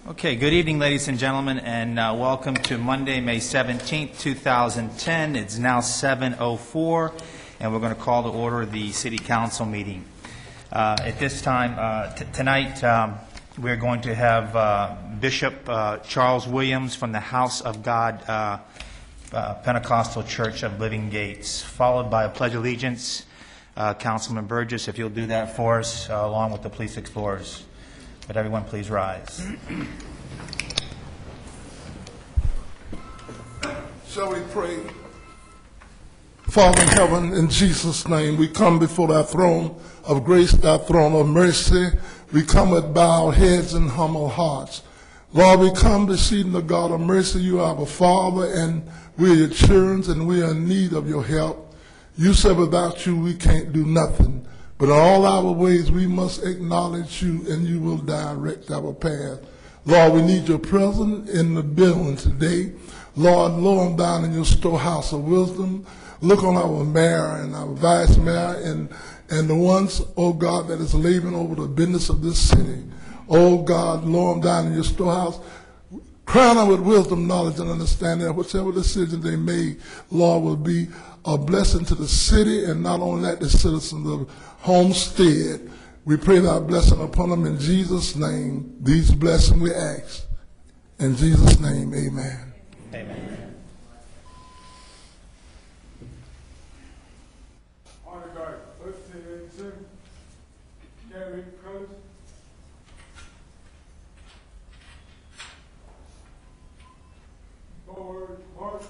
Okay, good evening, ladies and gentlemen, and welcome to Monday, May 17th, 2010. It's now 7:04, and we're going to call to order the City Council meeting. At this time, tonight, we're going to have Bishop Charles Williams from the House of God Pentecostal Church of Living Gates, followed by a Pledge of Allegiance. Councilman Burgess, if you'll do that for us, along with the police explorers. But everyone please rise. Shall we pray? Father in heaven, in Jesus' name, we come before thy throne of grace, thy throne of mercy. We come with bowed heads and humble hearts. Lord, we come this evening, the God of mercy. You are our Father, and we are your children, and we are in need of your help. You said without you we can't do nothing. But in all our ways, we must acknowledge you, and you will direct our path. Lord, we need your presence in the building today. Lord, lower down in your storehouse of wisdom. Look on our mayor and our vice mayor and the ones, oh God, that is laboring over the business of this city. Oh God, lower them down in your storehouse. Crown them with wisdom, knowledge, and understanding that whatever decision they make, Lord, will be a blessing to the city, and not only that, the citizens of Homestead. We pray thy blessing upon them in Jesus' name. These blessings we ask. In Jesus' name, amen. Amen. Honor guard, Lieutenant Gary Cruz. Forward, march.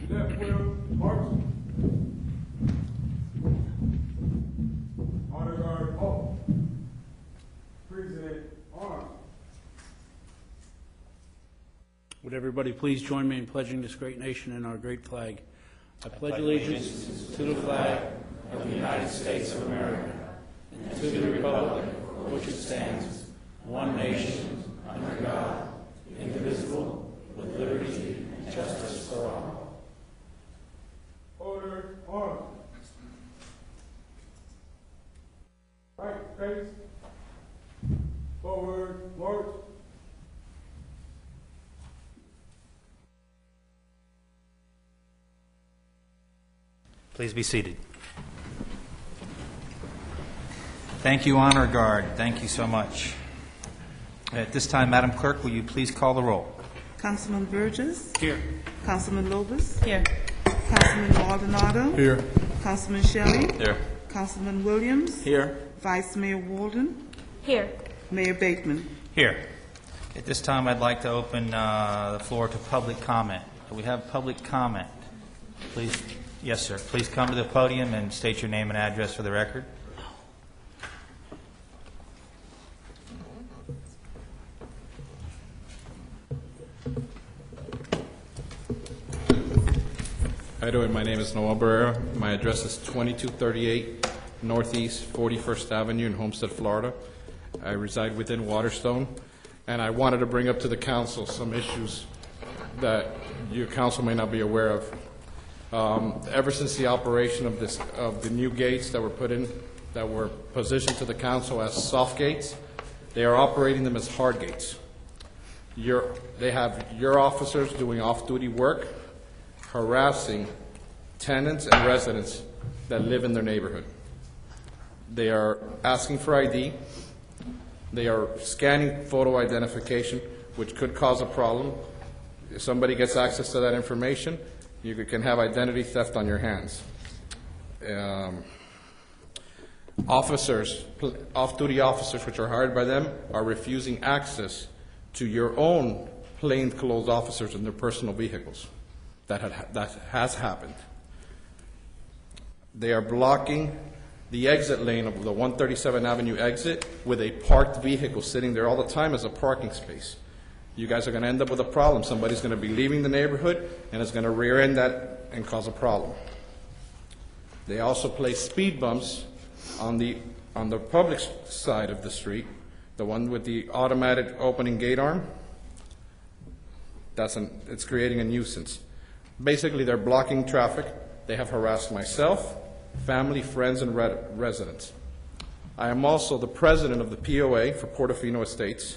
Left wheel, march. Honor guard, halt. President, arms. Would everybody please join me in pledging this great nation and our great flag? I pledge allegiance to the flag of the United States of America and to the republic for which it stands, one nation, under God, indivisible, with liberty and justice for all. Order, arms. Right, face. Forward, march. Please be seated. Thank you, Honor Guard. Thank you so much. At this time, Madam Clerk, will you please call the roll? Councilman Burgess. Here. Councilman Lobus. Here. Councilman Maldonado. Here. Councilman Shelley. Here. Councilman Williams. Here. Vice Mayor Walden. Here. Mayor Bateman. Here. At this time, I'd like to open the floor to public comment. Do we have public comment? Please. Yes, sir. Please come to the podium and state your name and address for the record. How you doing? My name is Noel Barrera. My address is 2238 Northeast 41st Avenue in Homestead, Florida. I reside within Waterstone, and I wanted to bring up to the council some issues that your council may not be aware of. Ever since the operation of the new gates that were put in, that were positioned to the council as soft gates, they are operating them as hard gates. They have your officers doing off-duty work, harassing tenants and residents that live in their neighborhood. They are asking for ID. They are scanning photo identification, which could cause a problem. If somebody gets access to that information, you can have identity theft on your hands. Officers, off-duty officers, which are hired by them, are refusing access to your own plainclothes officers in their personal vehicles. That has happened. They are blocking the exit lane of the 137 Avenue exit with a parked vehicle sitting there all the time as a parking space. You guys are going to end up with a problem. Somebody's going to be leaving the neighborhood and it's going to rear end that and cause a problem. They also place speed bumps on the public side of the street, the one with the automatic opening gate arm. It's creating a nuisance. Basically, they're blocking traffic. They have harassed myself, family, friends, and residents. I am also the president of the POA for Portofino Estates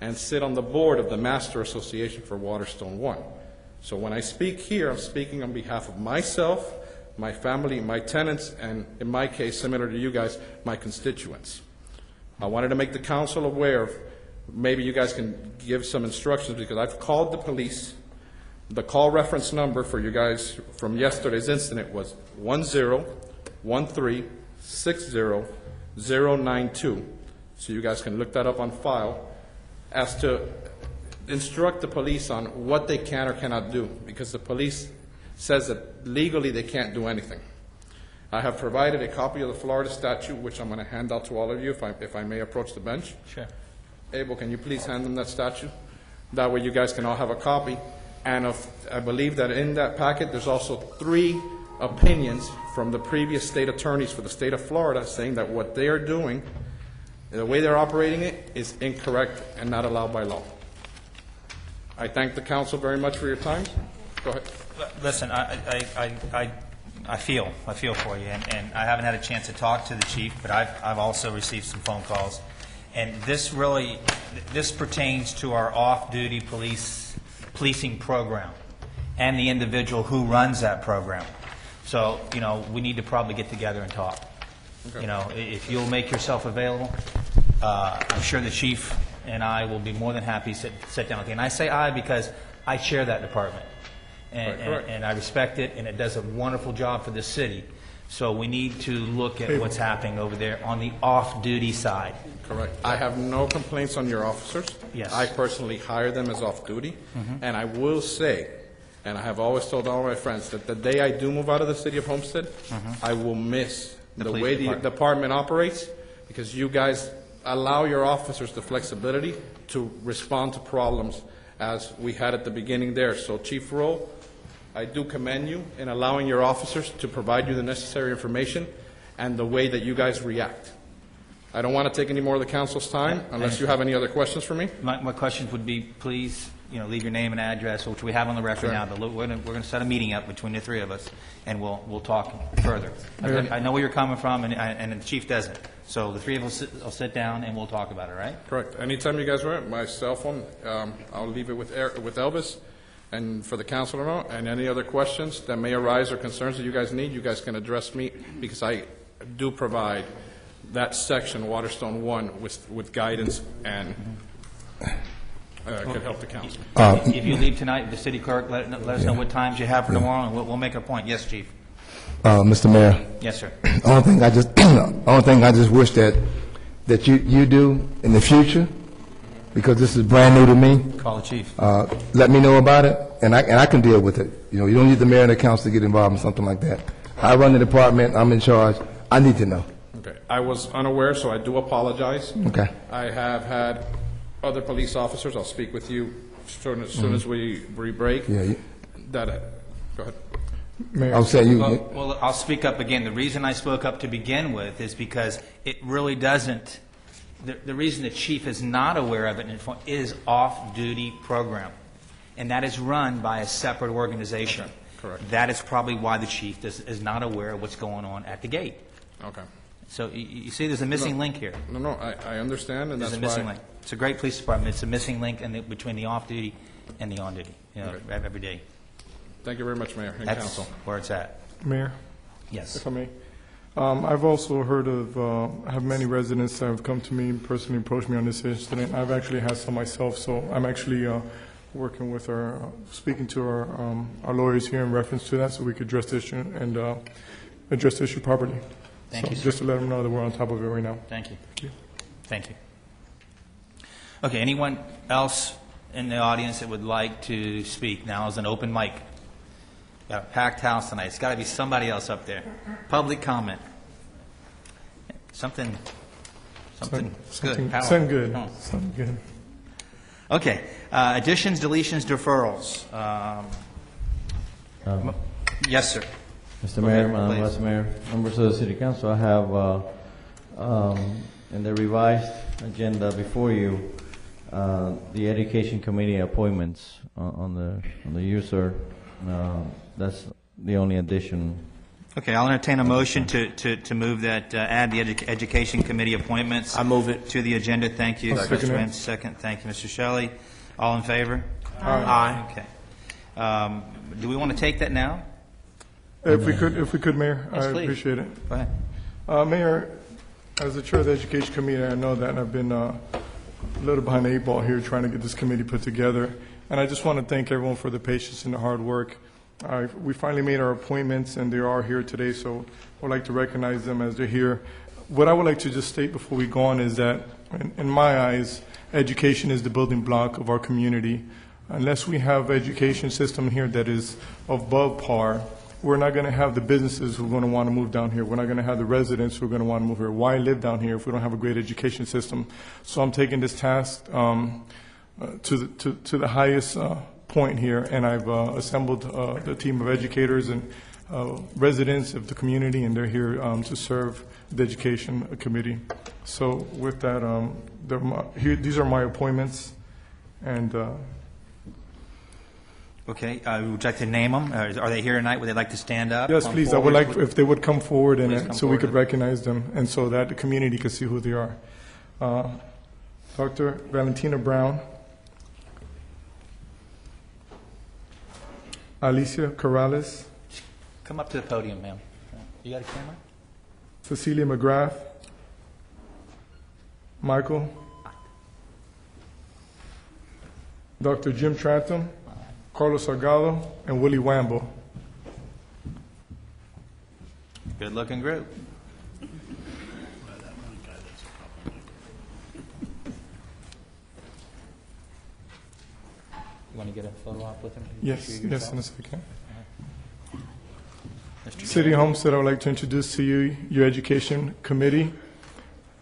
and sit on the board of the Master Association for Waterstone 1. So when I speak here, I'm speaking on behalf of myself, my family, my tenants, and in my case, similar to you guys, my constituents. I wanted to make the council aware of, maybe you guys can give some instructions, because I've called the police. The call reference number for you guys from yesterday's incident was 10136092. So you guys can look that up on file, as to instruct the police on what they can or cannot do, because the police says that legally they can't do anything. I have provided a copy of the Florida statute, which I'm going to hand out to all of you, if I may approach the bench. Sure. Abel, can you please hand them that statute? That way you guys can all have a copy. And I believe that in that packet, there's also 3 opinions from the previous state attorneys for the state of Florida saying that what they are doing, the way they're operating it, is incorrect and not allowed by law. I thank the council very much for your time. Go ahead. Listen, I feel for you, and I haven't had a chance to talk to the chief, but I've also received some phone calls, and this pertains to our off-duty policing program and the individual who runs that program. So, we need to probably get together and talk. Okay. If you'll make yourself available, I'm sure the chief and I will be more than happy to sit down with you. And I say I because I chair that department. And I respect it, and it does a wonderful job for the city. So we need to look at what's happening over there on the off-duty side. Correct. I have no complaints on your officers. Yes. I personally hire them as off-duty. And I will say, and I have always told all my friends, that the day I do move out of the city of Homestead, I will miss the way the department operates, because you guys allow your officers the flexibility to respond to problems as we had at the beginning there. So, Chief Rowe, I do commend you in allowing your officers to provide you the necessary information and the way that you guys react. I don't want to take any more of the council's time unless you have any other questions for me. My questions would be, please, leave your name and address, which we have on the record now. But we're going to set a meeting up between the 3 of us, and we'll talk further. I know where you're coming from, and the chief doesn't. So the 3 of us will sit down and we'll talk about it, right? Correct. Anytime you guys want, my cell phone, I'll leave it with Elvis, and for the council to know, and any other questions that may arise or concerns that you guys need, you guys can address me, because I do provide that section, Waterstone 1, with guidance and could help the council. If you leave tonight, the city clerk, let us know what times you have for tomorrow, and we'll make a point. Yes, Chief. Mr. Mayor. Yes, sir. Only thing I just wish that you do in the future, because this is brand new to me. Call the chief. Let me know about it, and I can deal with it. You don't need the mayor and the council to get involved in something like that. I run the department. I'm in charge. I need to know. Okay. I was unaware, so I do apologize. Okay. I have had other police officers. I'll speak with you as soon as we break. Yeah. Go ahead. I'll say you. Well, I'll speak up again. The reason I spoke up to begin with is because it really doesn't. The reason the chief is not aware of it is off-duty program, and that is run by a separate organization. Okay. Correct. That is probably why the chief is not aware of what's going on at the gate. Okay. So you see, there's a missing link here. No, I understand, and There's that's a missing why. link. It's a great police department. It's a missing link between the off-duty and the on-duty. Every day. Thank you very much, Mayor and That's Council. where it's at. Mayor, Yes. if I may. I've also heard of, I have many residents that have come to me, personally approached me on this incident. I've actually had some myself, so I'm actually working with speaking to our lawyers here in reference to that, so we could address the issue and address the issue properly. Thank you, sir. Just to let them know that we're on top of it right now. Thank you. Thank you. Okay, anyone else in the audience that would like to speak? Now is an open mic. Got a packed house tonight. It's got to be somebody else up there. Public comment. Something good. Power. Sound good. Oh. Sound good. Okay. Additions, deletions, deferrals. Yes, sir. Mr. Mayor, Madam please. Vice Mayor, members of the City Council, I have in the revised agenda before you the Education Committee appointments on the year, sir. That's the only addition. Okay, I'll entertain a motion to move that, add the Education Committee appointments. I move it. To the agenda. Thank you, Second. Mr. Wentz. Second, thank you, Mr. Shelley. All in favor? Aye. Okay. Do we want to take that now? If we could, Mayor, Yes, I please. appreciate it. Go ahead. Mayor, as the chair of the Education Committee, I know that I've been a little behind the eight ball here trying to get this committee put together. And I just want to thank everyone for the patience and the hard work. We finally made our appointments, and they are here today, so I would like to recognize them as they're here. What I would like to just state before we go on is that, in my eyes, education is the building block of our community. Unless we have education system here that is above par, we're not going to have the businesses who are going to want to move down here. We're not going to have the residents who are going to want to move here. Why live down here if we don't have a great education system? So I'm taking this task to the highest point here, and I've assembled the team of educators and residents of the community, and they're here to serve the Education Committee. So with that, these are my appointments, and Okay, would you like to name them? Are they here tonight? Would they like to stand up? yes, come please, I would forward? like if they would come forward Please and come so we could forward. recognize them, and so that the community could see who they are. Dr. Valentina Brown, Alicia Corrales, Come up to the podium, ma'am. You got a camera? Cecilia McGrath, Michael, Dr. Jim Trantham, Carlos Salgado, and Willie Wamble. Good-looking group. You want to get a photo op with him? Yes, You yes, yourself? in a second. Mr. City Homestead, I would like to introduce to you your Education Committee.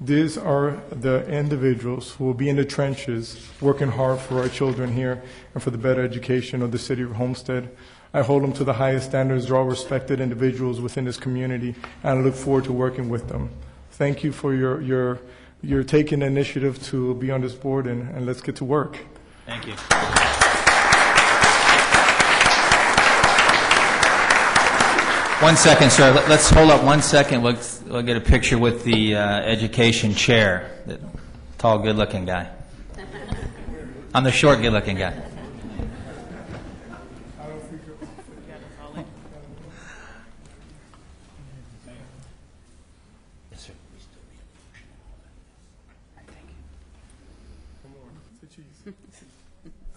These are the individuals who will be in the trenches working hard for our children here and for the better education of the city of Homestead. I hold them to the highest standards. They're all respected individuals within this community, and I look forward to working with them. Thank you for your taking the initiative to be on this board, and let's get to work. Thank you. One second, sir. Let's hold up 1 second. We'll get a picture with the education chair, the tall, good-looking guy. I'm the short, good-looking guy. Yes, sir.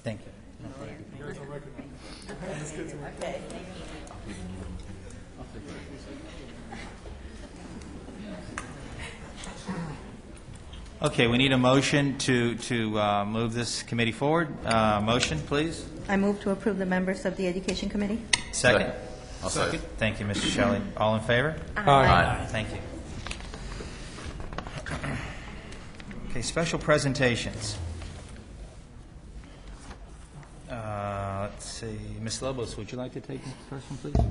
Thank you. Okay, we need a motion to move this committee forward. Motion, please. I move to approve the members of the Education Committee. Second. I'll second. Thank you, Mr. Shelley. All in favor? Aye. Thank you. Okay, special presentations. Let's see, Ms. Lobos, would you like to take the first one, please?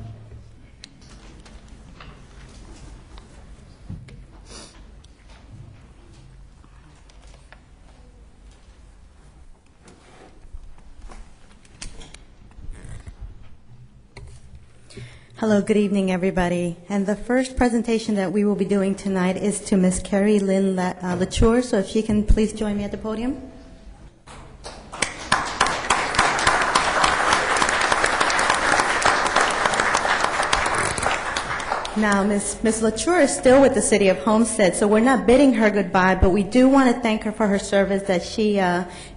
Hello, good evening, everybody. And the first presentation that we will be doing tonight is to Ms. Carrie Lynn Latour, so if she can please join me at the podium. Now, Ms. Latour is still with the City of Homestead, so we're not bidding her goodbye, but we do want to thank her for her service that she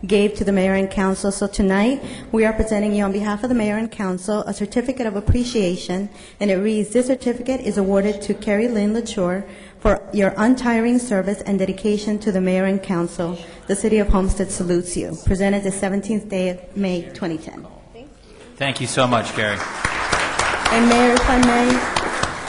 gave to the Mayor and Council. So tonight, we are presenting you on behalf of the Mayor and Council a certificate of appreciation, and it reads, "This certificate is awarded to Carrie Lynn Latour for your untiring service and dedication to the Mayor and Council. The City of Homestead salutes you." Presented the 17th day of May 2010. Thank you so much, Gary. And Mayor, if I may,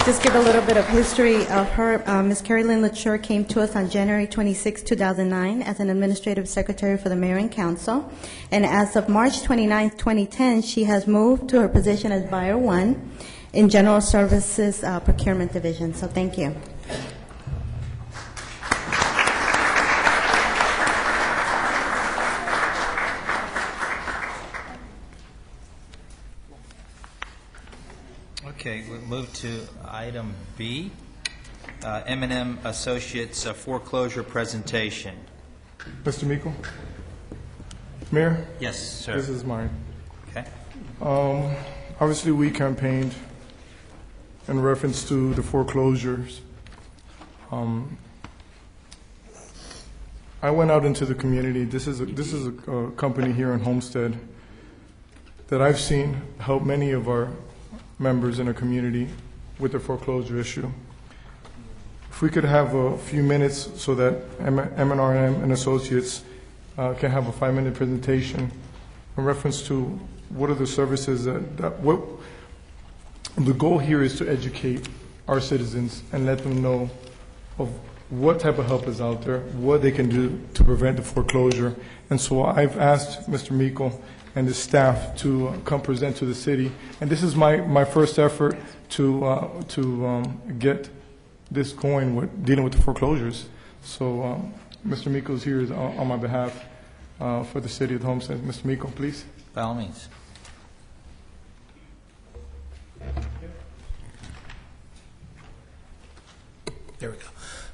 just give a little bit of history of her. Ms. Carrie Lynn Latour came to us on January 26, 2009 as an administrative secretary for the Mayor and Council. And as of March 29, 2010, she has moved to her position as Buyer 1 in General Services Procurement Division. So thank you. Okay, we'll move to item B, M&M Associates foreclosure presentation. Mr. Miko? Mayor? Yes, sir. This is mine. Okay. Obviously, we campaigned in reference to the foreclosures. I went out into the community. This is a company here in Homestead that I've seen help many of our members in our community with the foreclosure issue. If we could have a few minutes so that M&RM and Associates can have a 5-minute presentation in reference to what are the services what the goal here is to educate our citizens and let them know of what type of help is out there, what they can do to prevent the foreclosure. And so I've asked Mr. Miko and his staff to come present to the city. And this is my first effort to get this going with dealing with the foreclosures. So Mr. Miko is here on my behalf for the city of Homestead. Mr. Miko, please. By all means. There we go.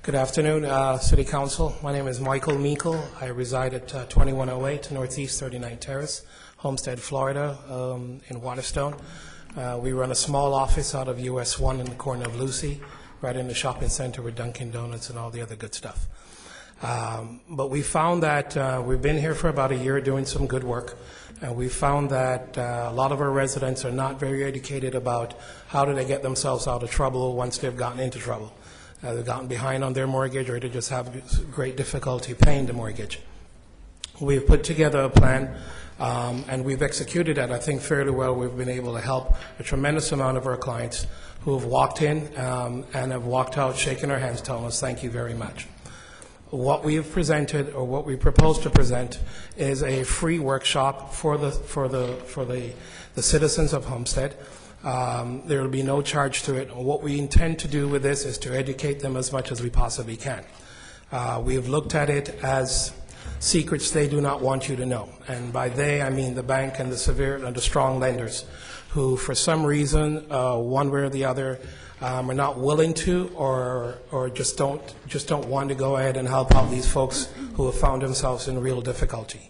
Good afternoon, City Council. My name is Michael Meikle. I reside at 2108 Northeast 39th Terrace, Homestead, Florida, in Waterstone. We run a small office out of US 1 in the corner of Lucy, right in the shopping center with Dunkin' Donuts and all the other good stuff. But we found that we've been here for about a year doing some good work, and we found that a lot of our residents are not very educated about how do they get themselves out of trouble once they've gotten into trouble. They've gotten behind on their mortgage, or they just have great difficulty paying the mortgage. We've put together a plan, and we've executed it, I think, fairly well. We've been able to help a tremendous amount of our clients who have walked in and have walked out shaking our hands, telling us thank you very much. What we have presented, or what we propose to present, is a free workshop for the citizens of Homestead. There will be no charge to it. What we intend to do with this is to educate them as much as we possibly can. We have looked at it as secrets they do not want you to know. And by they, I mean the bank and the severe and the strong lenders who, for some reason, one way or the other, are not willing to or just don't want to go ahead and help out these folks who have found themselves in real difficulty.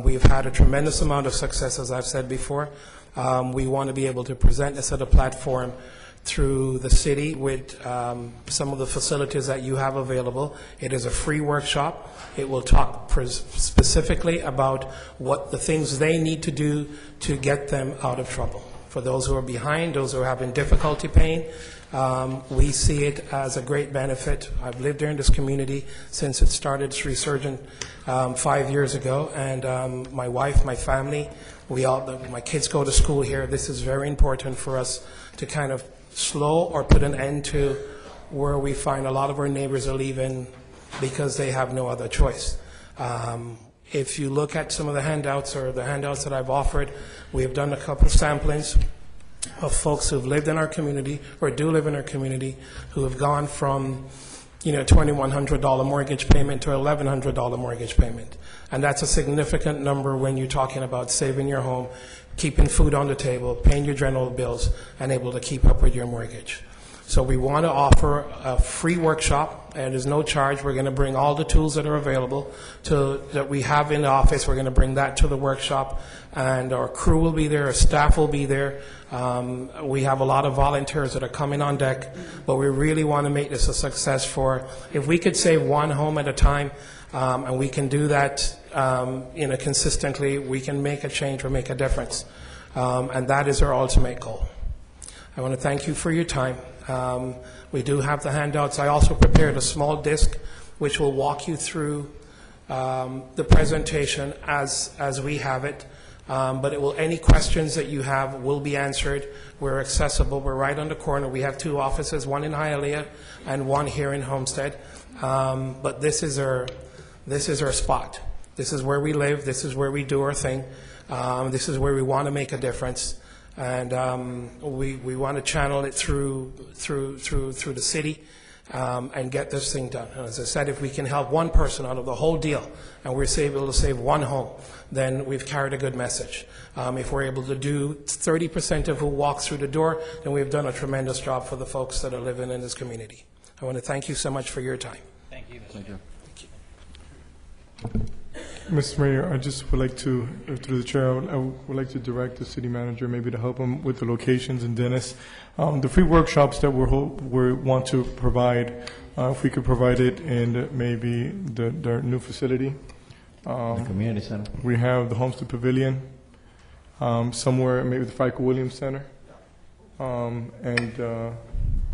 We've had a tremendous amount of success, as I've said before. We want to be able to present this at a platform through the city with some of the facilities that you have available. It is a free workshop. It will talk specifically about what the things they need to do to get them out of trouble. For those who are behind, those who are having difficulty paying, we see it as a great benefit. I've lived here in this community since it started its resurgence 5 years ago, and my wife, my family, my kids go to school here. This is very important for us to kind of slow or put an end to where we find a lot of our neighbors are leaving because they have no other choice. If you look at some of the handouts or the handouts that I've offered, we have done a couple of samplings of folks who've lived in our community or do live in our community who have gone from $2,100 mortgage payment to $1,100 mortgage payment. And that's a significant number when you're talking about saving your home, keeping food on the table, paying your general bills, and able to keep up with your mortgage. So we want to offer a free workshop, and there's no charge. We're going to bring all the tools that are available that we have in the office. We're going to bring that to the workshop, and our crew will be there, our staff will be there. We have a lot of volunteers that are coming on deck, but we really want to make this a success if we could save one home at a time, and we can do that consistently, we can make a change or make a difference. And that is our ultimate goal. I want to thank you for your time. We do have the handouts. I also prepared a small disc which will walk you through the presentation as we have it. But any questions that you have will be answered. We're accessible. We're right on the corner. We have 2 offices, one in Hialeah and one here in Homestead. But this is our spot. This is where we live. This is where we do our thing. This is where we want to make a difference. And we want to channel it through the city and get this thing done. And as I said, if we can help one person out of the whole deal, and we're able to save one home, then we've carried a good message. If we're able to do 30% of who walks through the door, then we've done a tremendous job for the folks that are living in this community. I want to thank you so much for your time. Thank you. Thank you. Mr. Mayor, I just would like to, through the chair, I would like to direct the city manager maybe to help him with the locations in Dennis. The free workshops that we want to provide, if we could provide it in maybe their new facility. The community center. We have the Homestead Pavilion, somewhere maybe the FICO Williams Center, and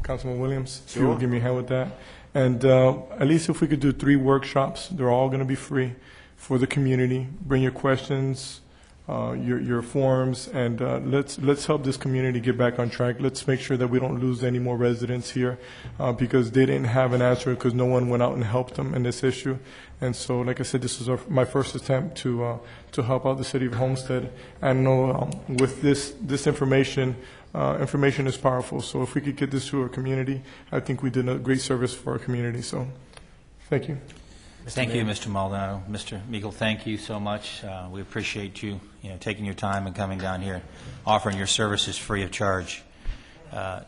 Councilman Williams, if you will give me a hand with that. And at least if we could do 3 workshops, they're all going to be free for the community. Bring your questions, your forms, and let's help this community get back on track. Let's make sure that we don't lose any more residents here because they didn't have an answer because no one went out and helped them in this issue. And so, like I said, this is my first attempt to help out the city of Homestead. And know with this information, information is powerful. So if we could get this to our community, I think we did a great service for our community. So, thank you. Thank you, Mr. Maldonado. Mr. Meagle, thank you so much. We appreciate you, taking your time and coming down here, offering your services free of charge.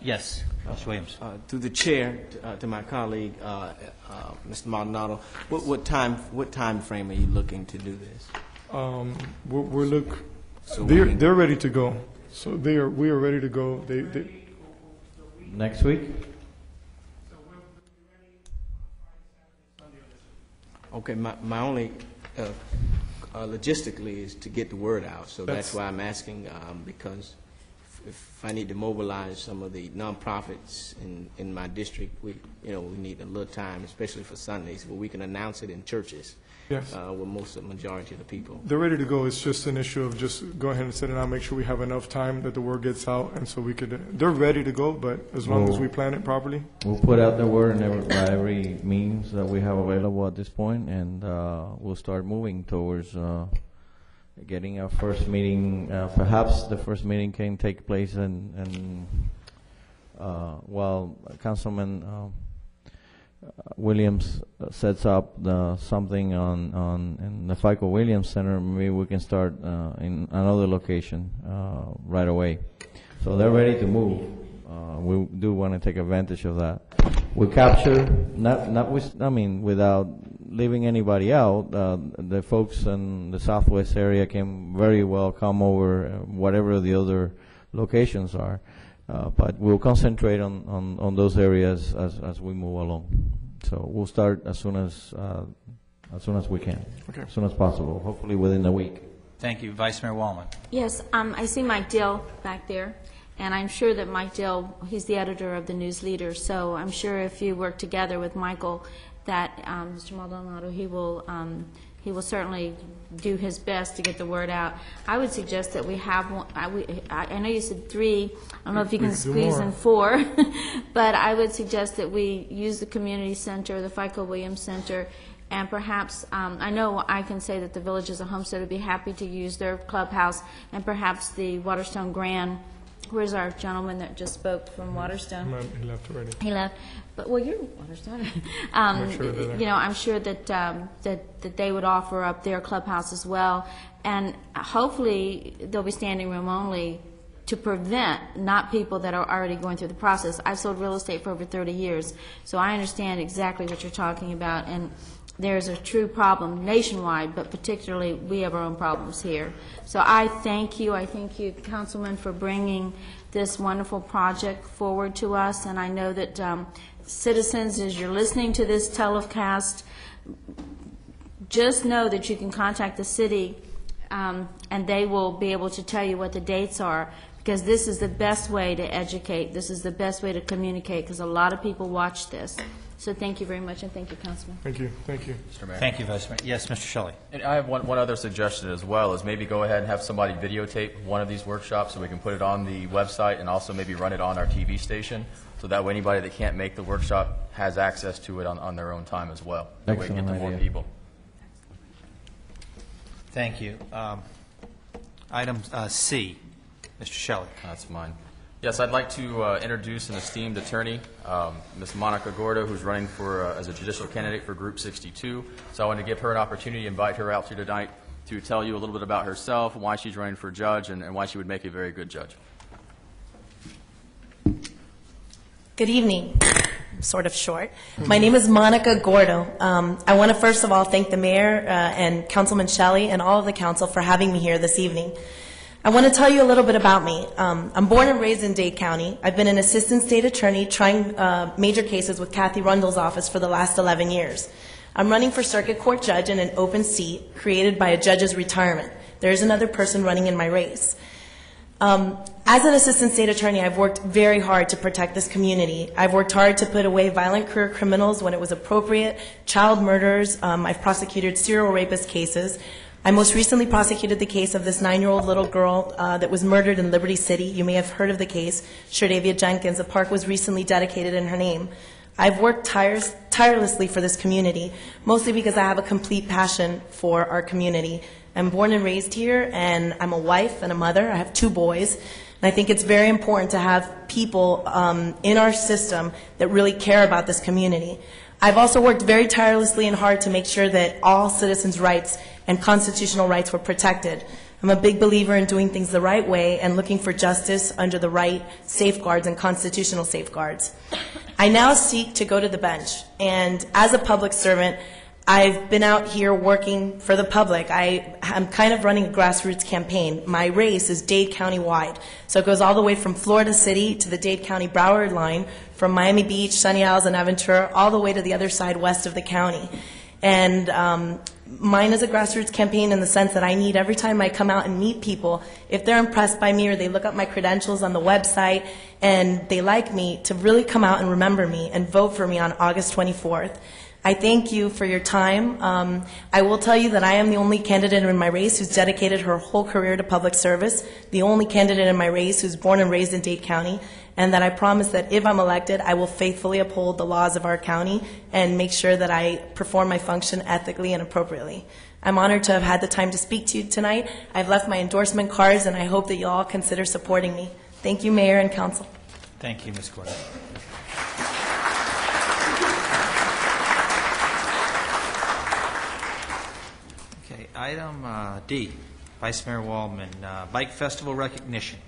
Yes, Mr. Williams. Through the chair, to my colleague, Mr. Maldonado, what time frame are you looking to do this? They're ready to go. So we are ready to go. Next week? Okay, my only logistically is to get the word out, so that's why I'm asking, because if I need to mobilize some of the nonprofits in my district, we need a little time, especially for Sundays, where we can announce it in churches. Yes. With most of the majority of the people. They're ready to go. It's just an issue of just go ahead and set it out, make sure we have enough time that the word gets out, and so we could. They're ready to go, but as long as we plan it properly. We'll put out the word by every means that we have available at this point, and we'll start moving towards getting our first meeting. Perhaps the first meeting can take place while Councilman Williams sets up something in the FICO Williams Center. Maybe we can start in another location right away. So they're ready to move. We do want to take advantage of that. We capture without leaving anybody out. The folks in the Southwest area can very well come over, whatever the other locations are. But we'll concentrate on those areas as we move along. So we'll start as soon as we can, as soon as possible, hopefully within a week. Thank you. Vice Mayor Wallman. Yes, I see Mike Dill back there, and I'm sure that Mike Dill, he's the editor of the News Leader, so I'm sure if you work together with Michael, that Mr. Maldonado, he will certainly do his best to get the word out. I would suggest that we have one. I know you said 3. I don't know if you can squeeze in 4, but I would suggest that we use the community center, the FICO Williams Center, and perhaps I know I can say that the Villages of Homestead would be happy to use their clubhouse, and perhaps the Waterstone Grand. Where's our gentleman that just spoke from Waterstone? He left already. He left. But, well, you're Waterstone. I'm sure that that they would offer up their clubhouse as well. And hopefully there'll be standing room only to prevent not people that are already going through the process. I've sold real estate for over 30 years, so I understand exactly what you're talking about. And there's a true problem nationwide, but particularly we have our own problems here. So I thank you, Councilman, for bringing this wonderful project forward to us. And I know that citizens, as you're listening to this telecast, just know that you can contact the city and they will be able to tell you what the dates are, because this is the best way to educate. This is the best way to communicate, because a lot of people watch this. So thank you very much, and thank you, Councilman. Thank you. Thank you. Mr. Mayor. Thank you, Vice Mayor. Yes, Mr. Shelley. And I have one other suggestion as well, is maybe go ahead and have somebody videotape one of these workshops so we can put it on the website and also maybe run it on our TV station, so that way anybody that can't make the workshop has access to it on their own time as well. That way we get to more people. Thank you. Item C, Mr. Shelley. That's mine. Yes, I'd like to introduce an esteemed attorney, Ms. Monica Gordo, who's running for as a judicial candidate for Group 62. So I wanted to give her an opportunity to invite her out here tonight to tell you a little bit about herself, why she's running for judge, and why she would make a very good judge. Good evening. Sort of short. My name is Monica Gordo. I want to first of all thank the mayor and Councilman Shelley and all of the council for having me here this evening. I want to tell you a little bit about me. I'm born and raised in Dade County. I've been an assistant state attorney trying major cases with Kathy Rundle's office for the last 11 years. I'm running for circuit court judge in an open seat created by a judge's retirement. There is another person running in my race. As an assistant state attorney, I've worked very hard to protect this community. I've worked hard to put away violent career criminals when it was appropriate, child murderers. I've prosecuted serial rapist cases. I most recently prosecuted the case of this 9-year-old little girl that was murdered in Liberty City. You may have heard of the case, Sherdavia Jenkins. A park was recently dedicated in her name. I've worked tirelessly for this community, mostly because I have a complete passion for our community. I'm born and raised here, and I'm a wife and a mother. I have 2 boys, and I think it's very important to have people in our system that really care about this community. I've also worked very tirelessly and hard to make sure that all citizens' rights and constitutional rights were protected. I'm a big believer in doing things the right way and looking for justice under the right safeguards and constitutional safeguards. I now seek to go to the bench, and as a public servant, I've been out here working for the public. I'm kind of running a grassroots campaign. My race is Dade County wide, so it goes all the way from Florida City to the Dade County Broward line, from Miami Beach, Sunny Isles, and Aventura, all the way to the other side west of the county. And mine is a grassroots campaign in the sense that I need, every time I come out and meet people, if they're impressed by me or they look up my credentials on the website and they like me, to really come out and remember me and vote for me on August 24th. I thank you for your time. I will tell you that I am the only candidate in my race who's dedicated her whole career to public service, the only candidate in my race who's born and raised in Dade County, and that I promise that if I'm elected, I will faithfully uphold the laws of our county and make sure that I perform my function ethically and appropriately. I'm honored to have had the time to speak to you tonight. I've left my endorsement cards, and I hope that you all consider supporting me. Thank you, Mayor and Council. Thank you, Ms. Gordon. Okay, item D, Vice Mayor Waldman, Bike Festival recognition.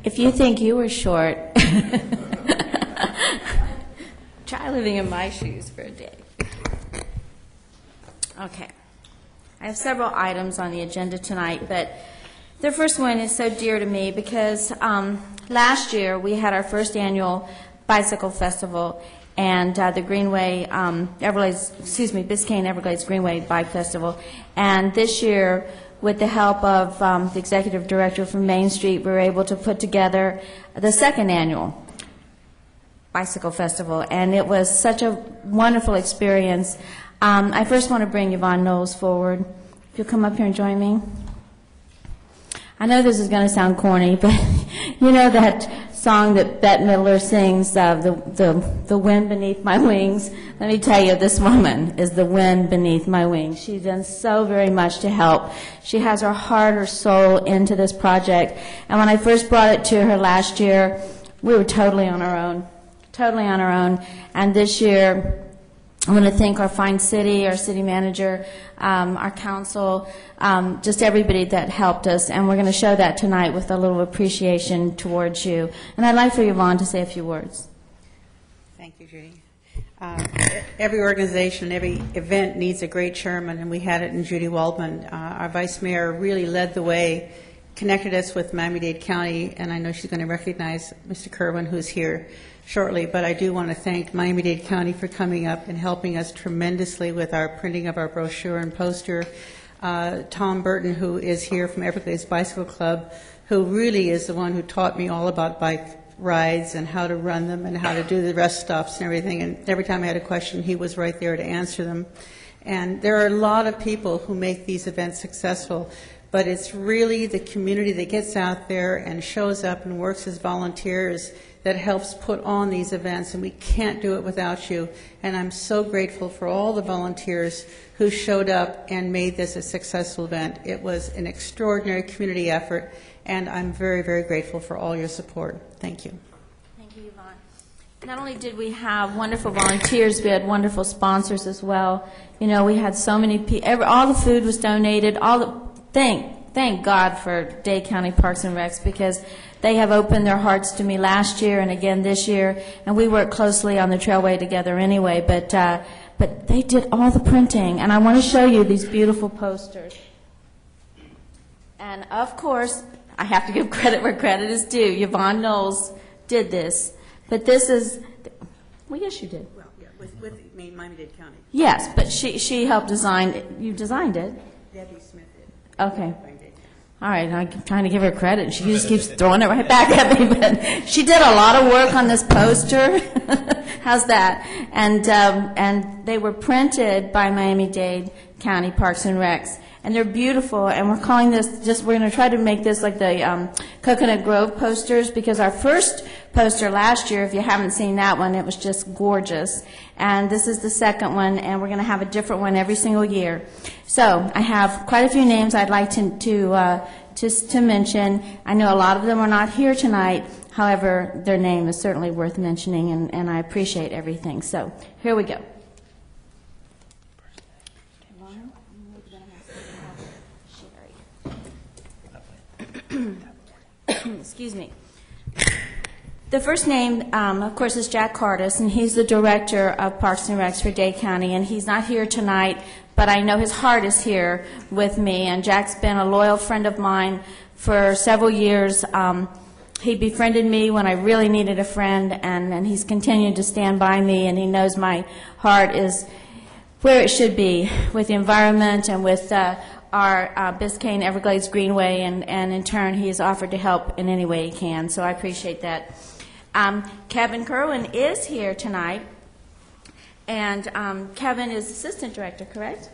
If you think you were short, try living in my shoes for a day. Okay. I have several items on the agenda tonight, but the first one is so dear to me because last year we had our first annual bicycle festival and the Greenway, Biscayne Everglades Greenway Bike Festival. And this year, with the help of the executive director from Main Street, we were able to put together the second annual bicycle festival, and it was such a wonderful experience. I first want to bring Yvonne Knowles forward. If you'll come up here and join me. I know this is going to sound corny, but you know that song that Bette Midler sings, the wind beneath my wings? Let me tell you, this woman is the wind beneath my wings. She's done so very much to help. She has her heart, her soul into this project. And when I first brought it to her last year, we were totally on our own. And this year, I want to thank our fine city, our city manager, our council, just everybody that helped us, and we're going to show that tonight with a little appreciation towards you. And I'd like for Yvonne to say a few words. Thank you, Judy. Every organization, every event needs a great chairman, and we had it in Judy Waldman. Our vice mayor really led the way, connected us with Miami-Dade County, and I know she's going to recognize Mr. Kerwin, who's here shortly, but I do want to thank Miami-Dade County for coming up and helping us tremendously with our printing of our brochure and poster. Tom Burton, who is here from Everglades Bicycle Club, who really is the one who taught me all about bike rides and how to run them and how to do the rest stops and everything. And every time I had a question, he was right there to answer them. And there are a lot of people who make these events successful. but it's really the community that gets out there and shows up and works as volunteers that helps put on these events, and we can't do it without you. And I'm so grateful for all the volunteers who showed up and made this a successful event. It was an extraordinary community effort, and I'm very, very grateful for all your support. Thank you. Thank you, Yvonne. Not only did we have wonderful volunteers, we had wonderful sponsors as well. You know, we had so many people, all the food was donated, thank God for Dade County Parks and Recs, because they have opened their hearts to me last year and again this year, and we work closely on the Trailway together anyway, but they did all the printing, and I want to show you these beautiful posters. And of course, I have to give credit where credit is due. Yvonne Knowles did this, but this is, well, yes, you did. Well, yeah, with Miami-Dade County. Yes, but she helped design it. You designed it? Debbie Smith did. Okay. All right, I'm trying to give her credit, and she just keeps throwing it right back at me. But she did a lot of work on this poster. How's that? And they were printed by Miami-Dade County Parks and Recs, and they're beautiful. And we're calling this we're going to try to make this like the Coconut Grove posters, because our first poster last year, if you haven't seen that one, it was just gorgeous. And this is the second one, and we're going to have a different one every single year. So I have quite a few names I'd like to mention. I know a lot of them are not here tonight. However, their name is certainly worth mentioning, and I appreciate everything. So here we go. Excuse me. The first name, of course, is Jack Cardis, and he's the director of Parks and Recs for Dade County, and he's not here tonight, but I know his heart is here with me, and Jack's been a loyal friend of mine for several years. He befriended me when I really needed a friend, and he's continued to stand by me, and he knows my heart is where it should be with the environment and with our Biscayne Everglades Greenway, and in turn he has offered to help in any way he can, so I appreciate that. Kevin Kerwin is here tonight, and Kevin is assistant director, correct?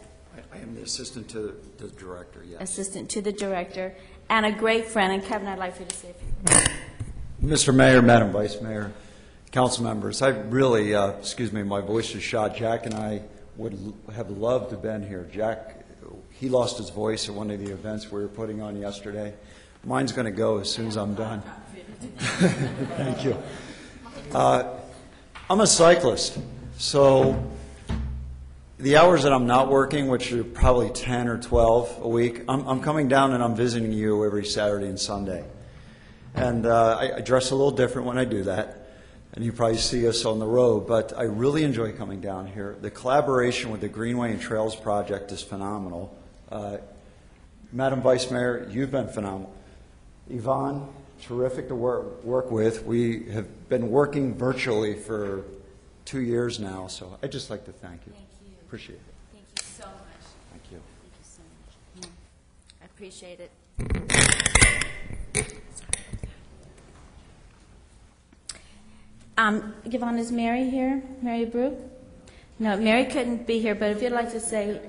I am the assistant to the director, yes. Assistant to the director, and a great friend. And Kevin, I'd like for you to say a few words. Mr. Mayor, Madam Vice Mayor, council members, I really, excuse me, my voice is shot. Jack and I would have loved to have been here. Jack, he lost his voice at one of the events we were putting on yesterday. Mine's going to go as soon as I'm done. Thank you. I'm a cyclist, so the hours that I'm not working, which are probably 10 or 12 a week, I'm coming down and I'm visiting you every Saturday and Sunday. And I dress a little different when I do that, and you probably see us on the road, but I really enjoy coming down here. The collaboration with the Greenway and Trails Project is phenomenal. Madam Vice Mayor, you've been phenomenal. Yvonne, terrific to work with. We have been working virtually for 2 years now, so I'd just like to thank you. Thank you. Appreciate it. Thank you so much. Thank you. Thank you so much. I appreciate it. Yvonne, is Mary here? Mary Brook? No, Mary couldn't be here, but if you'd like to say,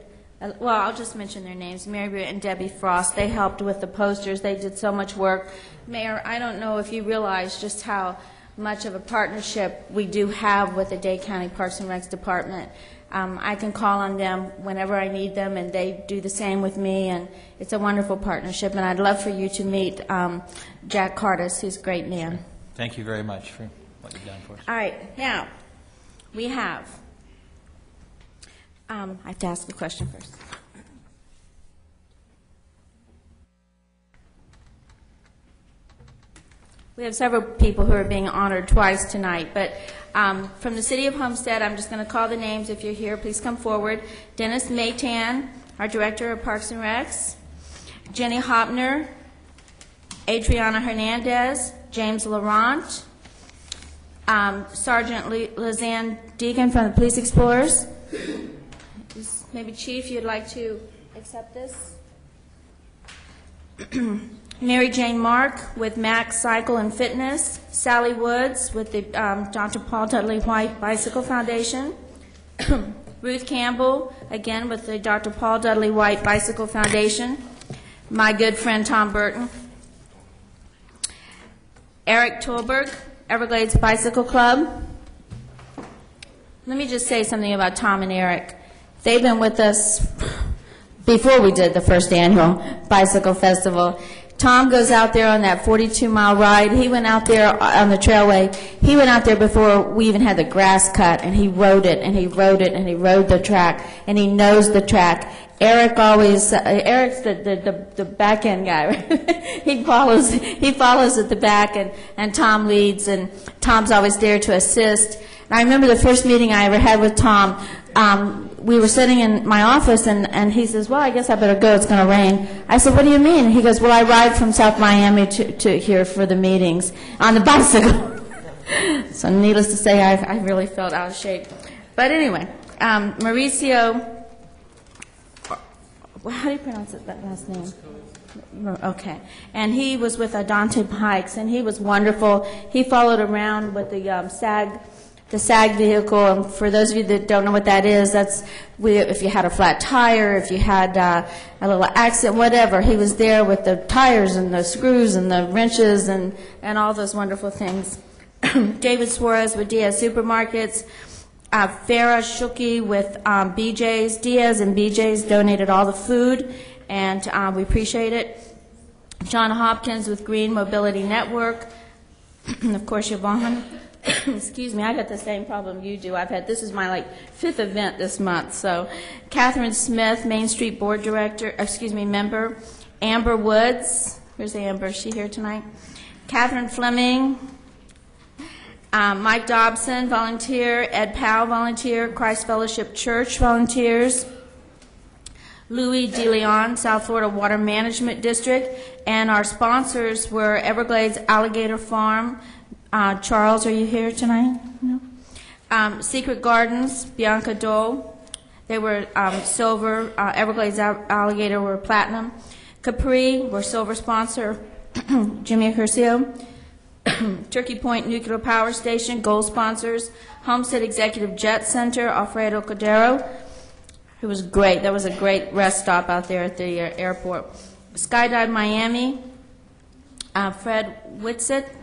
well, I'll just mention their names. Mary Brook and Debbie Frost. They helped with the posters. They did so much work. Mayor, I don't know if you realize just how much of a partnership we do have with the Dade County Parks and Recs Department. I can call on them whenever I need them, and they do the same with me, and it's a wonderful partnership, and I'd love for you to meet Jack Cardis. He's a great man. Thank you very much for what you've done for us. All right, now, we have, I have to ask a question first. We have several people who are being honored twice tonight, but from the City of Homestead, I'm just going to call the names. If you're here, please come forward. Dennis Maytan, our Director of Parks and Recs, Jenny Hopner, Adriana Hernandez, James Laurent, Sergeant Lizanne Deegan from the Police Explorers. Maybe Chief, you'd like to accept this? Mary Jane Mark with Max Cycle and Fitness, Sally Woods with the Dr. Paul Dudley White Bicycle Foundation, Ruth Campbell, again with the Dr. Paul Dudley White Bicycle Foundation, my good friend Tom Burton, Eric Tolberg, Everglades Bicycle Club. Let me just say something about Tom and Eric. They've been with us before we did the first annual bicycle festival. Tom goes out there on that 42-mile ride. He went out there on the trailway. He went out there before we even had the grass cut, and he rode it, and he rode it, and he rode the track, and he knows the track. Eric always, Eric's the back end guy. Right? he follows at the back, and Tom leads, and Tom's always there to assist. And I remember the first meeting I ever had with Tom. We were sitting in my office, and he says, well, I guess I better go, it's going to rain. I said, what do you mean? He goes, well, I ride from South Miami to here for the meetings on the bicycle. So needless to say, I really felt out of shape. But anyway, Mauricio, how do you pronounce that last name? Okay. And he was with Dante Pikes, and he was wonderful. He followed around with the SAG vehicle, and for those of you that don't know what that is, that's if you had a flat tire, if you had a little accident, whatever, he was there with the tires and the screws and the wrenches and all those wonderful things. David Suarez with Diaz Supermarkets, Farah Shuki with BJ's. Diaz and BJ's donated all the food, and we appreciate it. John Hopkins with Green Mobility Network, and of course Yvonne. Excuse me, I got the same problem you do. This is my 5th event this month. So, Catherine Smith, Main Street Board Director, member. Amber Woods, where's Amber? Is she here tonight? Catherine Fleming, Mike Dobson, volunteer. Ed Powell, volunteer. Christ Fellowship Church, volunteers. Louis DeLeon, South Florida Water Management District, and our sponsors were Everglades Alligator Farm. Charles, are you here tonight? No. Secret Gardens, Bianca Dole. They were silver. Everglades Alligator were platinum. Capri were silver sponsor. Jimmy Curcio. Turkey Point Nuclear Power Station, gold sponsors. Homestead Executive Jet Center, Alfredo Cordero. It was great. That was a great rest stop out there at the airport. Skydive Miami, Fred Whitsitt.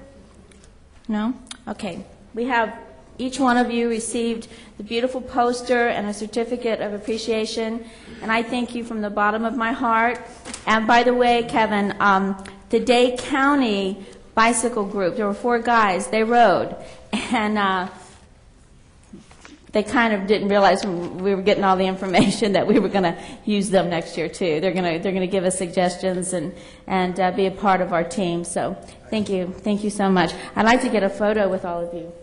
No? Okay. We have, each one of you received the beautiful poster and a certificate of appreciation, and I thank you from the bottom of my heart. And by the way, Kevin, the Dade County Bicycle Group, there were 4 guys, they rode, and they kind of didn't realize when we were getting all the information that we were going to use them next year too. They're going to give us suggestions and be a part of our team. So thank you so much. I'd like to get a photo with all of you.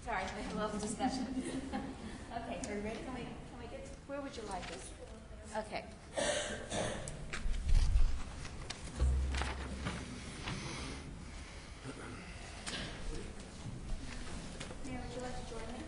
Sorry, we have a little discussion. Okay, are you ready? Can we get, where would you like this? Okay. Mayor, would you like to join me?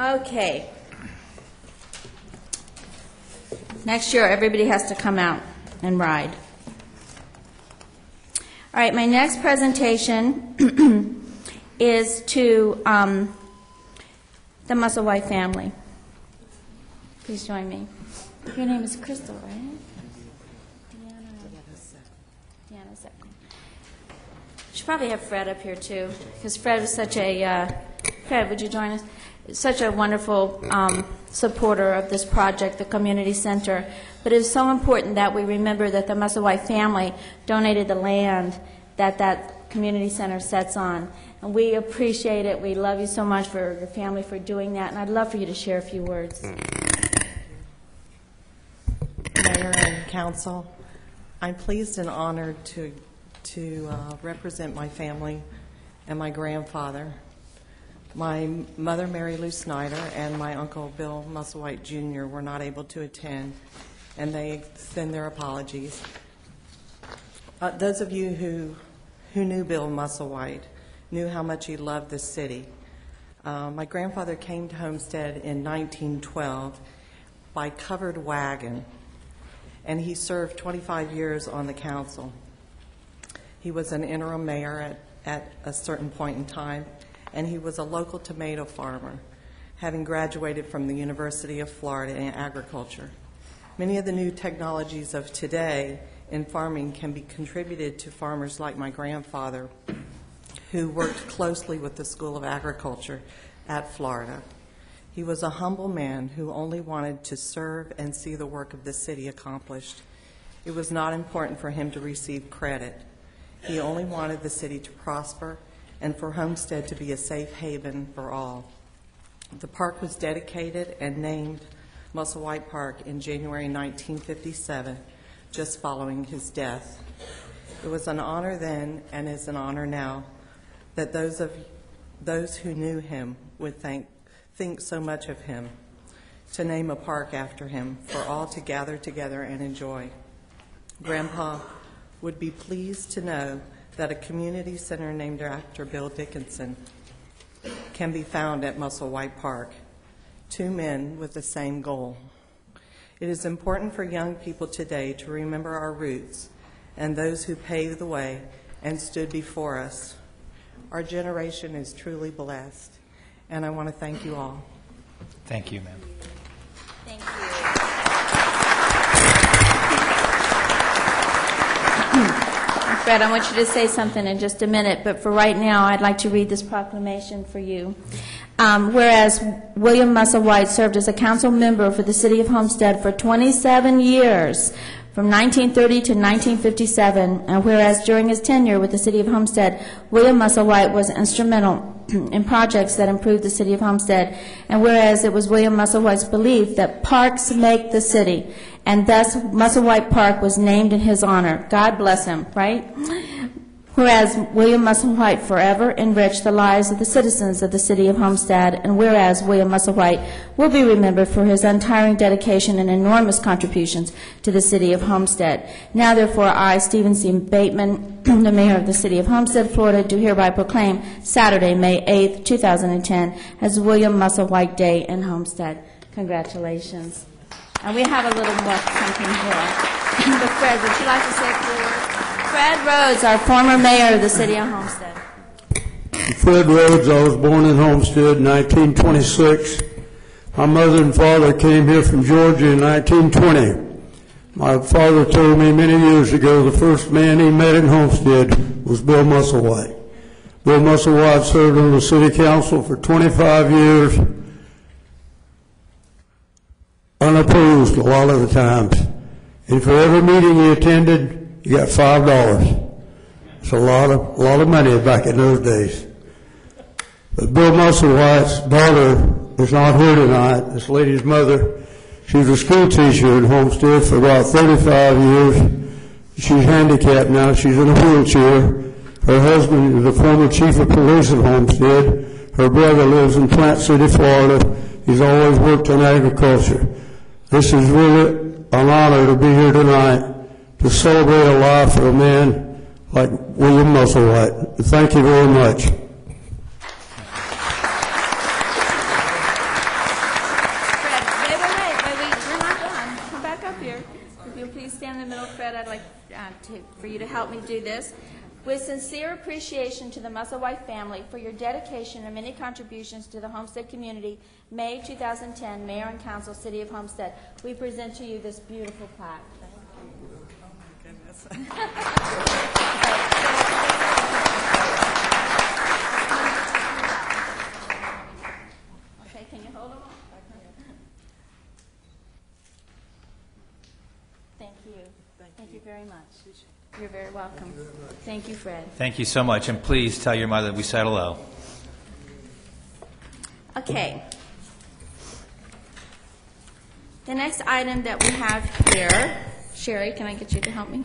Okay. Next year, everybody has to come out and ride. All right, my next presentation is to the Musselwhite family. Please join me. Your name is Crystal, right? Deanna Second. Should probably have Fred up here too, because Fred was such a Fred, would you join us? Such a wonderful supporter of this project, the community center. But it's so important that we remember that the Musselwhite family donated the land that community center sits on. And we appreciate it. We love you so much for your family for doing that. And I'd love for you to share a few words. Mayor and council, I'm pleased and honored to represent my family and my grandfather. My mother, Mary Lou Snyder, and my uncle, Bill Musselwhite Jr., were not able to attend, and they send their apologies. Those of you who knew Bill Musselwhite knew how much he loved this city. My grandfather came to Homestead in 1912 by covered wagon, and he served 25 years on the council. He was an interim mayor at a certain point in time, and he was a local tomato farmer, having graduated from the University of Florida in agriculture. Many of the new technologies of today in farming can be contributed to farmers like my grandfather, who worked closely with the School of Agriculture at Florida. He was a humble man who only wanted to serve and see the work of the city accomplished. It was not important for him to receive credit. He only wanted the city to prosper and for Homestead to be a safe haven for all. The park was dedicated and named Musselwhite Park in January 1957, just following his death. It was an honor then and is an honor now that those who knew him would think so much of him, to name a park after him for all to gather together and enjoy. Grandpa would be pleased to know that a community center named after Bill Dickinson can be found at Musselwhite Park, two men with the same goal. It is important for young people today to remember our roots and those who paved the way and stood before us. Our generation is truly blessed, and I want to thank you all. Thank you, ma'am. Thank you. Fred, I want you to say something in just a minute, but for right now, I'd like to read this proclamation for you. Whereas William Musselwhite served as a council member for the city of Homestead for 27 years, from 1930 to 1957, and whereas during his tenure with the city of Homestead, William Musselwhite was instrumental in projects that improved the city of Homestead, and whereas it was William Musselwhite's belief that parks make the city, and thus Musselwhite Park was named in his honor. God bless him, right? Whereas William Musselwhite forever enriched the lives of the citizens of the city of Homestead, and whereas William Musselwhite will be remembered for his untiring dedication and enormous contributions to the city of Homestead. Now, therefore, I, Stephen C. Bateman, the mayor of the city of Homestead, Florida, do hereby proclaim Saturday, May 8th, 2010, as William Musselwhite Day in Homestead. Congratulations. And we have a little more something here. But Fred, would you like to say a few words? Fred Rhodes, our former mayor of the city of Homestead. Fred Rhodes, I was born in Homestead in 1926. My mother and father came here from Georgia in 1920. My father told me many years ago the first man he met in Homestead was Bill Musselwhite. Bill Musselwhite served on the city council for 25 years, unopposed a lot of the times. And for every meeting he attended, you got $5. It's a lot of money back in those days. But Bill Musselwhite's daughter is not here tonight. This lady's mother, she was a school teacher in Homestead for about 35 years. She's handicapped now. She's in a wheelchair. Her husband is the former chief of police in Homestead. Her brother lives in Plant City, Florida. He's always worked in agriculture. This is really an honor to be here tonight to celebrate a life of a man like William Musselwhite. Thank you very much. If you'll please stand in the middle, Fred, I'd like for you to help me do this. With sincere appreciation to the Musselwhite family for your dedication and many contributions to the Homestead community, May 2010, Mayor and Council, City of Homestead, we present to you this beautiful plaque. Okay, can you hold them? Thank you. Thank you very much. You're very welcome. Thank you, Fred. Thank you so much, and please tell your mother that we said hello. Okay. The next item that we have here, Sherry, can I get you to help me?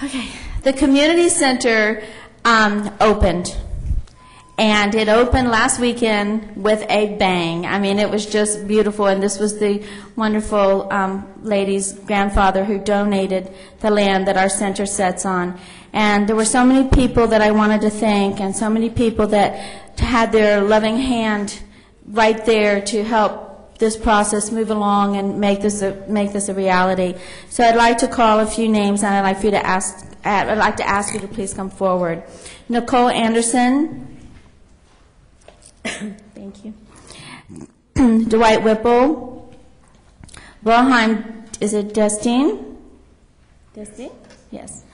Okay. The community center opened. And it opened last weekend with a bang. I mean, it was just beautiful. And this was the wonderful lady's grandfather who donated the land that our center sits on. And there were so many people that I wanted to thank, and so many people that had their loving hand right there to help this process move along and make this a reality. So I'd like to call a few names, and I'd like to ask you to please come forward. Nicole Anderson. Thank you. Dwight Whipple. Wilhelm, is it Destine? Destine? Yes.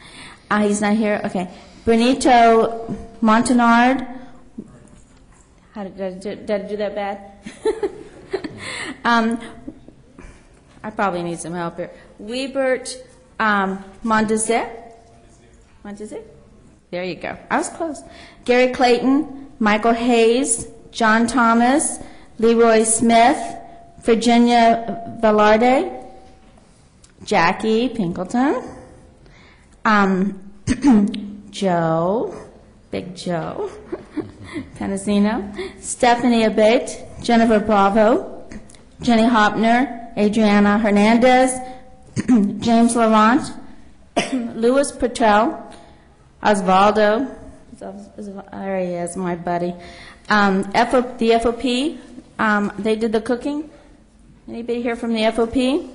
He's not here. Okay. Benito Montanard. Did I do that bad? I probably need some help here. Wiebert Montezet. There you go. I was close. Gary Clayton, Michael Hayes, John Thomas, Leroy Smith, Virginia Velarde, Jackie Pinkleton, Joe, Big Joe, Penasino, Stephanie Abate, Jennifer Bravo, Jenny Hopner, Adriana Hernandez, James Laurent, Louis Patel, Osvaldo, there he is, my buddy. The FOP, they did the cooking. Anybody here from the FOP?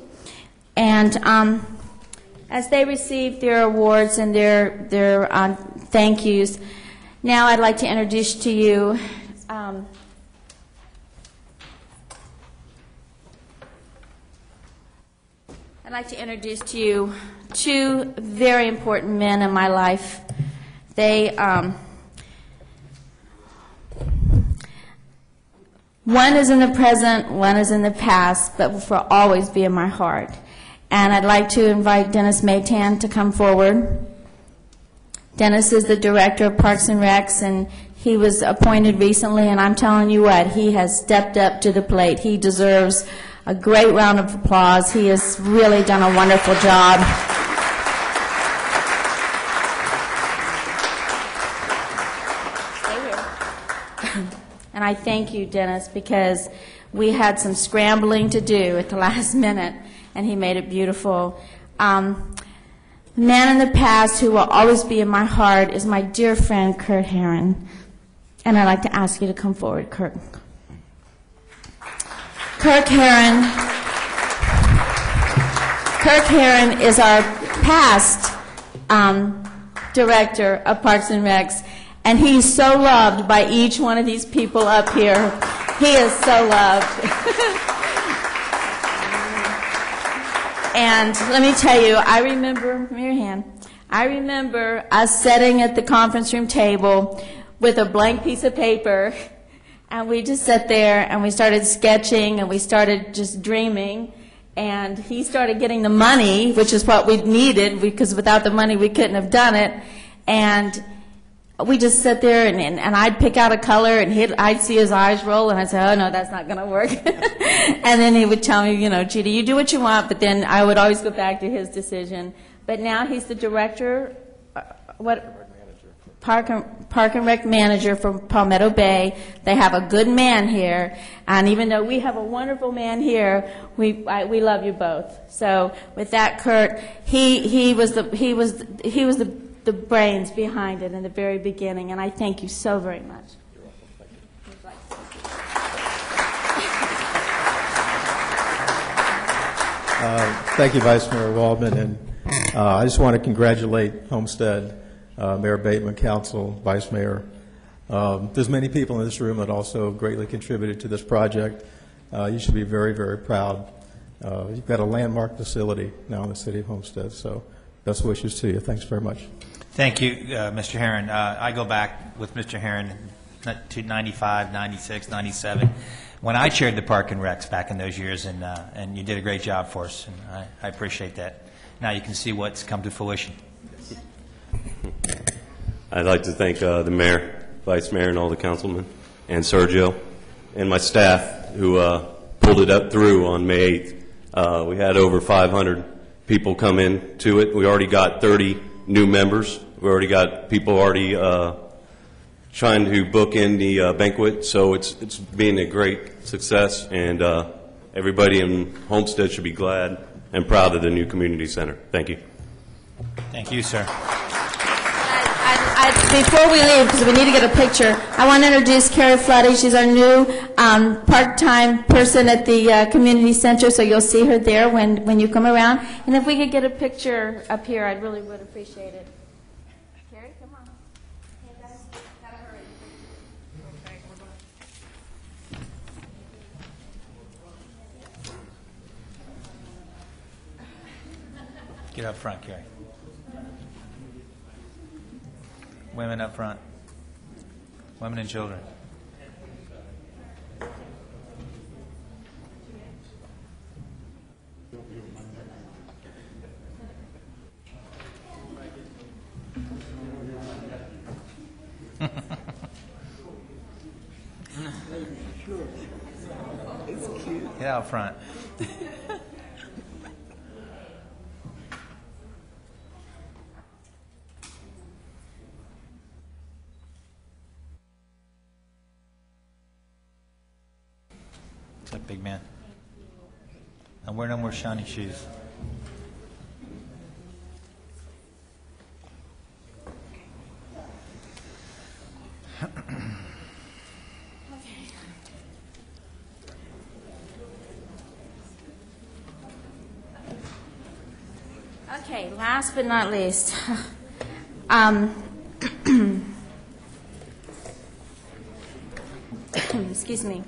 And as they received their awards and their thank yous, now I'd like to introduce to you two very important men in my life. They, one is in the present, one is in the past, but will for always be in my heart. And I'd like to invite Dennis Maytan to come forward. Dennis is the director of Parks and Recs, and he was appointed recently, and I'm telling you what, he has stepped up to the plate. He deserves a great round of applause. He has really done a wonderful job. And I thank you, Dennis, because we had some scrambling to do at the last minute, and he made it beautiful. The man in the past who will always be in my heart is my dear friend, Kurt Herron. And I'd like to ask you to come forward, Kurt. Kirk Herron is our past director of Parks and Recs, and he's so loved by each one of these people up here. He is so loved. And let me tell you, I remember us sitting at the conference room table with a blank piece of paper, and we just sat there and we started sketching and we started just dreaming, and he started getting the money, which is what we needed, because without the money we couldn't have done it. And we just sit there, and I'd pick out a color, and I'd see his eyes roll, and I'd say, oh, no, that's not going to work. And then he would tell me, Judy, you do what you want, but then I would always go back to his decision. But now he's the director, Park and Rec manager for Palmetto Bay. They have a good man here, and even though we have a wonderful man here, we love you both. So with that, Kurt, he was the the brains behind it in the very beginning, and I thank you so very much. Thank you, Vice Mayor Waldman, and I just want to congratulate Homestead, Mayor Bateman, Council, Vice Mayor. There's many people in this room that also greatly contributed to this project. You should be very, very proud. You've got a landmark facility now in the city of Homestead, so best wishes to you. Thanks very much. Thank you, Mr. Herron. I go back with Mr. Herron to 95, 96, 97, when I chaired the Park and Recs back in those years, and you did a great job for us, and I appreciate that. Now you can see what's come to fruition. I'd like to thank the mayor, vice mayor, and all the councilmen, and Sergio, and my staff who pulled it up through on May 8th. We had over 500 people come in to it. We already got 30 new members. We already got people already trying to book in the banquet, so it's been a great success, and everybody in Homestead should be glad and proud of the new community center. Thank you. Thank you, sir. Before we leave, because we need to get a picture, I want to introduce Carrie Floody. She's our new part-time person at the community center, so you'll see her there when you come around. And if we could get a picture up here, I really would appreciate it. Carrie, come on. Hey, guys, gotta hurry. Get up front, Carrie. Women up front. Women and children. Get out front. What's up, big man? And wear no more shiny shoes. Okay, last but not least, excuse me.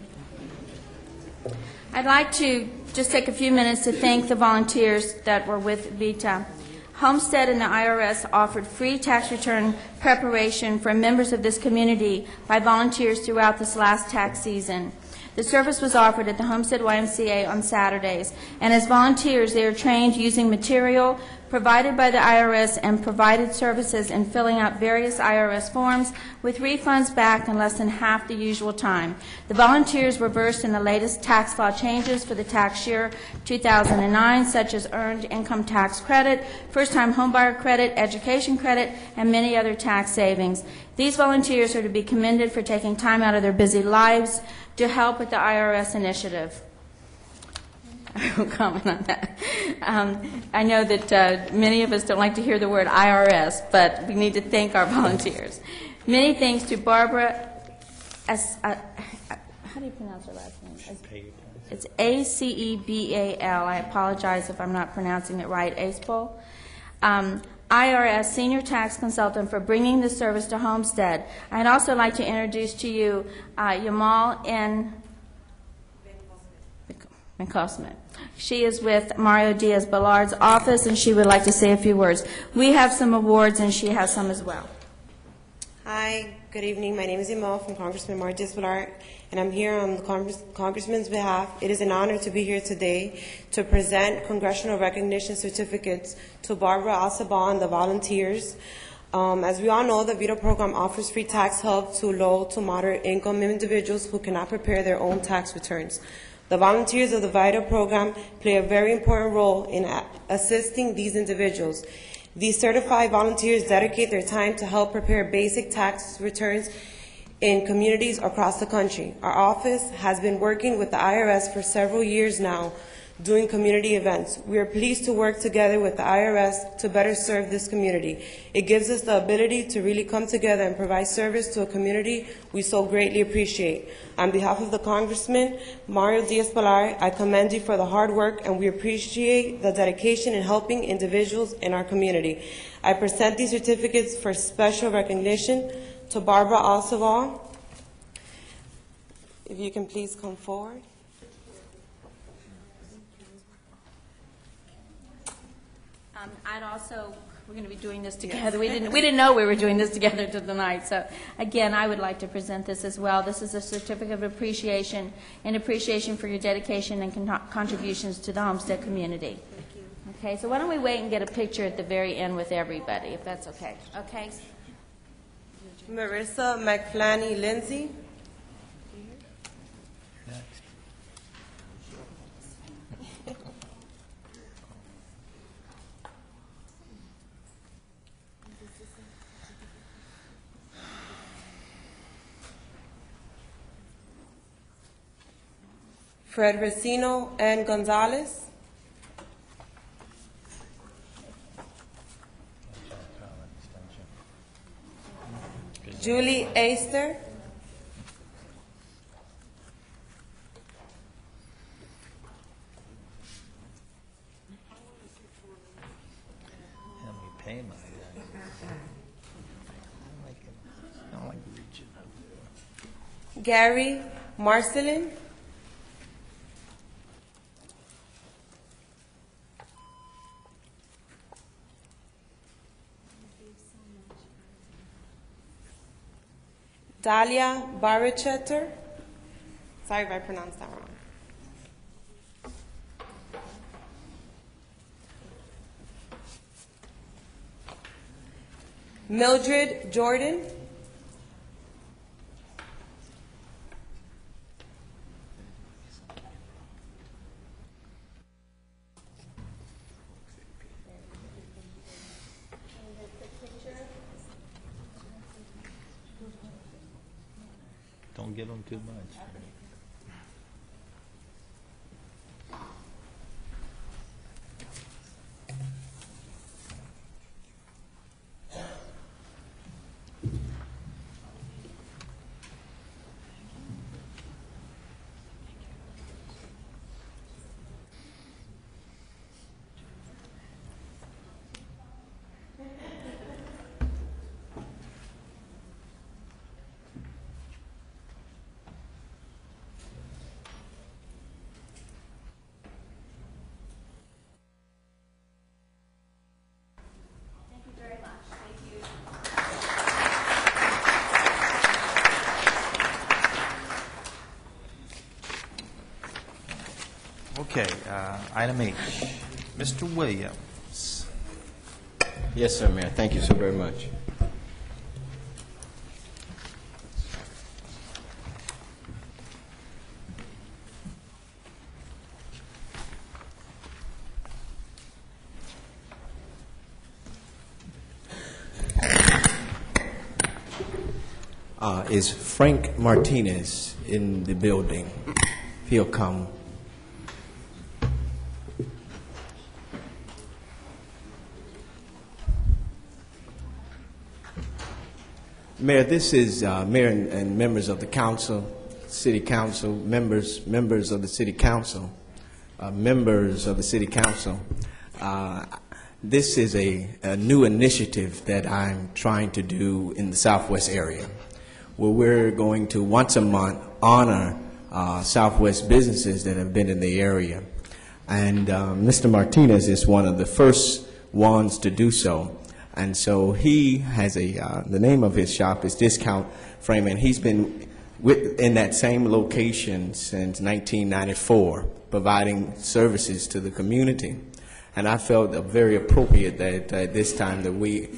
I'd like to just take a few minutes to thank the volunteers that were with VITA. Homestead and the IRS offered free tax return preparation for members of this community by volunteers throughout this last tax season. The service was offered at the Homestead YMCA on Saturdays, and as volunteers, they are trained using material provided by the IRS and provided services in filling out various IRS forms with refunds back in less than half the usual time. The volunteers were versed in the latest tax law changes for the tax year 2009, such as earned income tax credit, first-time homebuyer credit, education credit, and many other tax savings. These volunteers are to be commended for taking time out of their busy lives to help with the IRS initiative. I won't comment on that. I know that many of us don't like to hear the word IRS, but we need to thank our volunteers. Many thanks to Barbara, how do you pronounce her last name? It's A-C-E-B-A-L. I apologize if I'm not pronouncing it right. Aspel. IRS Senior Tax Consultant, for bringing this service to Homestead. I'd also like to introduce to you Yamal N. Cosmet. She is with Mario Diaz-Ballard's office, and she would like to say a few words. We have some awards, and she has some as well. Hi, good evening. My name is Yamal from Congressman Mario Diaz-Ballard, and I'm here on the Congressman's behalf. It is an honor to be here today to present congressional recognition certificates to Barbara Alcibal and the volunteers. As we all know, the VITA program offers free tax help to low to moderate income individuals who cannot prepare their own tax returns. The volunteers of the VITA program play a very important role in assisting these individuals. These certified volunteers dedicate their time to help prepare basic tax returns in communities across the country. Our office has been working with the IRS for several years now doing community events. We are pleased to work together with the IRS to better serve this community. It gives us the ability to really come together and provide service to a community we so greatly appreciate. On behalf of the Congressman Mario Diaz-Balart, I commend you for the hard work, and we appreciate the dedication in helping individuals in our community. I present these certificates for special recognition to Barbara Alceval. If you can please come forward. I'd also, we're going to be doing this together. We didn't know we were doing this together tonight. So again, I would like to present this as well. This is a certificate of appreciation and appreciation for your dedication and contributions to the Homestead community. Thank you. Okay, so why don't we wait and get a picture at the very end with everybody, if that's okay. Okay. Marissa McFlanny Lindsay. Fred Racino and Gonzalez. Julie Aister. Gary Marcelin. Dalia Barichetter. Sorry if I pronounced that wrong. Mildred Jordan. Don't give them too much. Okay, item H. Mr. Williams. Yes, sir, Mayor. Thank you so very much. Is Frank Martinez in the building? If he'll come. Mayor, this is Mayor and members of the council, city council, members of the city council, members of the city council. This is a new initiative that I'm trying to do in the Southwest area, where we're going to once a month honor Southwest businesses that have been in the area. And Mr. Martinez is one of the first ones to do so. And so he has the name of his shop is Discount Frame, and he's been in that same location since 1994, providing services to the community. And I felt very appropriate that at this time that we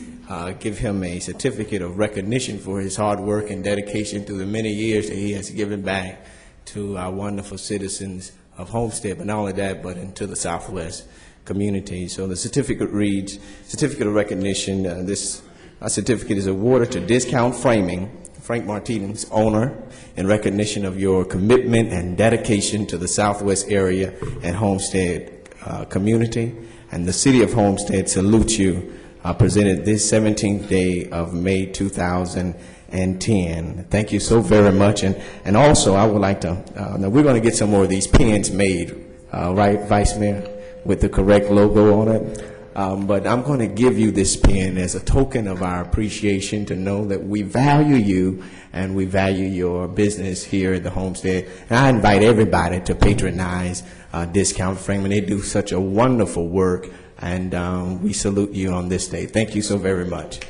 give him a certificate of recognition for his hard work and dedication through the many years that he has given back to our wonderful citizens of Homestead, but not only that, but into the Southwest community. So the certificate reads, Certificate of Recognition. This certificate is awarded to Discount Framing Frank Martinez, owner, in recognition of your commitment and dedication to the Southwest area and Homestead community. And the City of Homestead salutes you, presented this 17th day of May 2010. Thank you so very much. And also, I would like to, now we're going to get some more of these pins made, right, Vice Mayor, with the correct logo on it. But I'm going to give you this pin as a token of our appreciation, to know that we value you and we value your business here at the Homestead. And I invite everybody to patronize Discount Frame, and they do such a wonderful work, and we salute you on this day. Thank you so very much. You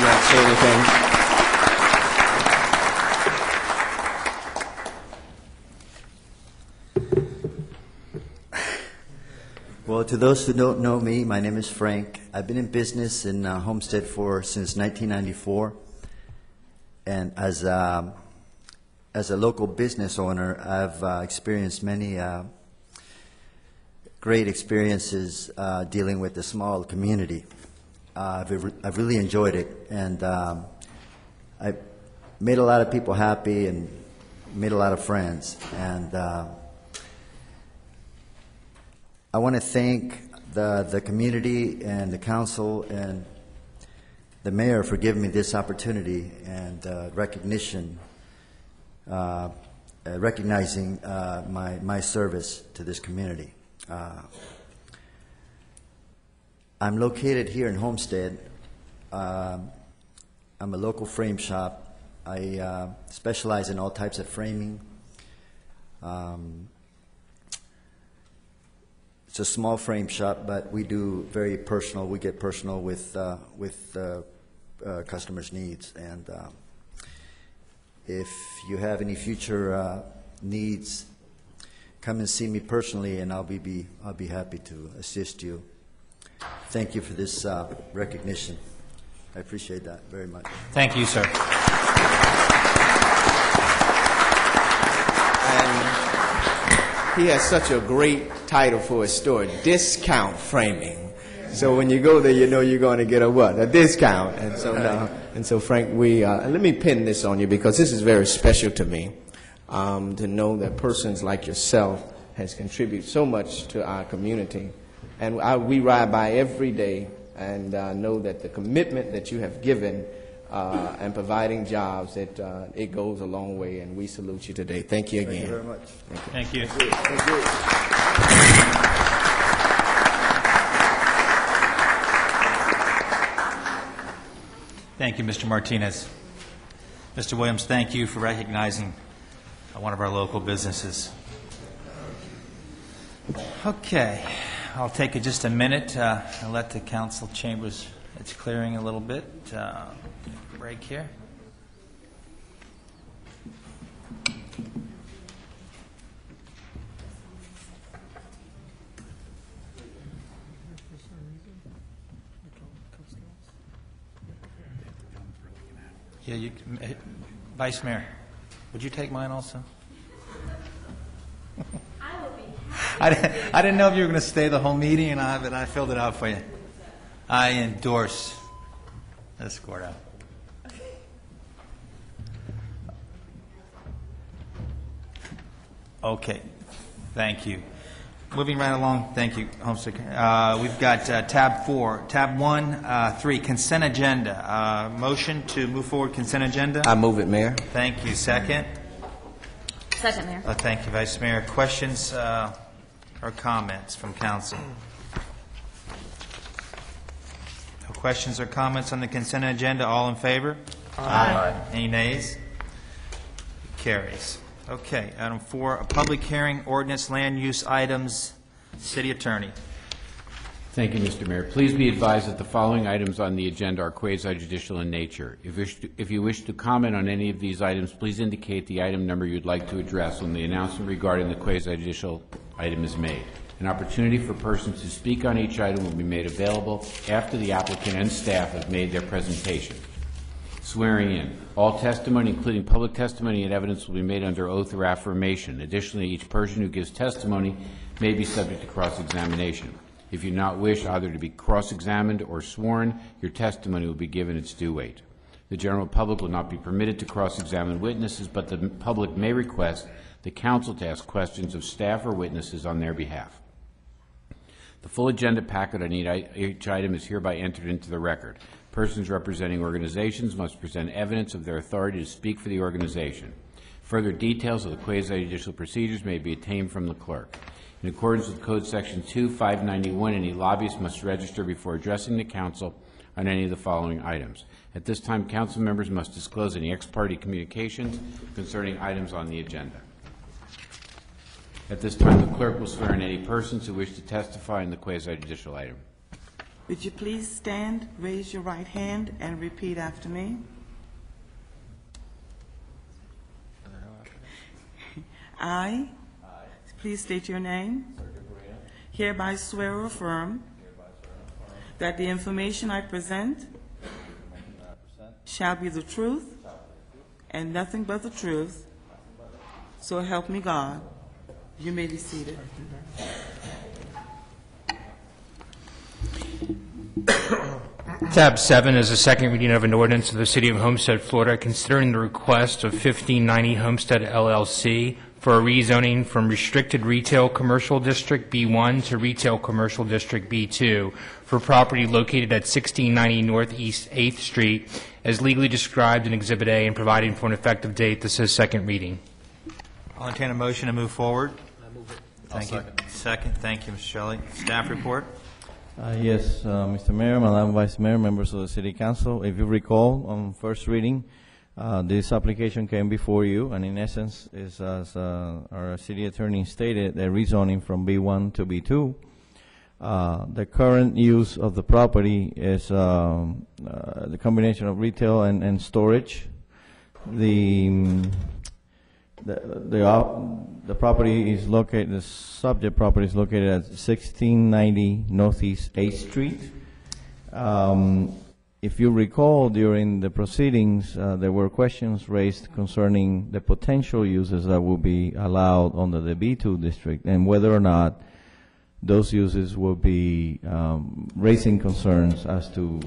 want to say anything? Well, to those who don't know me, my name is Frank. I've been in business in Homestead since 1994, and as a local business owner, I've experienced many great experiences dealing with the small community. I've really enjoyed it, and I've made a lot of people happy and made a lot of friends, and I want to thank the community and the council and the mayor for giving me this opportunity and recognizing my service to this community. I'm located here in Homestead. I'm a local frame shop. I specialize in all types of framing. It's a small frame shop, but we do very personal. We get personal with customers' needs. And if you have any future needs, come and see me personally, and I'll be happy to assist you. Thank you for this recognition. I appreciate that very much. Thank you, sir. He has such a great title for his store, Discount Framing. So when you go there, you know you're going to get a what? A discount. And so Frank, let me pin this on you, because this is very special to me, to know that persons like yourself has contributed so much to our community. And we ride by every day and know that the commitment that you have given and providing jobs, it goes a long way, and we salute you today. Thank you again. Thank you very much. Thank you. Thank you. Thank you. Thank you, Mr. Martinez. Mr. Williams, thank you for recognizing one of our local businesses. Okay, I'll take just a minute and let the council chambers, it's clearing a little bit. Break here. Yeah, Vice Mayor, would you take mine also? I will be I didn't know if you were going to stay the whole meeting, but I filled it out for you. I endorse this, Gordo. Okay, thank you. Moving right along, thank you, Homestead. We've got tab 4, tab 1, 3, consent agenda. Motion to move forward consent agenda. I move it, Mayor. Thank you. Second. Second, Mayor. Thank you, Vice Mayor. Questions or comments from council? No questions or comments on the consent agenda? All in favor? Aye. Any nays? Carries. Okay, item 4, a public hearing, ordinance, land use items. City Attorney. Thank you, Mr. Mayor. Please be advised that the following items on the agenda are quasi-judicial in nature. If you wish to comment on any of these items, please indicate the item number you'd like to address when the announcement regarding the quasi-judicial item is made. An opportunity for persons to speak on each item will be made available after the applicant and staff have made their presentation. Swearing in. All testimony, including public testimony and evidence, will be made under oath or affirmation. Additionally, each person who gives testimony may be subject to cross-examination. If you do not wish either to be cross-examined or sworn, your testimony will be given its due weight. The general public will not be permitted to cross-examine witnesses, but the public may request the council to ask questions of staff or witnesses on their behalf. The full agenda packet on each item is hereby entered into the record. Persons representing organizations must present evidence of their authority to speak for the organization. Further details of the quasi-judicial procedures may be obtained from the clerk. In accordance with Code Section 2591, any lobbyist must register before addressing the council on any of the following items. At this time, council members must disclose any ex-parte communications concerning items on the agenda. At this time, the clerk will swear in any persons who wish to testify in the quasi-judicial item. Would you please stand, raise your right hand, and repeat after me? I, please state your name, hereby swear or affirm that the information I present shall be the truth and nothing but the truth, so help me God. You may be seated. Tab 7 is a second reading of an ordinance of the City of Homestead, Florida, considering the request of 1590 Homestead LLC for a rezoning from Restricted Retail Commercial District B1 to Retail Commercial District B2 for property located at 1690 Northeast 8th Street as legally described in Exhibit A and providing for an effective date. This is second reading. I'll entertain a motion to move forward. I move it. Thank you. Second. Thank you, Mr. Shelley. Staff report. Yes, Mr. Mayor, Madam Vice Mayor, members of the City Council. If you recall, on first reading, this application came before you, and in essence is, as our city attorney stated, a rezoning from B1 to B2. The current use of the property is the combination of retail and storage. The property is located, the subject property is located at 1690 Northeast 8th Street. If you recall, during the proceedings, there were questions raised concerning the potential uses that will be allowed under the B2 district and whether or not those uses will be raising concerns as to,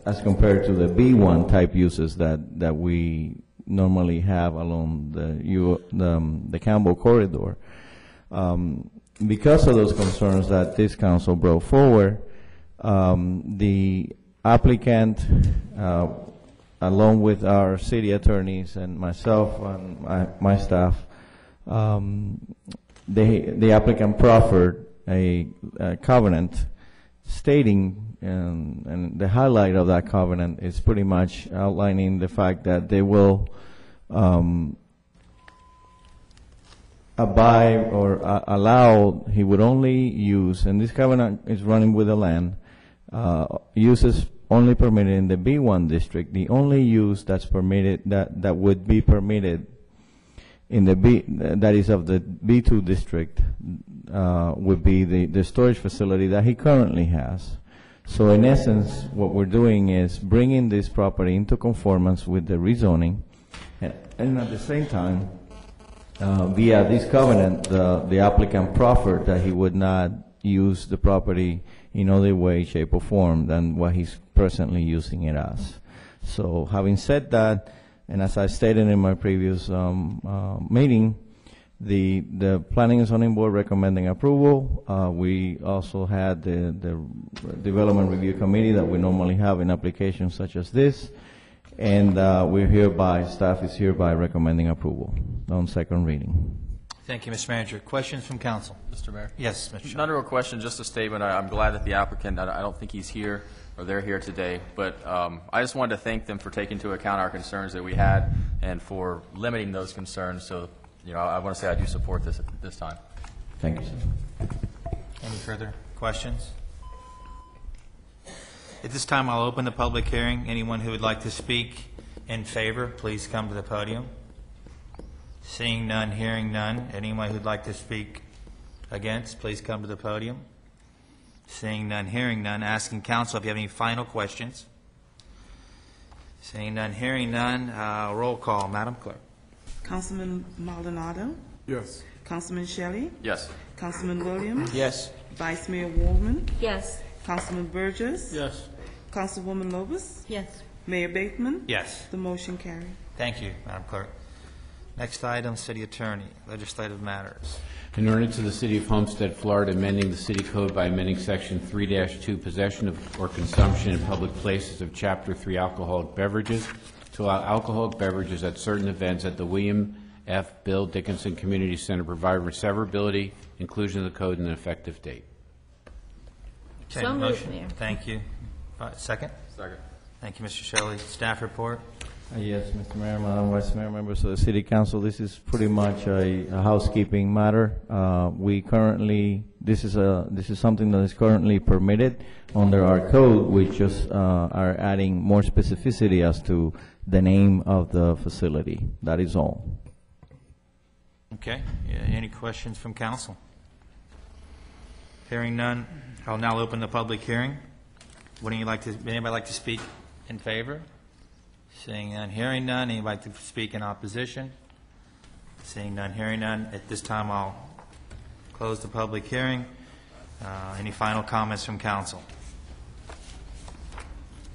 as compared to the B1 type uses that we normally have along the Campbell corridor. Because of those concerns that this council brought forward, the applicant, along with our city attorneys and myself and my staff, the applicant proffered a covenant stating, and the highlight of that covenant is pretty much outlining the fact that they will abide or allow, he would only use, and this covenant is running with the land, uses only permitted in the B1 district. The only use that's permitted, that would be permitted in the that is of the B2 district, would be the storage facility that he currently has. So in essence, what we're doing is bringing this property into conformance with the rezoning, and at the same time, via this covenant, the applicant proffered that he would not use the property in other way, shape, or form than what he's presently using it as. So having said that, and as I stated in my previous meeting, the Planning and Zoning Board recommending approval. We also had the Development Review Committee that we normally have in applications such as this, and staff is hereby recommending approval on second reading. Thank you, Mr. Manager. Questions from council? Mr. Mayor? Yes, Mr. Not a real question, just a statement. I'm glad that the applicant, I don't think he's here or they're here today, but I just wanted to thank them for taking into account our concerns that we had and for limiting those concerns. So, I want to say I do support this at this time. Thank you, sir. Any further questions? At this time, I'll open the public hearing. Anyone who would like to speak in favor, please come to the podium. Seeing none, hearing none. Anyone who'd like to speak against, please come to the podium. Seeing none, hearing none. Asking council if you have any final questions. Seeing none, hearing none. Roll call, Madam Clerk. Councilman Maldonado? Yes. Councilman Shelley? Yes. Councilman Williams? Yes. Vice Mayor Waldman? Yes. Councilman Burgess? Yes. Councilwoman Lobus? Yes. Mayor Bateman? Yes. The motion carries. Thank you, Madam Clerk. Next item, City Attorney, legislative matters. An ordinance of the City of Homestead, Florida, amending the city code by amending Section 3-2, possession of or consumption in public places of Chapter 3 alcoholic beverages, to allow alcoholic beverages at certain events at the William F. Bill Dickinson Community Center, providing for severability, inclusion of the code, and an effective date. Okay, So moved, motion. Mayor. Thank you. Second? Second. Thank you, Mr. Shelley. Staff report? Yes, Mr. Mayor, Madam Vice Mayor, members of the City Council, this is pretty much a housekeeping matter. We currently, this is something that is currently permitted under our code. We just are adding more specificity as to the name of the facility. That is all. Okay. Yeah, any questions from council? Hearing none, I'll now open the public hearing. Would anybody like to speak in favor? Seeing none, hearing none. Anybody like to speak in opposition? Seeing none, hearing none. At this time, I'll close the public hearing. Any final comments from council?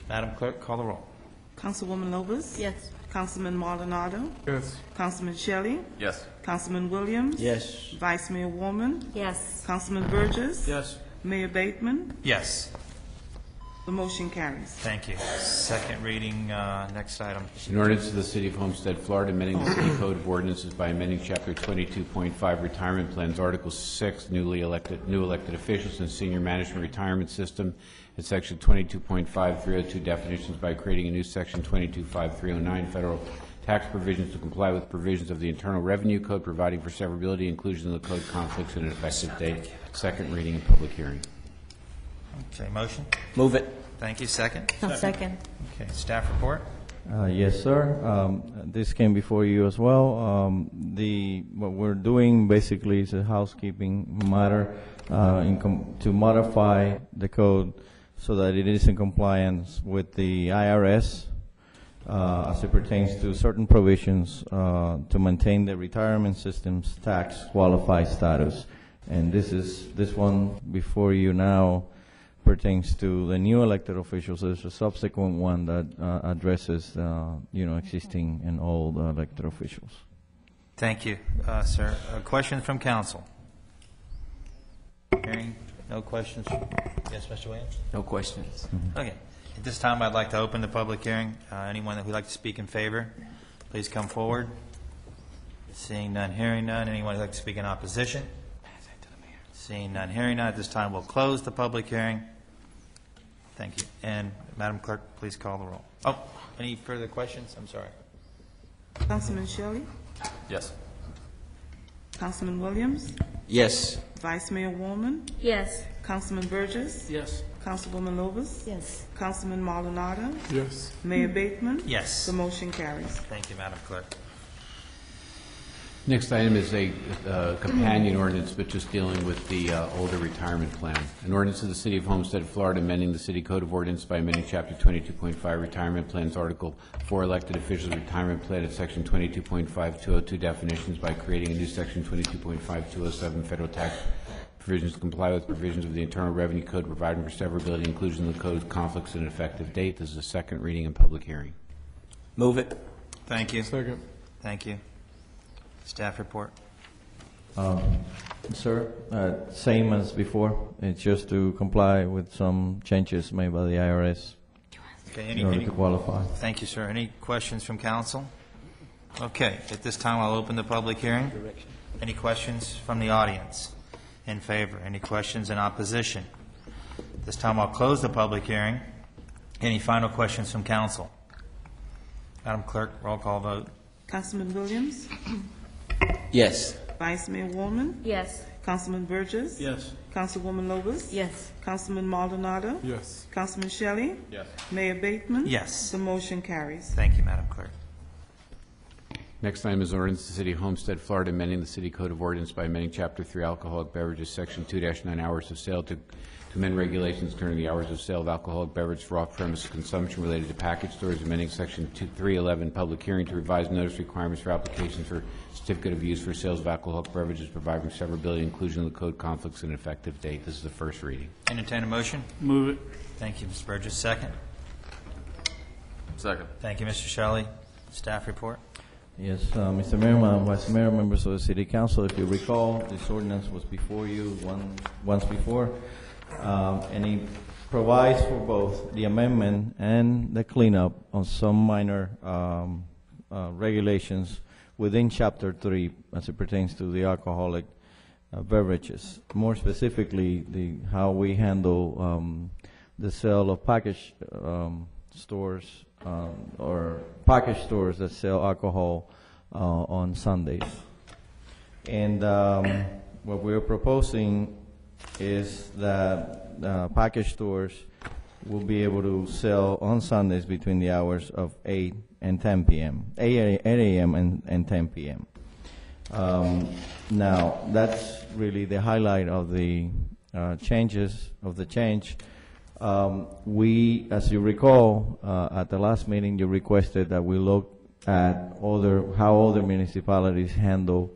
Madam Clerk, call the roll. Councilwoman Lopez? Yes. Councilman Maldonado? Yes. Councilman Shelley? Yes. Councilman Williams? Yes. Vice Mayor Woolman? Yes. Councilman Burgess? Yes. Mayor Bateman? Yes. The motion carries. Thank you. Second reading, next item. An ordinance of the City of Homestead, Florida, amending the City Code of Ordinances by amending Chapter 22.5 Retirement Plans, Article 6, new elected officials and senior management retirement system, and Section 22.5302 definitions by creating a new Section 22.5309 federal tax provisions to comply with provisions of the Internal Revenue Code, providing for severability, inclusion of the code, conflicts, and an effective date. Second reading and public hearing. Okay, motion? Move it. Thank you. Second? I'll second. Okay, staff report? Yes, sir. This came before you as well. What we're doing basically is a housekeeping matter to modify the code so that it is in compliance with the IRS as it pertains to certain provisions to maintain the retirement system's tax qualified status. And this one before you now pertains to the new elected officials. There's a subsequent one that addresses, existing and old elected officials. Thank you, sir. Questions from council? Hearing no questions. Yes, Mr. Williams? No questions. Okay. At this time, I'd like to open the public hearing. Anyone that would like to speak in favor, please come forward. Seeing none, hearing none. Anyone who'd like to speak in opposition? Seeing none, hearing none. At this time, we'll close the public hearing. Thank you. And Madam Clerk, please call the roll. Oh, any further questions? I'm sorry. Councilman Shelley? Yes. Councilman Williams? Yes. Vice Mayor Woolman? Yes. Councilman Burgess? Yes. Councilwoman Lopez? Yes. Councilman Maldonado? Yes. Mayor Bateman? Yes. The motion carries. Thank you, Madam Clerk. Next item is a companion ordinance, but just dealing with the older retirement plan. An ordinance of the City of Homestead, Florida, amending the City Code of Ordinance by amending Chapter 22.5 Retirement Plans, Article 4 Elected Officials Retirement Plan at Section 22.5202 definitions by creating a new Section 22.5207 federal tax provisions to comply with provisions of the Internal Revenue Code, providing for severability, inclusion in the code, conflicts, and an effective date. This is a second reading and public hearing. Move it. Thank you. Second. Thank you. Staff report. Sir, same as before. It's just to comply with some changes made by the IRS Okay. in order to qualify. Thank you, sir. Any questions from council? Okay. At this time, I'll open the public hearing. Any questions from the audience in favor? Any questions in opposition? This time, I'll close the public hearing. Any final questions from council? Madam Clerk, roll call vote. Councilman Williams? Yes. Vice Mayor Woolman? Yes. Councilman Burgess? Yes. Councilwoman Lopez? Yes. Councilman Maldonado? Yes. Councilman Shelley? Yes. Mayor Bateman? Yes. The motion carries. Thank you, Madam Clerk. Next item is ordinance of the City of Homestead, Florida, amending the City Code of Ordinance by amending Chapter 3 Alcoholic Beverages, Section 2-9 Hours of Sale to amend regulations concerning the hours of sale of alcoholic beverage for off-premise consumption related to package stores, amending Section 311 Public Hearing to revise notice requirements for applications for certificate of use for sales of alcoholic beverages, providing severability, inclusion of the code, conflicts, and an effective date. This is the first reading. Entertain a motion. Move it. Thank you, Mr. Burgess. Second. Second. Thank you, Mr. Shelley. Staff report. Yes, Mr. Mayor, Vice Mayor, members of the City Council, if you recall, this ordinance was before you once before, and it provides for both the amendment and the cleanup on some minor regulations within Chapter 3 as it pertains to the alcoholic beverages. More specifically, how we handle the sale of package stores or package stores that sell alcohol on Sundays. And what we're proposing is that package stores will be able to sell on Sundays between the hours of 8 and 10 p.m., 8 a.m. and 10 p.m. Now, that's really the highlight of the change. We, as you recall, at the last meeting, you requested that we look at how other municipalities handle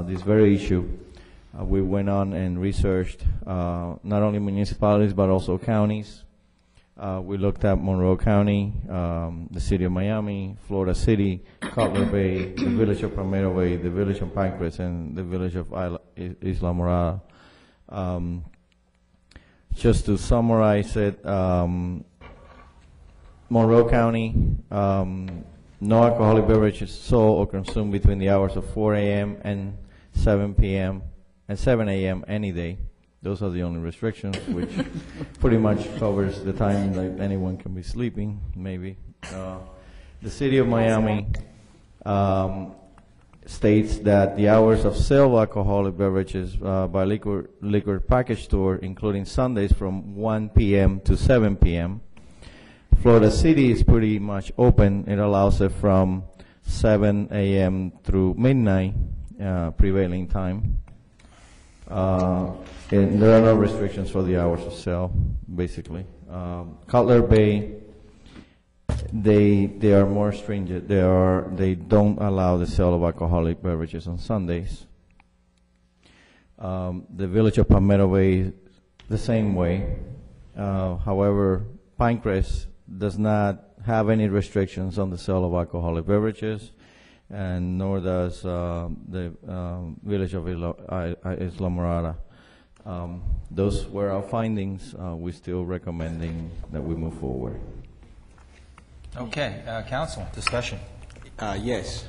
this very issue. We went on and researched not only municipalities but also counties. We looked at Monroe County, the City of Miami, Florida City, Cutler Bay, the Village of Palmetto Bay, the Village of Pinecrest, and the Village of Isla Morada. Just to summarize it, Monroe County, no alcoholic beverages sold or consumed between the hours of 4 a.m. and 7 p.m. and 7 a.m. any day. Those are the only restrictions, which pretty much covers the time that anyone can be sleeping, maybe. The City of Miami states that the hours of sale of alcoholic beverages by liquor package store, including Sundays, from 1 p.m. to 7 p.m. Florida City is pretty much open. It allows it from 7 a.m. through midnight, prevailing time. And there are no restrictions for the hours of sale, basically. Cutler Bay, they are more stringent. They don't allow the sale of alcoholic beverages on Sundays. The Village of Palmetto Bay, the same way. However, Pinecrest does not have any restrictions on the sale of alcoholic beverages, and nor does the Village of Isla Morada. Those were our findings. We're still recommending that we move forward. Okay, council, discussion. Yes.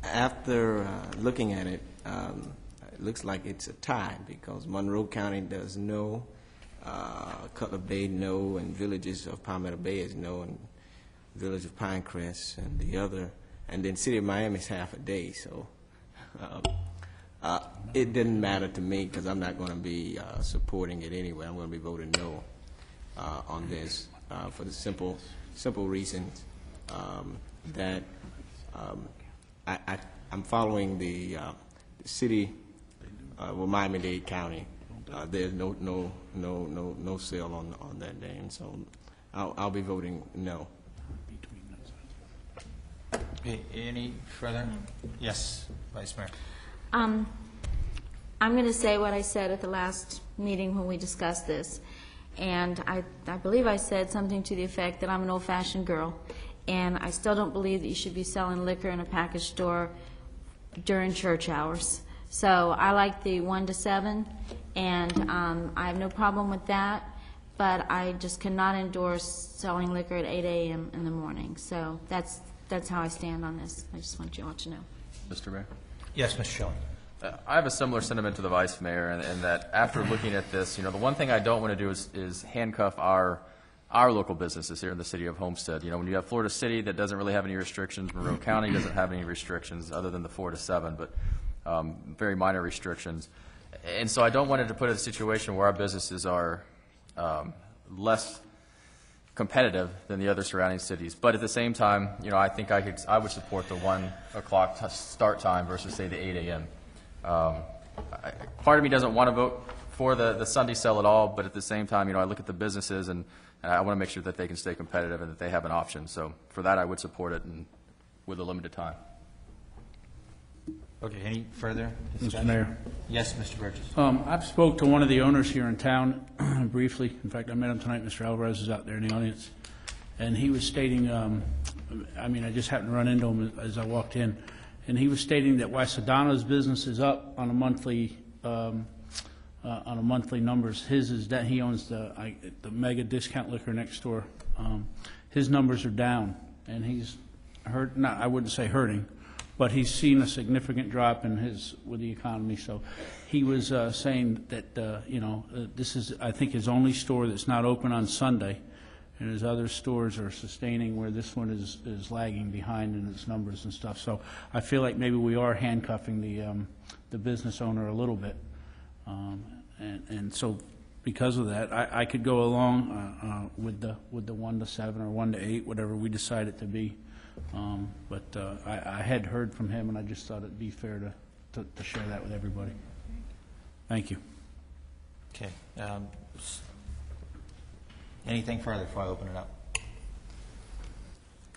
After looking at it, it looks like it's a tie because Monroe County does no, Cutler Bay no, and Villages of Palmetto Bay is no, and Village of Pinecrest and the other, and then City of Miami is half a day. So it didn't matter to me because I'm not going to be supporting it anyway. I'm going to be voting no on this for the simple reasons that I'm following the city, Miami-Dade County. There's no sale on that day, and so I'll be voting no. Any further? Yes, Vice Mayor. I'm going to say what I said at the last meeting when we discussed this. And I believe I said something to the effect that I'm an old-fashioned girl, and I still don't believe that you should be selling liquor in a package store during church hours. So I like the 1 to 7, and I have no problem with that, but I just cannot endorse selling liquor at 8 a.m. in the morning. So that's how I stand on this. I just want you all to know. Mr. Mayor? Yes, Mr. Schilling. I have a similar sentiment to the Vice Mayor in that after looking at this, the one thing I don't want to do is handcuff our local businesses here in the city of Homestead. When you have Florida City that doesn't really have any restrictions, Monroe County doesn't have any restrictions other than the 4 to 7, but very minor restrictions. And so I don't want it to put it in a situation where our businesses are less competitive than the other surrounding cities. But at the same time, I think I would support the 1 o'clock start time versus, say, the 8 a.m. Part of me doesn't want to vote for the Sunday sale at all, but at the same time, I look at the businesses and I want to make sure that they can stay competitive and that they have an option. So for that, I would support it and with a limited time. Okay, any further Mr. discussion? Mayor. Yes, Mr. Burgess. I've spoke to one of the owners here in town briefly. In fact, I met him tonight. Mr. Alvarez is out there in the audience. and he was stating, I mean, I just happened to run into him as I walked in, and he was stating that while Sedano's business is up on a monthly numbers, his is that he owns the mega discount liquor next door. His numbers are down, and he's hurt. Not, I wouldn't say hurting, but he's seen a significant drop in his with the economy. So he was saying that this is, I think, his only store that's not open on Sunday, and his other stores are sustaining where this one is lagging behind in its numbers and stuff. So I feel like maybe we are handcuffing the business owner a little bit, and so because of that, I could go along with the 1 to 7 or 1 to 8, whatever we decide it to be. But I had heard from him, and I just thought it'd be fair to share that with everybody. Thank you. Okay. Anything further before I open it up?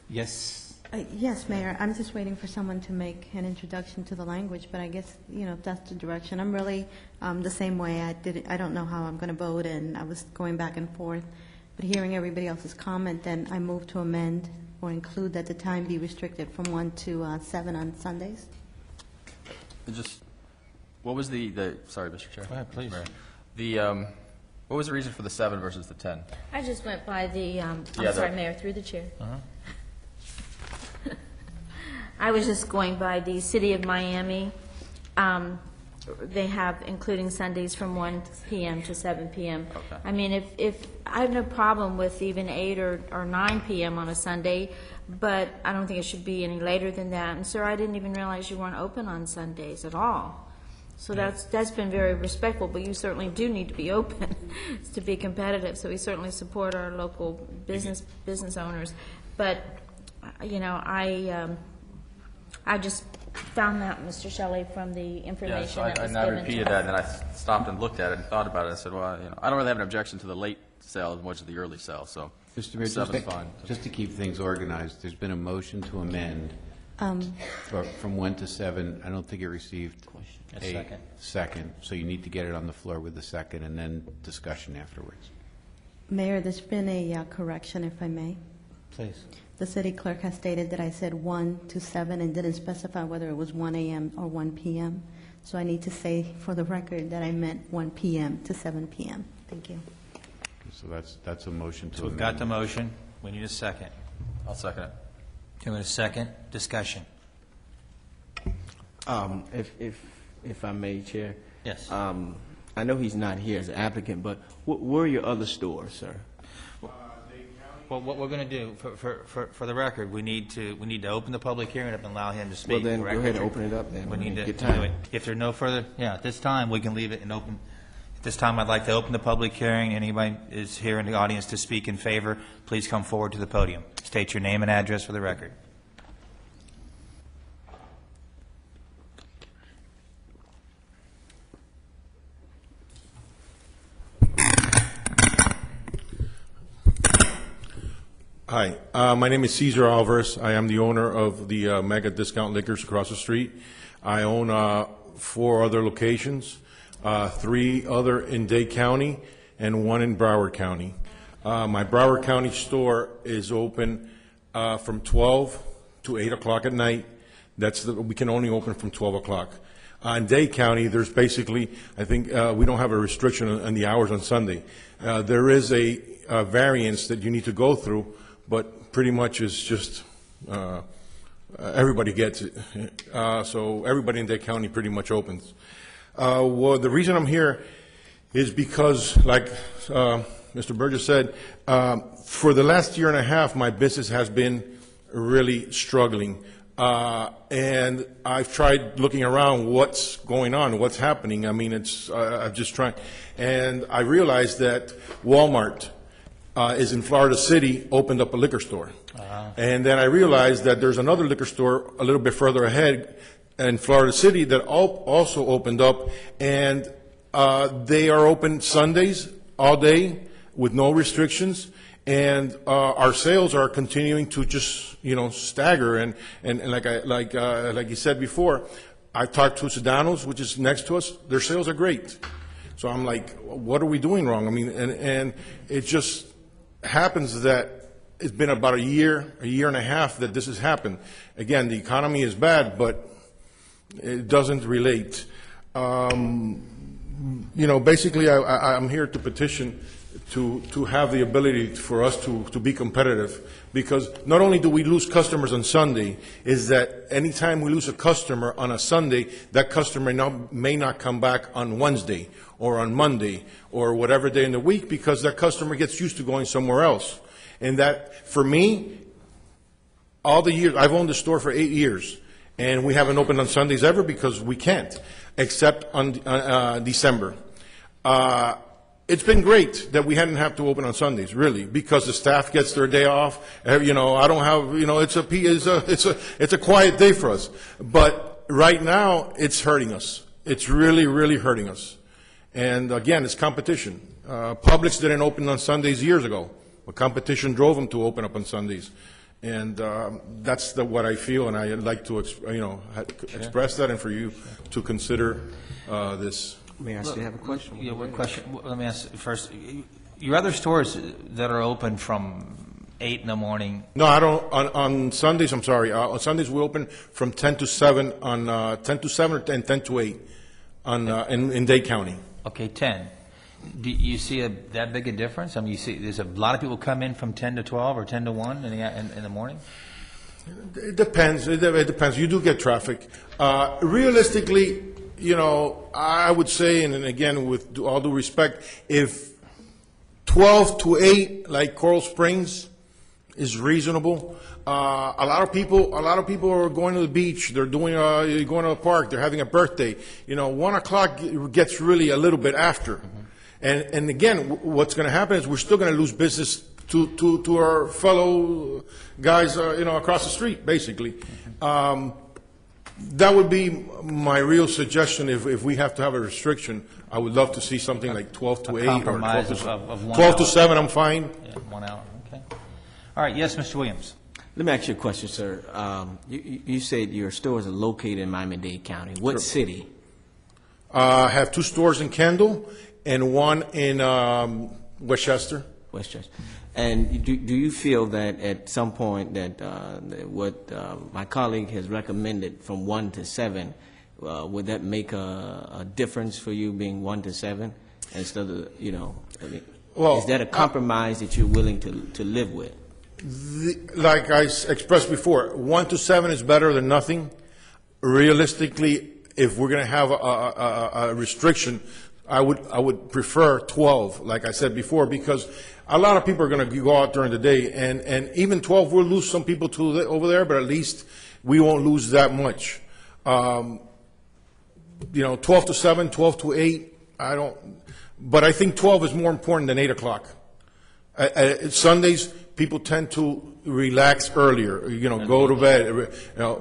Yes. Yes, Mayor. I'm just waiting for someone to make an introduction to the language, but I guess, if that's the direction. I'm really the same way. I don't know how I'm going to vote, and I was going back and forth. But hearing everybody else's comment, then I move to amend or include that the time be restricted from 1 to 7 on Sundays. What was the sorry, Mr. Chair. Go ahead, please. What was the reason for the 7 versus the 10? I just went by the, Mayor, through the chair. I was just going by the City of Miami. They have, including Sundays, from 1 p.m. to 7 p.m. Okay. I mean, if I have no problem with even 8 or 9 p.m. on a Sunday, but I don't think it should be any later than that. And, sir, I didn't even realize you weren't open on Sundays at all. So that's been very respectful, but you certainly do need to be open to be competitive. So we certainly support our local business owners. But, I just found that, Mr. Shelley, from the information that was given to us. I repeated that, and I stopped and looked at it and thought about it. I said, well, I don't really have an objection to the late sale as much as the early sale. So, Mr. Mayor, 7's fine. just to keep things organized, there's been a motion to amend from 1 to 7. I don't think it received a second, so you need to get it on the floor with the second, and then discussion afterwards. Mayor, there's been a correction, if I may. Please. The city clerk has stated that I said 1 to 7 and didn't specify whether it was 1 a.m. or 1 p.m. So I need to say for the record that I meant 1 p.m. to 7 p.m. Thank you. So that's a motion to So we've got the motion. We need a second. I'll second it. Can we have a second? Discussion. If I may, Chair. Yes. I know he's not here as an applicant, but where are your other stores, sir? Well, what we're going to do, for the record, we need to open the public hearing up and allow him to speak. Well, then correct? go ahead and open it up then. We need to Get do time. it. If there's no further, at this time, we can leave it and open. At this time, I'd like to open the public hearing. Anybody is here in the audience to speak in favor, please come forward to the podium. State your name and address for the record. Hi, my name is Cesar Alvarez. I am the owner of the Mega Discount Liquors across the street. I own 4 other locations, 3 other in Dade County and 1 in Broward County. My Broward County store is open from 12 to 8 o'clock at night. We can only open from 12 o'clock. In Dade County, there's basically, I think, we don't have a restriction on the hours on Sunday. There is a variance that you need to go through, but pretty much it's just everybody gets it. So everybody in Dade County pretty much opens. Well, the reason I'm here is because, like Mr. Burgess said, for the last year and a half, my business has been really struggling. And I've tried looking around what's going on, what's happening. I mean, I'm just trying. And I realized that Walmart is in Florida City, opened up a liquor store. And then I realized that there's another liquor store a little bit further ahead in Florida City that also opened up, and they are open Sundays all day with no restrictions, and our sales are continuing to just stagger. And like you said before, I talked to Sedano's, which is next to us. Their sales are great. So I'm like, what are we doing wrong? I mean, and it just happens that it's been about a year and a half that this has happened. Again, the economy is bad, but it doesn't relate. Basically, I'm here to petition to have the ability for us to be competitive, because not only do we lose customers on Sunday, is that anytime we lose a customer on a Sunday, that customer may not come back on Wednesday or on Monday or whatever day in the week, because that customer gets used to going somewhere else. And that, for me, all the years, I've owned the store for 8 years, and we haven't opened on Sundays ever because we can't, except on December. It's been great that we hadn't have to open on Sundays, really, because the staff gets their day off. I don't have, it's a quiet day for us. But right now, it's hurting us. It's really, really hurting us. And again, it's competition. Publix didn't open on Sundays years ago. But competition drove them to open up on Sundays. And that's what I feel, and I'd like to express that, and for you to consider this. May I still have a question? Yeah, one question. Let me ask first. Your other stores that are open from 8 in the morning? No, I don't. On Sundays, I'm sorry. On Sundays, we open from 10 to 7 on 10 to 7 and 10 to 8 on in Dade County. Okay, 10. Do you see that big a difference? I mean, you see there's a lot of people come in from 10 to 12 or 10 to 1 in the morning? It depends. It depends. You do get traffic. Realistically, I would say, and again, with all due respect, if 12 to 8, like Coral Springs, is reasonable. A lot of people are going to the beach. They're going to a park. They're having a birthday. 1 o'clock gets really a little bit after. And again, what's going to happen is we're still going to lose business to our fellow guys, across the street, basically. That would be my real suggestion. If we have to have a restriction, I would love to see something like 12 to 8 or 12 to 7. I'm fine. Yeah, 1 hour. Okay. All right. Yes, Mr. Williams. Let me ask you a question, sir. You said your stores are located in Miami-Dade County. What city? I have 2 stores in Kendall and 1 in Westchester. Westchester. And do you feel that at some point that what my colleague has recommended from 1 to 7, would that make a difference for you being 1 to 7 instead of, is that a compromise that you're willing to live with? Like I expressed before, 1 to 7 is better than nothing. Realistically, if we're going to have a restriction, I would prefer 12, like I said before, because a lot of people are going to go out during the day, and even 12, we'll lose some people over there, but at least we won't lose that much. 12 to 7, 12 to 8, but I think 12 is more important than 8 o'clock. Sundays, people tend to relax earlier, go to bed,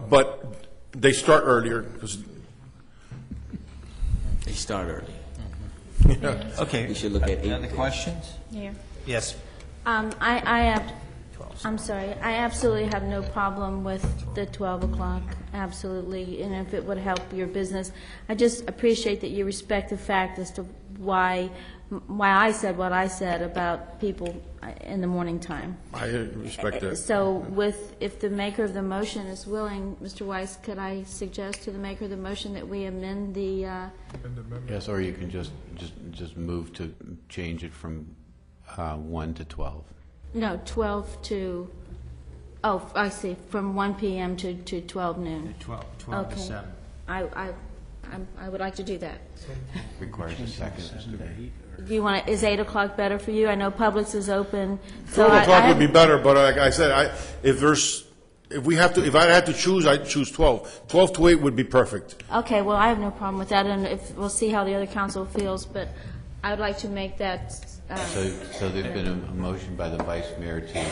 but they start earlier. They start early. Yeah. Okay. We should look at 8. Other questions? Yeah. Yes. I'm sorry. I absolutely have no problem with the 12 o'clock. Absolutely. And if it would help your business, I just appreciate that you respect the fact as to why I said what I said about people in the morning time. I respect that. So if the maker of the motion is willing, Mr. Weiss, could I suggest to the maker of the motion that we amend the... Yes, or you can just move to change it from 1 to 12. No, 12 to... Oh, I see, from 1 p.m. to 12 noon. 12 okay. to 7. I would like to do that. Requires a second. Do you want is 8 o'clock better for you? I know Publix is open. 12 o'clock would be better, but like I said, if I had to choose, I'd choose 12. 12 to 8 would be perfect. Okay, well, I have no problem with that, and we'll see how the other council feels, but I would like to make that... So there's been a motion by the Vice Mayor to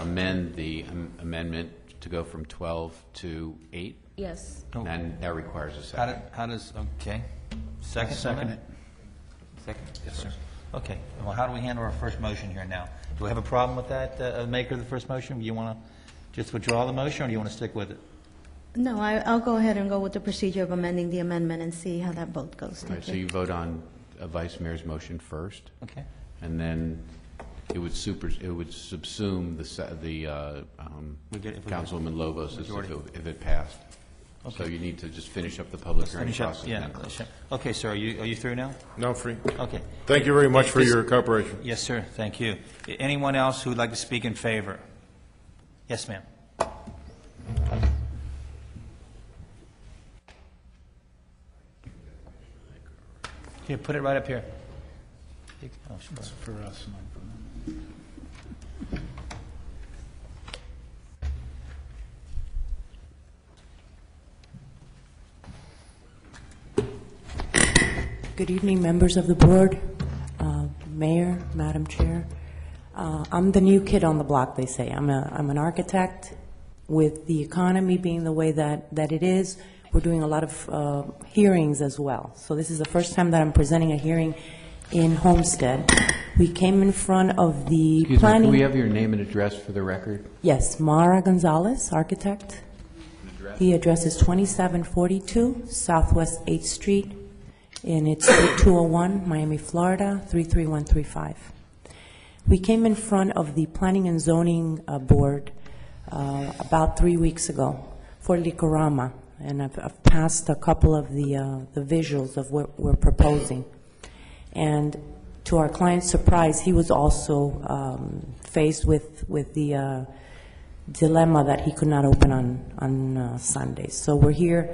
amend the amendment to go from 12 to 8? Yes. And that requires a second. How does, okay. Second? Second it. Second, yes, sir. Okay, well, how do we handle our first motion here now? Do we have a problem with that, maker of the first motion? Do you want to just withdraw the motion, or do you want to stick with it? No, I'll go ahead and go with the procedure of amending the amendment and see how that vote goes. All right, so you vote on a Vice Mayor's motion first? Okay. And then it would subsume Councilwoman Lobos if it passed. Okay. So you need to just finish up the public hearing Finish up, process. yeah. and then close. Okay, sir, are you through now? No, I'm free. Okay. Thank you very much for your cooperation. Yes, sir, thank you. Anyone else who would like to speak in favor? Yes, ma'am. Here, put it right up here. Oh, sure. It's for us, not for them. Good evening, members of the board, Mayor, Madam Chair. I'm the new kid on the block, they say. I'm an architect. With the economy being the way that it is, we're doing a lot of hearings as well. So this is the first time that I'm presenting a hearing in Homestead. We came in front of the Excuse planning... me, can we have your name and address for the record? Yes, Mara Gonzalez, architect. The address is 2742 Southwest 8th Street, and it's Suite 201, Miami, Florida, 33135. We came in front of the Planning and Zoning Board about 3 weeks ago for Licorama, and I've passed a couple of the visuals of what we're proposing. And to our client's surprise, he was also faced with the dilemma that he could not open on Sundays. So we're here,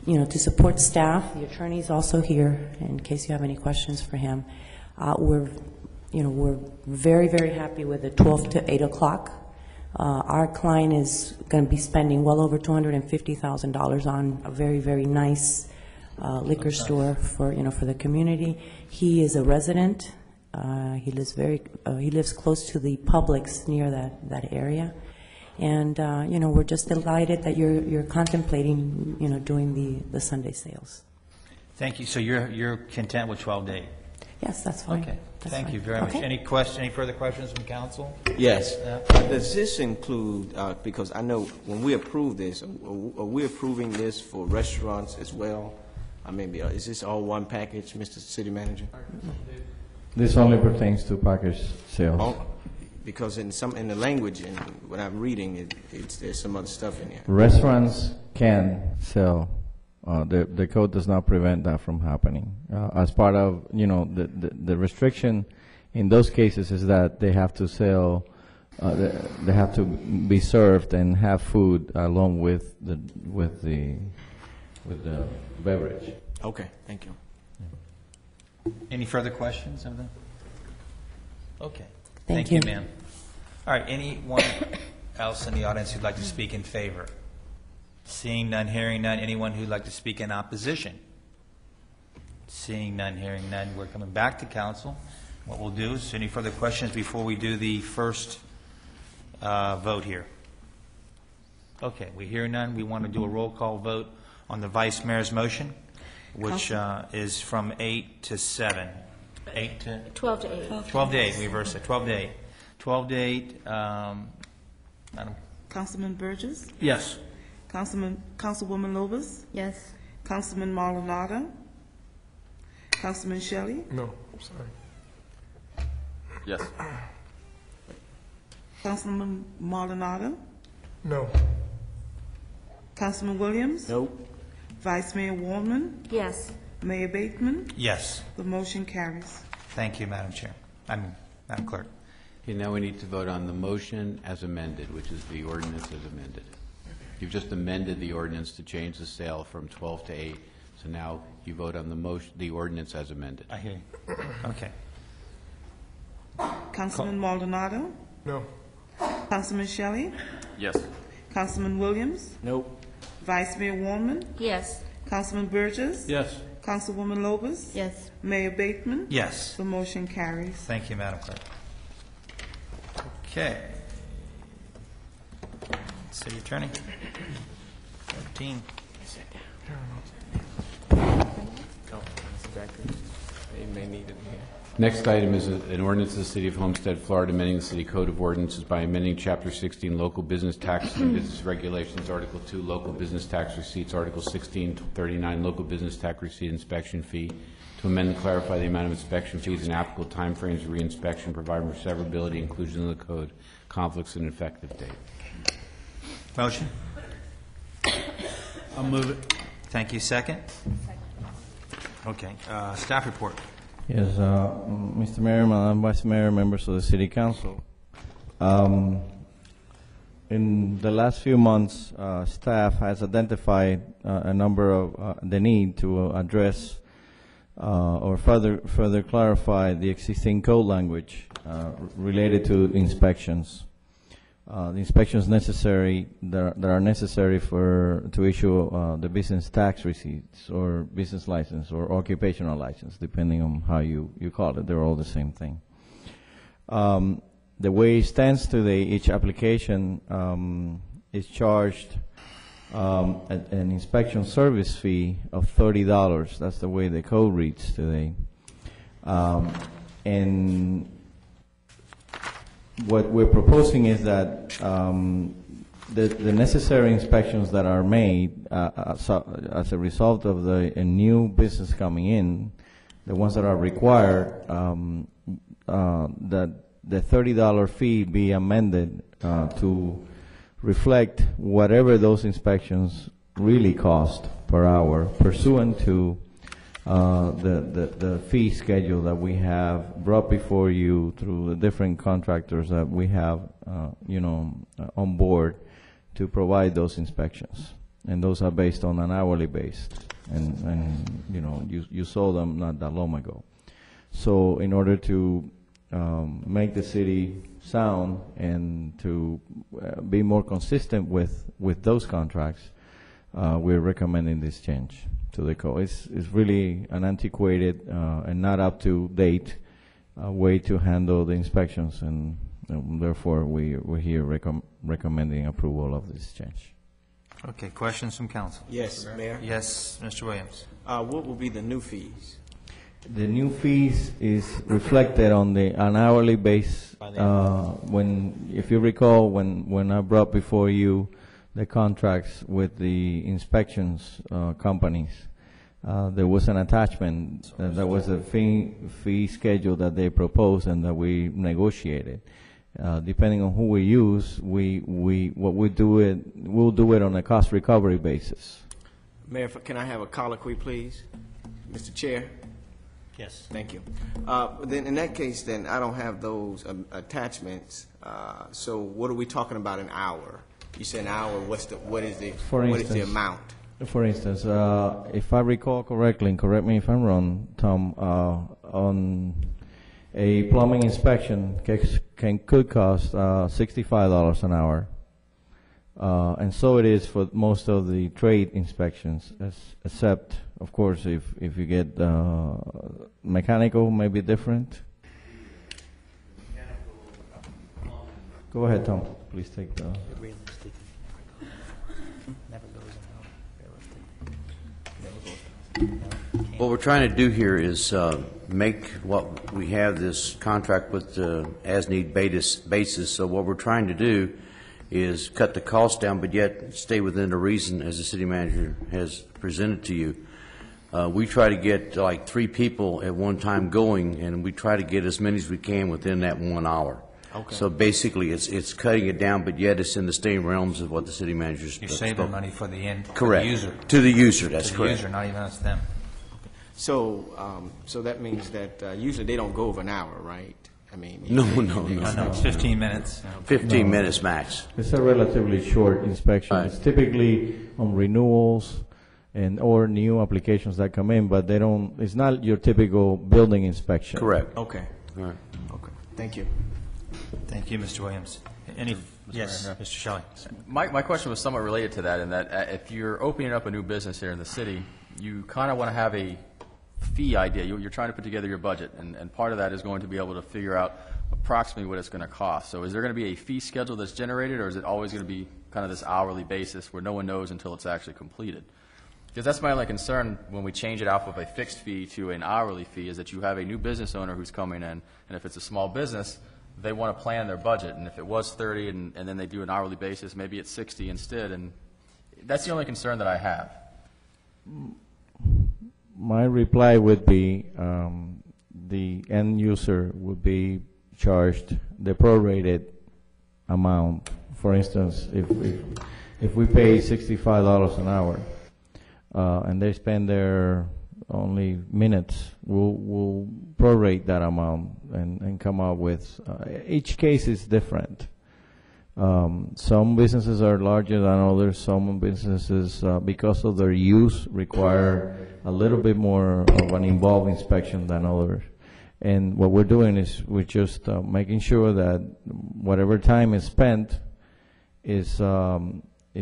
to support staff. The attorney's also here in case you have any questions for him. We're very, very happy with the 12 to 8 o'clock. Our client is going to be spending well over $250,000 on a very, very nice liquor store for the community. He is a resident. He lives close to the Publix near that area. And, we're just delighted that you're contemplating, doing the Sunday sales. Thank you. So you're content with 12 to 8? Yes, that's fine. Okay. That's Thank fine. you very much. Okay. Any further questions from council? Yes. Yeah. Does this include, because I know when we approve this, are we approving this for restaurants as well? I mean, is this all one package, Mr. City Manager? This only pertains to package sales. Oh, because in the language, and when I'm reading, there's some other stuff in here. Restaurants can sell. The code does not prevent that from happening. As part of, the restriction in those cases is that they have to sell, they have to be served and have food along with the beverage. Okay, thank you. Any further questions of them? Okay. Thank you, you. ma'am. All right, anyone else in the audience who'd like to speak in favor? Seeing none, hearing none. Anyone who'd like to speak in opposition? Seeing none, hearing none. We're coming back to council. What we'll do is, any further questions before we do the first vote here? Okay, we hear none. We want to do a roll call vote on the vice mayor's motion, which is from 8 to 7. 8 to 12 to 8. 12 to 8. Reverse it. 12 to 8. 12 to 8. Madam. Councilman Burgess? Yes. Councilwoman Lobos? Yes. Councilman Maldonado? Councilman Shelley? No, I'm sorry. Yes. Councilman Maldonado? No. Councilman Williams? Nope. Vice Mayor Waldman? Yes. Mayor Bateman? Yes. The motion carries. Thank you, Madam Chair. Madam Clerk. Okay, now we need to vote on the motion as amended, which is the ordinance as amended. You've just amended the ordinance to change the sale from 12 to 8. So now you vote on the ordinance as amended. I hear you. Okay. Councilman Maldonado? No. Councilman Shelley? Yes. Councilman Williams? Nope. Vice Mayor Waldman? Yes. Councilman Burgess? Yes. Councilwoman Lobos? Yes. Mayor Bateman? Yes. The motion carries. Thank you, Madam Clerk. Okay. City Attorney. 13. They may need it here. Next item is an ordinance of the City of Homestead, Florida, amending the City Code of Ordinances by amending Chapter 16, Local Business Taxes and Business Regulations, Article 2, Local Business Tax Receipts, Article 1639, Local Business Tax Receipt Inspection Fee, to amend and clarify the amount of inspection fees and applicable timeframes of reinspection, providing for severability, inclusion in the code, conflicts, and effective date. Motion? I'll move it. Thank you. Second? Okay. Staff report. Yes, Mr. Mayor, Madam Vice Mayor, members of the City Council. In the last few months, staff has identified a number of the need to address or further clarify the existing code language related to inspections. The inspections necessary that are necessary to issue the business tax receipts or business license or occupational license, depending on how you call it. They're all the same thing. The way it stands today, each application is charged an inspection service fee of $30. That's the way the code reads today. And what we're proposing is that the necessary inspections that are made as a result of a new business coming in, the ones that are required, that the $30 fee be amended to reflect whatever those inspections really cost per hour, pursuant to the fee schedule that we have brought before you through the different contractors that we have, on board to provide those inspections. And those are based on an hourly base. And you saw them not that long ago. So in order to make the city sound and to be more consistent with those contracts, we're recommending this change to the code. It's really an antiquated and not up to date way to handle the inspections, and therefore we're here recommending approval of this change. Okay, questions from council? Yes, Mayor. Yes, Mr. Williams. What will be the new fees? The new fees is reflected on an hourly base. If you recall, when I brought before you the contracts with the inspections companies, there was an attachment. There was a fee schedule that they proposed and that we negotiated. Depending on who we use, we'll do it on a cost recovery basis. Mayor, can I have a colloquy, please? Mr. Chair? Yes. Thank you. Then in that case, then I don't have those attachments. So what are we talking about an hour? You said an hour. What is the amount? For instance, if I recall correctly, and correct me if I'm wrong, Tom, on a plumbing inspection could cost $65 an hour. And so it is for most of the trade inspections, except, of course, if you get mechanical, maybe different. Go ahead, Tom. Please take the. What we're trying to do here is make what we have this contract with as-need basis. So what we're trying to do is cut the cost down, but yet stay within the reason as the city manager has presented to you. We try to get like 3 people at one time going, and we try to get as many as we can within that 1 hour. Okay. So basically, it's cutting it down, but yet it's in the same realms of what the city manager's. You're saving money for the end. Correct. For the user. To the user, that's to correct. The user, not even us, them. So that means that usually they don't go over an hour, right? I mean. No. It's 15 minutes. 15 minutes max. It's a relatively short inspection. Right. It's typically on renewals or new applications that come in, but it's not your typical building inspection. Correct. Okay. All right. Okay. Thank you. Thank you, Mr. Williams. Yes, Mr. Shelley. My question was somewhat related to that, in that if you're opening up a new business here in the city, you kind of want to have a fee idea. You're trying to put together your budget, and part of that is going to be able to figure out approximately what it's going to cost. So is there going to be a fee schedule that's generated, or is it always going to be kind of this hourly basis where no one knows until it's actually completed? Because that's my only concern when we change it out of a fixed fee to an hourly fee, is that you have a new business owner who's coming in, and if it's a small business, they want to plan their budget, and if it was 30 and then they do an hourly basis, maybe it's 60 instead, and that's the only concern that I have. my reply would be, the end user would be charged the prorated amount. For instance, if we pay $65 an hour, and they spend their only minutes, we'll prorate that amount and come up with, each case is different. Some businesses are larger than others. Some businesses, because of their use, require a little bit more of an involved inspection than others. And what we're doing is we're just making sure that whatever time is spent is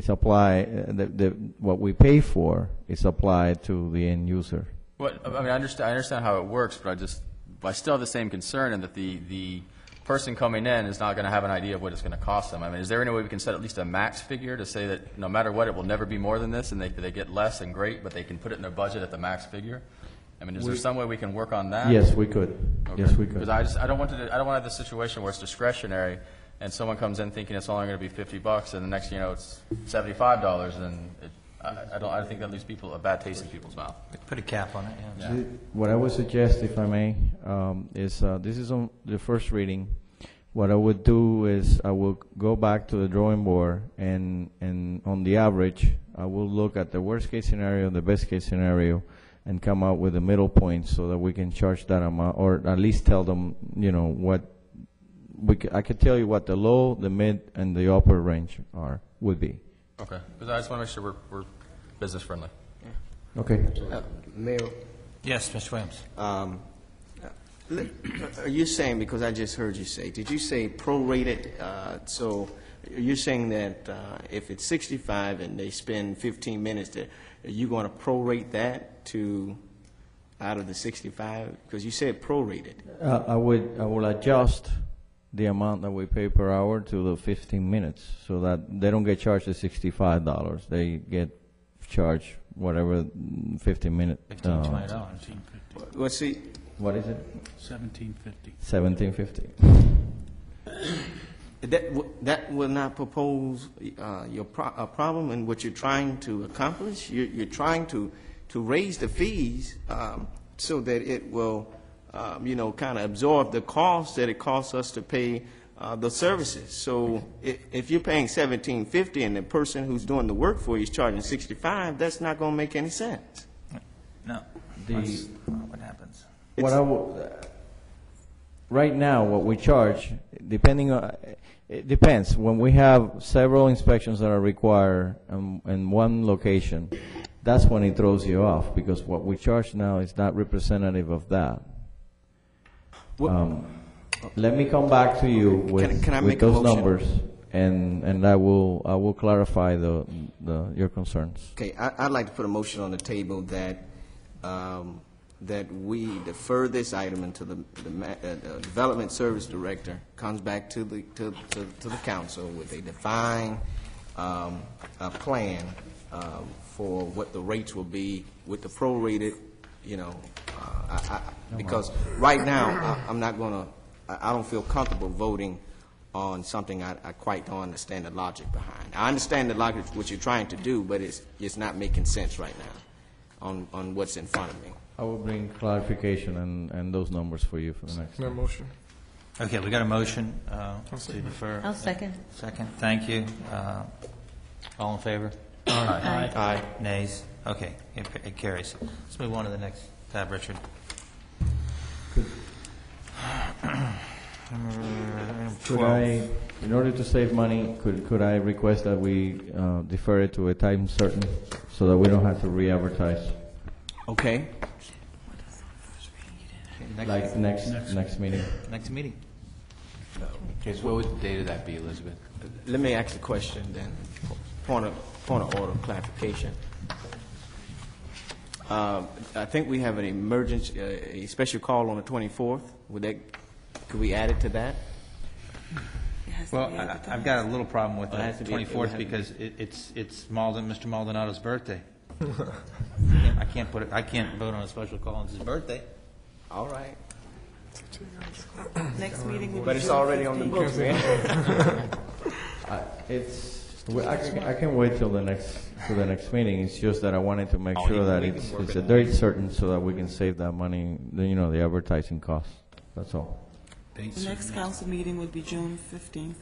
applied, what we pay for is applied to the end user. Well, I mean, I understand how it works, but I still have the same concern in that the person coming in is not going to have an idea of what it's going to cost them. I mean, is there any way we can set at least a max figure to say that no matter what, it will never be more than this, and they get less and great, but they can put it in their budget at the max figure? I mean, is there some way we can work on that? Yes, we could. Okay. Yes, we could. Because I don't want to have the situation where it's discretionary, and someone comes in thinking it's only going to be $50, and the next thing you know, it's $75, and I think that leaves people a bad taste in people's mouth. Put a cap on it, yeah. What I would suggest, if I may, is this is on the first reading. What I would do is I will go back to the drawing board, and on the average, I will look at the worst case scenario, the best case scenario, and come out with the middle point so that we can charge that amount, or at least tell them, you know, what I could tell you what the low, the mid, and the upper range would be. Okay, because I just want to make sure we're business friendly. Yeah. Okay. Mayor? Yes, Mr. Williams. Are you saying, because I just heard you say, did you say prorated? So you're saying that if it's 65 and they spend 15 minutes there, are you going to prorate that to out of the 65? Because you said prorated. I will adjust the amount that we pay per hour to the 15 minutes so that they don't get charged the $65. They get charged whatever 15 minutes. $20. Well, see. What is it? $17.50. $17.50. That will not propose a problem in what you're trying to accomplish. You're trying to raise the fees so that it will, kind of absorb the cost that it costs us to pay the services. So if you're paying $17.50 and the person who's doing the work for you is charging $65, that's not going to make any sense. No. What happens? Right now, what we charge, it depends. When we have several inspections that are required in one location, that's when it throws you off, because what we charge now is not representative of that. Let me come back to you with those numbers, and I will clarify your concerns. Okay, I'd like to put a motion on the table that that we defer this item until the Development Service Director comes back to the council with a defined a plan for what the rates will be with the prorated, because right now I don't feel comfortable voting on something I quite don't understand the logic behind. I understand the logic of what you're trying to do, but it's not making sense right now on what's in front of me. I will bring clarification and those numbers for you for the next time. Motion. Okay, we got a motion to defer. I'll second. Second, thank you. All in favor? Aye. Aye. Nays? Okay, it carries. Let's move on to the next tab, Richard. Could I, in order to save money, could I request that we defer it to a time certain so that we don't have to re-advertise? Okay. Like next meeting. Next meeting. Okay, so what would the date of that be, Elizabeth? Let me ask a question then. Point of order, clarification. I think we have an emergency, a special call on the 24th. Could we add it to that? Well, I've got a little problem with the 24th because it's Mr. Maldonado's birthday. I can't vote on a special call on his birthday. All right. Next meeting will be But it's June already on the 15th. books, man. It's Well, I can wait till the next meeting. It's just that I wanted to make sure that it's a date certain so that we can save that money, the advertising costs. That's all. The next council meeting would be June 15th.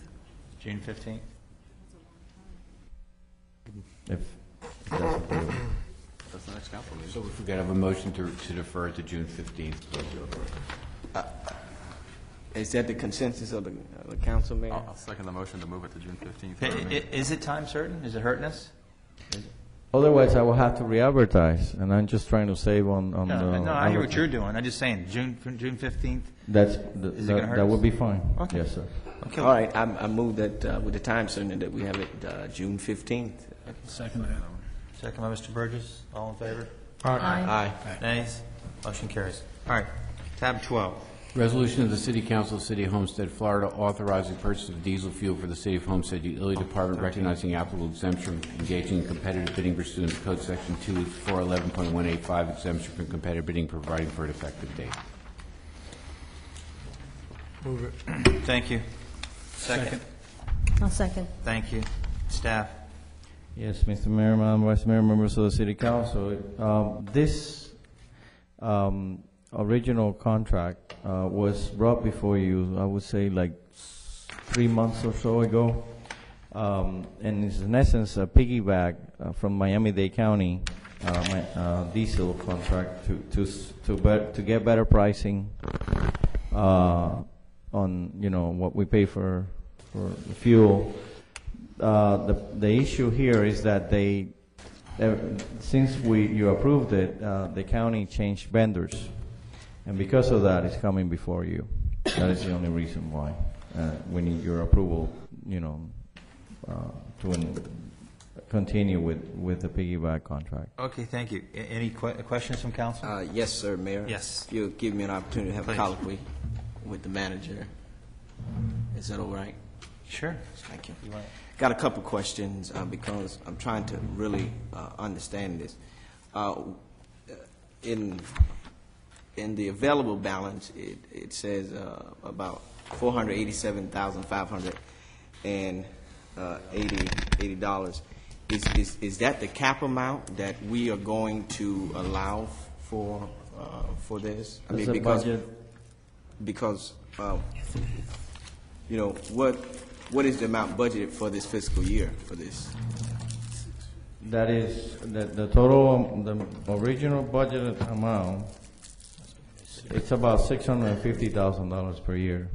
June 15th? If that's okay. That's the next council meeting. So if we could have a motion to defer to June 15th, please. Is that the consensus of the council, Mayor? I'll second the motion to move it to June 15th. Is it time certain? Is it hurting us? Otherwise, I will have to re-advertise, and I'm just trying to save on the. No, I hear what you're doing. I'm just saying, June 15th? Is it gonna hurt that us? would be fine. Okay. Yes, sir. Okay. All right, I move that with the time certain that we have it June 15th. Second that. Second by Mr. Burgess. All in favor? Aye. Nays? Motion carries. All right, tab 12. Resolution of the City Council of the City of Homestead, Florida, authorizing purchase of diesel fuel for the City of Homestead Utility Department, recognizing applicable exemption, engaging in competitive bidding pursuant to Code Section 411.185, exemption from competitive bidding, providing for an effective date. Move it. Thank you. Second. I'll second. Thank you. Staff. Yes, Mr. Mayor, Madam Vice Mayor, members of the City Council. This original contract was brought before you, I would say, like 3 months or so ago. And it's in essence a piggyback from Miami-Dade County diesel contract to get better pricing on what we pay for the fuel. The issue here is that since you approved it, the county changed vendors, and because of that, it's coming before you. That is the only reason why we need your approval, to continue with the piggyback contract. Okay, thank you. Any questions from council? Yes, sir, Mayor. Yes. If you'll give me an opportunity to have Please. a colloquy with the manager. Is that all right? Sure. Thank you. Got a couple questions because I'm trying to really understand this. In the available balance, it says about $487,580. Is that the cap amount that we are going to allow for this? I mean, because what is the amount budgeted for this fiscal year for this? That is the total, the original budgeted amount. It's about $650,000 per year.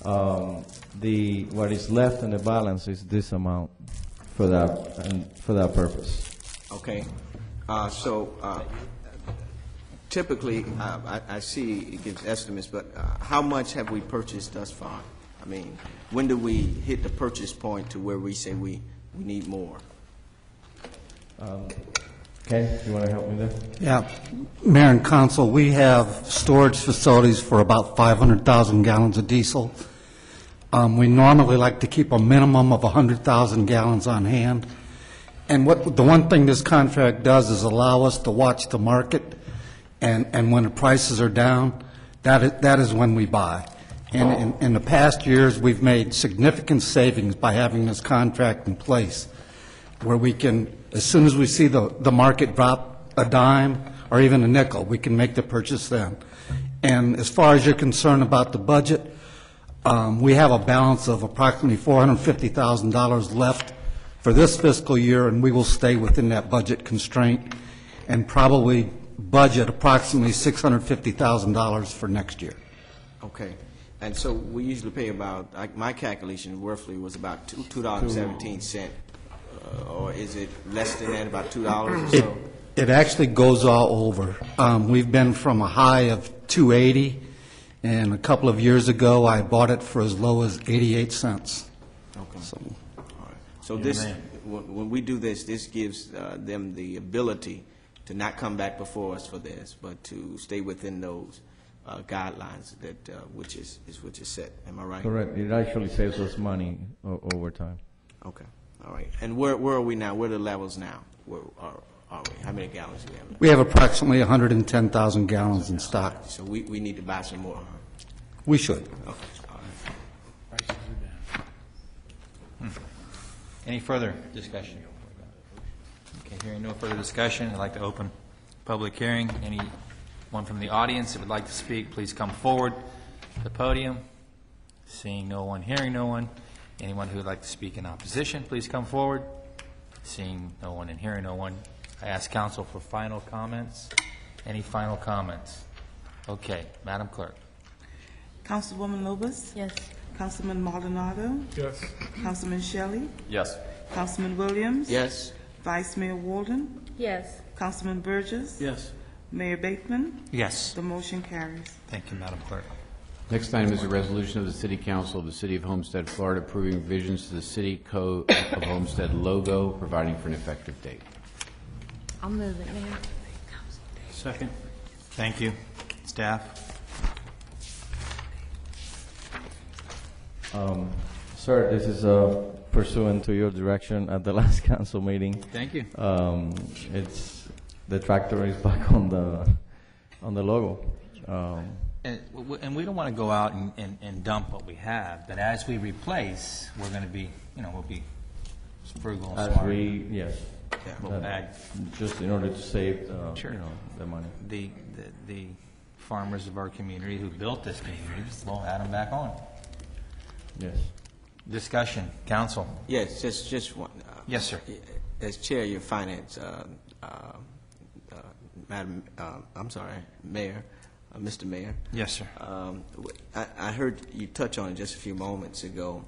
What is left in the balance is this amount for that purpose. Okay, so typically I see it gives estimates, but how much have we purchased thus far? I mean, when do we hit the purchase point to where we say we need more? Ken, you want to help me there? Yeah, Mayor and Council, we have storage facilities for about 500,000 gallons of diesel. We normally like to keep a minimum of 100,000 gallons on hand. And the one thing this contract does is allow us to watch the market, and when the prices are down, that is when we buy. And in the past years, we've made significant savings by having this contract in place, where we can, as soon as we see the market drop a dime or even a nickel, we can make the purchase then. And as far as you're concerned about the budget, we have a balance of approximately $450,000 left for this fiscal year, and we will stay within that budget constraint and probably budget approximately $650,000 for next year. Okay. And so we usually pay about, my calculation roughly was about $2.17. Or is it less than that, about $2 or so? It actually goes all over. We've been from a high of $2.80, and a couple of years ago, I bought it for as low as 88 cents. Okay. So this, when we do this, this gives them the ability to not come back before us for this, but to stay within those guidelines that which is set. Am I right? Correct. It actually saves us money over time. Okay. All right. And where are we now? Where are the levels now? Where are we? How many gallons do we have now? We have approximately 110,000 gallons in stock. So we need to buy some more, huh? We should. Okay. All right. Any further discussion? Okay, hearing no further discussion, I'd like to open public hearing. Anyone from the audience that would like to speak, please come forward to the podium. Seeing no one, hearing no one. Anyone who would like to speak in opposition, please come forward. Seeing no one and hearing no one, I ask council for final comments. Any final comments? Okay, Madam Clerk. Councilwoman Lobos? Yes. Councilman Maldonado? Yes. Councilman Shelley? Yes. Councilman Williams? Yes. Vice Mayor Walden? Yes. Councilman Burgess? Yes. Mayor Bateman? Yes. The motion carries. Thank you, Madam Clerk. Next item is a resolution of the City Council of the City of Homestead, Florida, approving revisions to the City Code of Homestead logo, providing for an effective date. I'll move it, Mayor. Second. Thank you. Staff? Sir, this is pursuant to your direction at the last council meeting. Thank you. It's, the tractor is back on the logo. And we don't want to go out and dump what we have, but as we replace, we're going to be, we'll be frugal and As smart. yes. Yeah, we'll add. Just in order to save, Sure. the money. The farmers of our community who built this community, we'll add them back on. Yes. Discussion, council. Yes, just one. Yes, sir. As Chair of your Finance, Madam, I'm sorry, Mayor, Mr. Mayor. Yes, sir. I heard you touch on it just a few moments ago,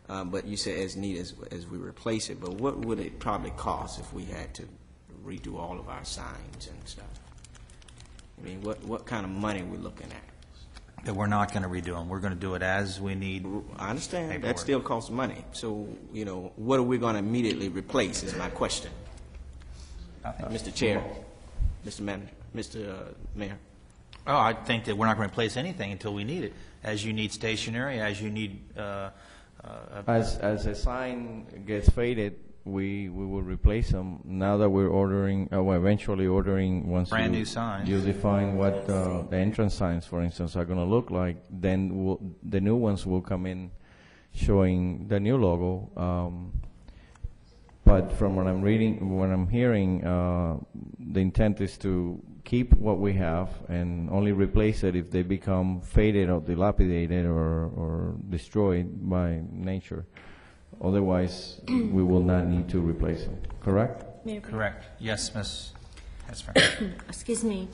but you said as neat as we replace it, but what would it probably cost if we had to redo all of our signs and stuff? I mean, what kind of money are we looking at? That we're not going to redo them. We're going to do it as we need. I understand. Paperwork. That still costs money. So, what are we going to immediately replace is my question. Mr. Chair, Mr. Manager, Mr. Mayor. Oh, I think that we're not going to replace anything until we need it. As you need stationery, as you need... As a sign gets faded, we will replace them. Now that we're ordering, eventually ordering, once Brand new signs. you define what the entrance signs, for instance, are going to look like, then the new ones will come in showing the new logo. But from what I'm reading, what I'm hearing, the intent is to keep what we have and only replace it if they become faded or dilapidated or destroyed by nature. Otherwise, we will not need to replace them. Correct? Correct. Yes, Ms. Hesper. Excuse me.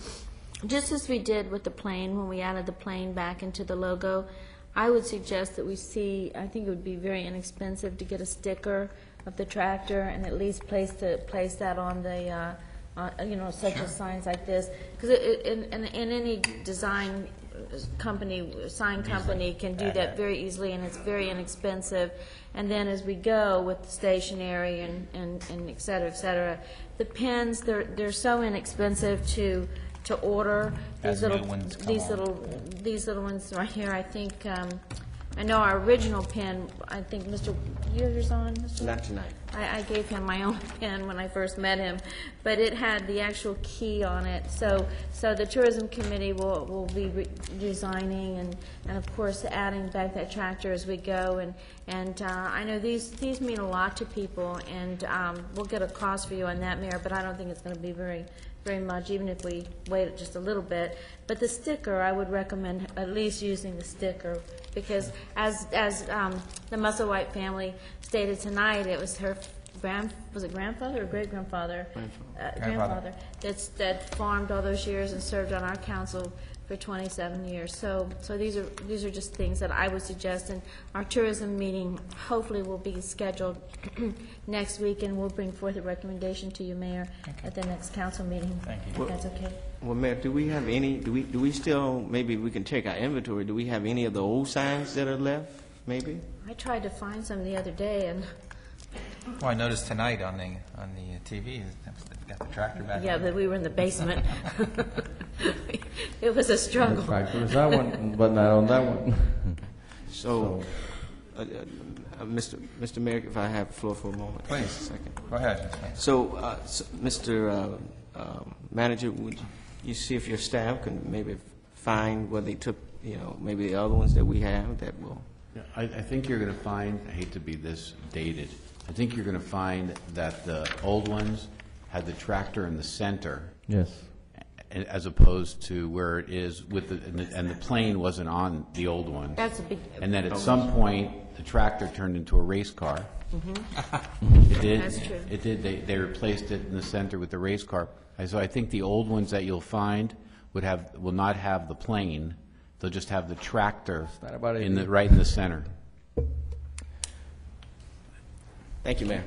Just as we did with the plane, when we added the plane back into the logo, I would suggest that we see, I think it would be very inexpensive to get a sticker of the tractor and at least place that on the, such as signs like this. Because in any design company, sign company can do that very easily, and it's very inexpensive. And then as we go with the stationery and et cetera, the pens, they're so inexpensive to order. As new ones come These little ones right here, I think, I know our original pen, I think, Mr., you have yours on? Mr. Not tonight. I gave him my own pen when I first met him, but it had the actual key on it. So the tourism committee will be designing and of course adding back that tractor as we go. And I know these mean a lot to people, and we'll get a cost for you on that, Mayor, but I don't think it's going to be very much, even if we wait just a little bit. But the sticker, I would recommend at least using the sticker, because as the Musselwhite family stated tonight, it was her grandfather or great-grandfather? Grandfather. That farmed all those years and served on our council for 27 years. So these are just things that I would suggest, and our tourism meeting hopefully will be scheduled next week, and we'll bring forth a recommendation to you, Mayor, at the next council meeting. Thank you. If that's okay. Well, Mayor, do we have any? Do we still? Maybe we can check our inventory. Do we have any of the old signs that are left? Maybe. I tried to find some the other day, and Well, I noticed tonight on the TV, they've got the tractor back. yeah, but we were in the basement. It was a struggle. The tractor is that one, but not on that one. So, Mr. Mayor, if I have the floor for a moment. Please. Just a second. Go ahead. So, Mr. Manager, would you see if your staff can maybe find where they took, maybe the other ones that we have that will I think you're going to find, I hate to be this dated, I think you're going to find that the old ones had the tractor in the center. Yes. As opposed to where it is with and the plane wasn't on the old one. That's a big. And then at some point, the tractor turned into a race car. It did. That's true. It did. They replaced it in the center with the race car. So I think the old ones that you'll find will not have the plane. They'll just have the tractor right in the center. Thank you, Mayor.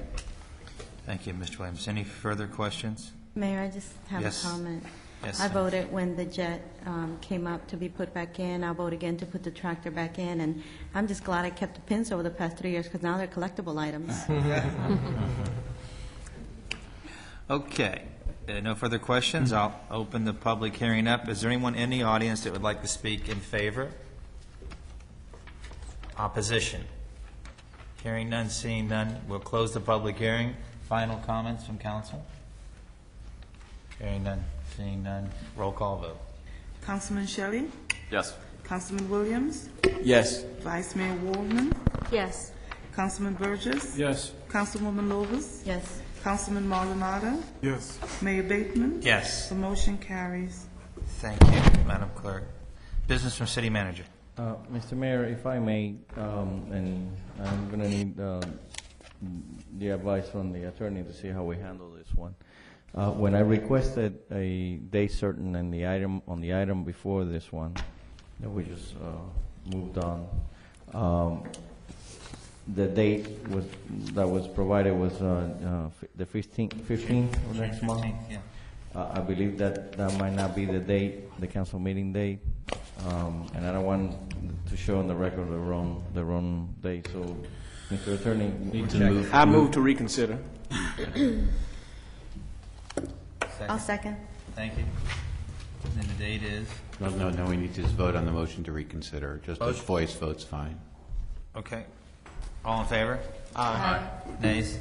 Thank you, Mr. Williams. Any further questions? Mayor, I just have Yes. a comment. Yes, I sir. voted when the jet came up to be put back in. I'll vote again to put the tractor back in, and I'm just glad I kept the pins over the past 3 years, because now they're collectible items. Okay. No further questions. I'll open the public hearing up. Is there anyone in the audience that would like to speak in favor? Opposition? Hearing none, seeing none. We'll close the public hearing. Final comments from council? Hearing none, seeing none. Roll call vote. Councilman Shelley? Yes. Councilman Williams? Yes. Vice Mayor Waldman? Yes. Councilman Burgess? Yes. Councilwoman Lovas? Yes. Councilman Maldonado? Yes. Mayor Bateman? Yes. The motion carries. Thank you, Madam Clerk. Business from City Manager. Mr. Mayor, if I may, and I'm going to need the advice from the attorney to see how we handle this one. When I requested a date certain on the item before this one, that we just moved on, the date that was provided was the 15th of next month. Yeah. I believe that might not be the date, the council meeting date, and I don't want to show on the record the wrong date. So, Mr. Attorney, I move to reconsider. I'll second. Thank you. And the date is? No, we need to just vote on the motion to reconsider. Just a voice vote's fine. Okay. All in favor? Aye. Nays?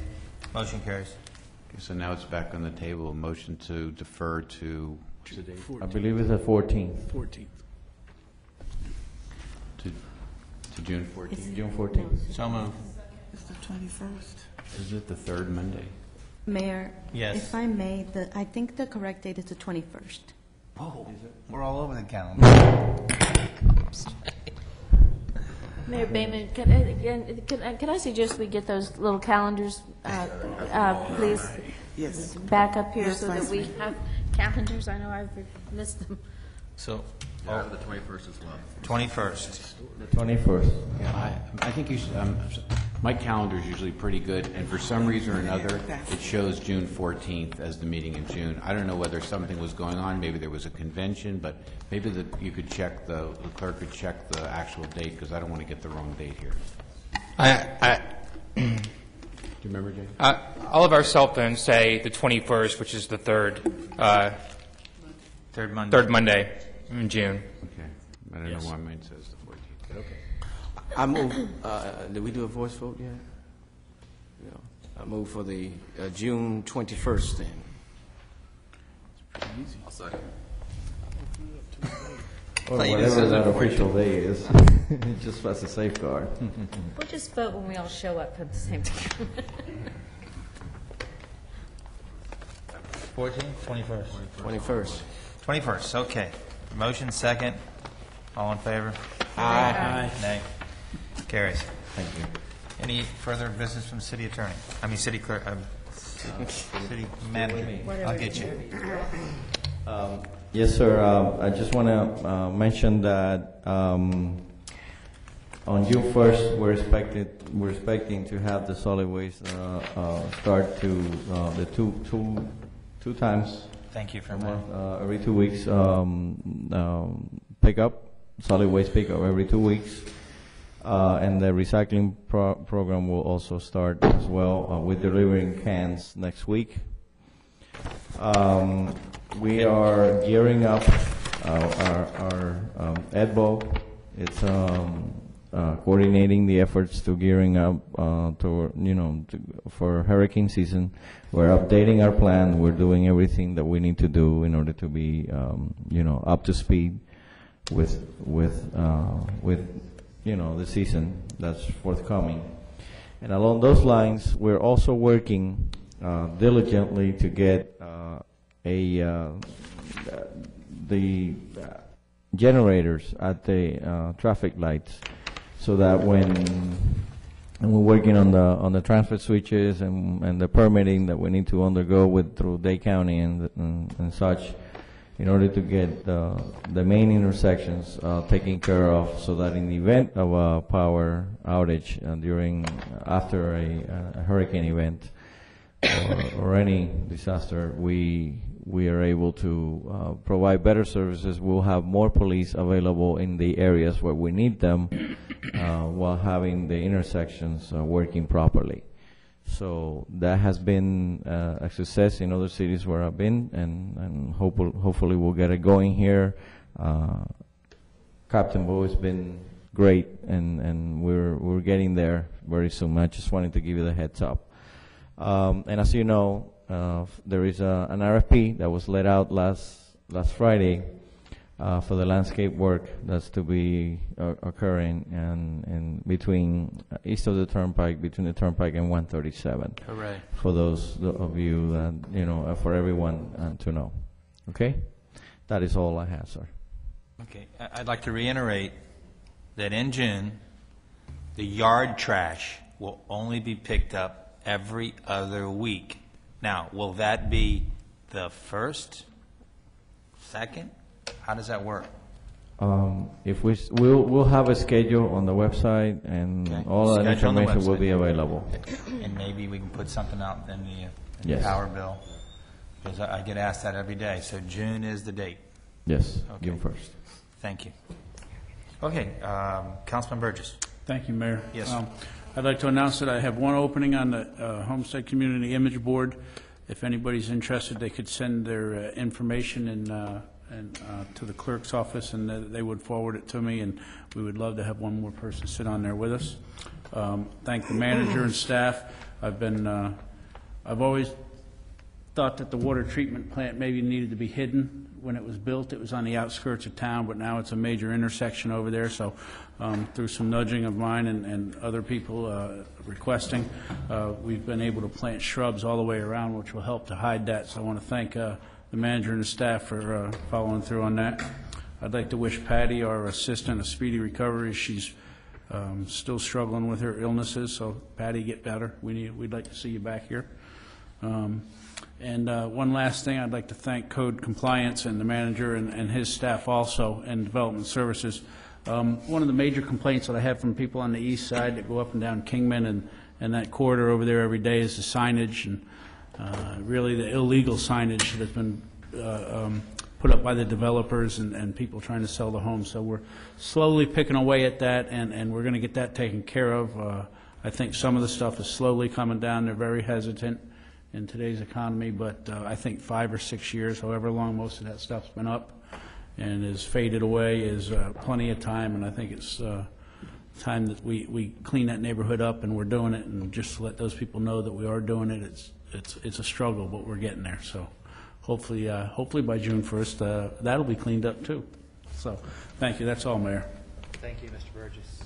Motion carries. Okay, so now it's back on the table. Motion to defer to, what's the date? I believe it's the 14th. 14th. To June 14th. June 14th. So moved. It's the 21st. Is it the third Monday? Mayor? Yes. If I may, I think the correct date is the 21st. Oh, we're all over the calendar. Mayor Bateman, can I suggest we get those little calendars, please? Yes. Back up here Yes, so that Vice we Mayor. have calendars. I know I've missed them. So, Yeah, the 21st as well. 21st. The 21st. Yeah, I think you should, my calendar's usually pretty good, and for some reason or another, it shows June 14th as the meeting in June. I don't know whether something was going on, maybe there was a convention, but maybe you could check, the clerk could check the actual date, because I don't want to get the wrong date here. Do you remember, Jay? All of our cell phones say the 21st, which is the third Monday in June. Okay. I don't know why mine says the 14th, but okay. I move, did we do a voice vote yet? No. I move for the June 21st then. I'll second. Or whatever that official day is, just as a safeguard. We'll just vote when we all show up at the same time. 14th, 21st? 21st. 21st, okay. Motion second. All in favor? Aye. Nay? Carries. Thank you. Any further business from the city attorney? I mean, city clerk, city manager. I'll get you. Yes, sir. I just want to mention that on June 1st, we're expecting to have the solid waste start to the two times. Thank you for a that. month, every 2 weeks. Pickup, solid waste pickup every 2 weeks. And the recycling program will also start as well with delivering cans next week. We are gearing up our EDBO. It's coordinating the efforts to gearing up for hurricane season. We're updating our plan. We're doing everything that we need to do in order to be up to speed with the season that's forthcoming. And along those lines, we're also working diligently to get the generators at the traffic lights, so that and we're working on the transfer switches and the permitting that we need to undergo through Dade County and such, in order to get the main intersections taken care of, so that in the event of a power outage after a hurricane event or any disaster, we are able to provide better services. We'll have more police available in the areas where we need them, while having the intersections working properly. So that has been a success in other cities where I've been, and hopefully we'll get it going here. Captain Bo has been great, and we're getting there very soon. I just wanted to give you the heads up. And as you know, there is an RFP that was let out last Friday for the landscape work that's to be occurring and between east of the Turnpike, between the Turnpike and 137. Hooray. For those of you that, for everyone to know. Okay? That is all I have, sir. Okay. I'd like to reiterate that in June, the yard trash will only be picked up every other week. Now, will that be the first, second? How does that work? If we'll have a schedule on the website, and all that Schedule on the information will website. be available. And maybe we can put something out in the Yes. power bill, because I get asked that every day. So June is the date. Yes, Okay. June 1st. Thank you. Okay, Councilman Burgess. Thank you, Mayor. Yes. I'd like to announce that I have one opening on the Homestead Community Image Board. If anybody's interested, they could send their information to the clerk's office, and they would forward it to me, and we would love to have one more person sit on there with us. Thank the manager and staff. I've always thought that the water treatment plant maybe needed to be hidden. When it was built, it was on the outskirts of town, but now it's a major intersection over there. So through some nudging of mine and other people requesting, we've been able to plant shrubs all the way around, which will help to hide that. So I want to thank the manager and the staff for following through on that. I'd like to wish Patty, our assistant, a speedy recovery. She's still struggling with her illnesses, so Patty, get better. We'd like to see you back here. And one last thing, I'd like to thank Code Compliance and the manager and his staff also, and Development Services. One of the major complaints that I have from people on the east side that go up and down Kingman and that corridor over there every day is the signage, and really the illegal signage that's been put up by the developers and people trying to sell the homes. So we're slowly picking away at that, and we're going to get that taken care of. I think some of the stuff is slowly coming down. They're very hesitant in today's economy, but I think 5 or 6 years, however long most of that stuff's been up and is faded away, is plenty of time, and I think it's time that we clean that neighborhood up, and we're doing it, and just to let those people know that we are doing it. It's a struggle, but we're getting there. So hopefully by June 1st, that'll be cleaned up too. So thank you. That's all, Mayor. Thank you, Mr. Burgess.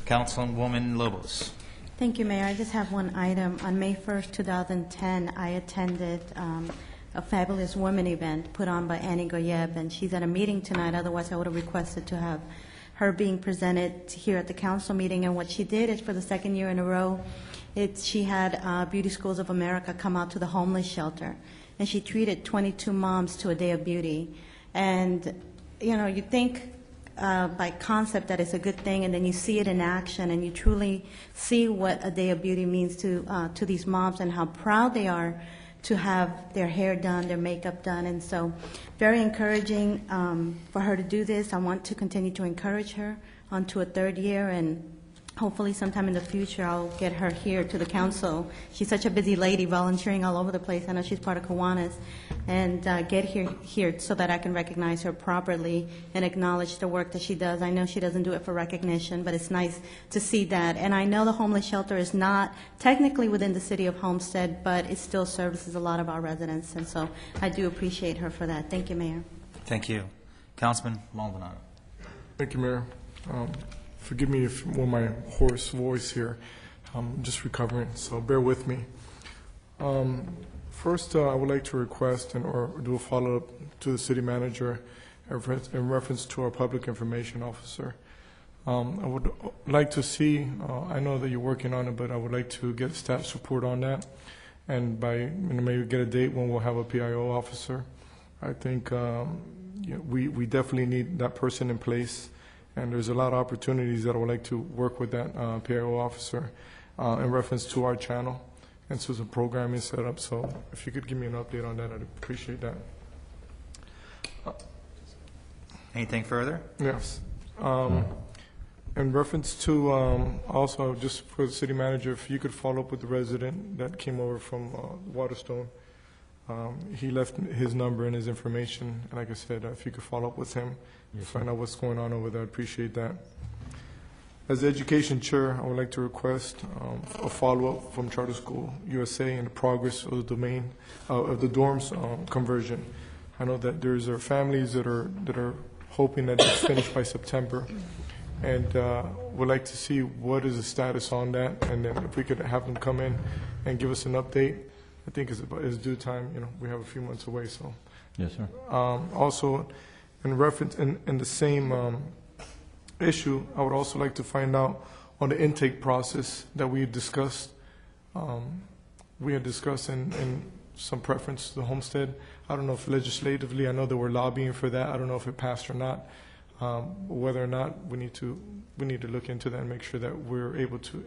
Councilwoman Lobos. Thank you, Mayor. I just have one item. On May 1st, 2010, I attended a Fabulous Women event put on by Annie Goyeb, and she's at a meeting tonight. Otherwise, I would have requested to have her being presented here at the council meeting. And what she did is, for the second year in a row, she had Beauty Schools of America come out to the homeless shelter, and she treated 22 moms to a day of beauty. And, you think by concept that it's a good thing, and then you see it in action, and you truly see what a day of beauty means to these moms and how proud they are to have their hair done, their makeup done. And so very encouraging for her to do this. I want to continue to encourage her onto a third year, and hopefully sometime in the future I'll get her here to the council. She's such a busy lady, volunteering all over the place. I know she's part of Kiwanis. And get here so that I can recognize her properly and acknowledge the work that she does. I know she doesn't do it for recognition, but it's nice to see that. And I know the homeless shelter is not technically within the city of Homestead, but it still services a lot of our residents. And so I do appreciate her for that. Thank you, Mayor. Thank you. Councilman Maldonado. Thank you, Mayor. Forgive me when my hoarse voice here. I'm just recovering, so bear with me. First, I would like to request or do a follow-up to the city manager in reference to our public information officer. I would like to see, I know that you're working on it, but I would like to get staff support on that, and maybe get a date when we'll have a PIO officer. I think we definitely need that person in place, and there's a lot of opportunities that I would like to work with that PIO officer in reference to our channel and to some programming set up. So if you could give me an update on that, I'd appreciate that. Anything further? Yes. In reference to, also, just for the city manager, if you could follow up with the resident that came over from Waterstone. He left his number and his information, and like I said, if you could follow up with him, find out what's going on over there, I'd appreciate that. As the education chair, I would like to request a follow-up from Charter School USA and the progress of the dorms conversion. I know that there's families that are hoping that it's finished by September, and would like to see what is the status on that, and then if we could have them come in and give us an update. I think it's due time. We have a few months away, so. Yes, sir. Also, in reference in the same issue, I would also like to find out on the intake process that we discussed. We had discussed in some preference to the Homestead. I don't know if legislatively, I know that we're lobbying for that. I don't know if it passed or not. Whether or not we need to look into that and make sure that we're able to.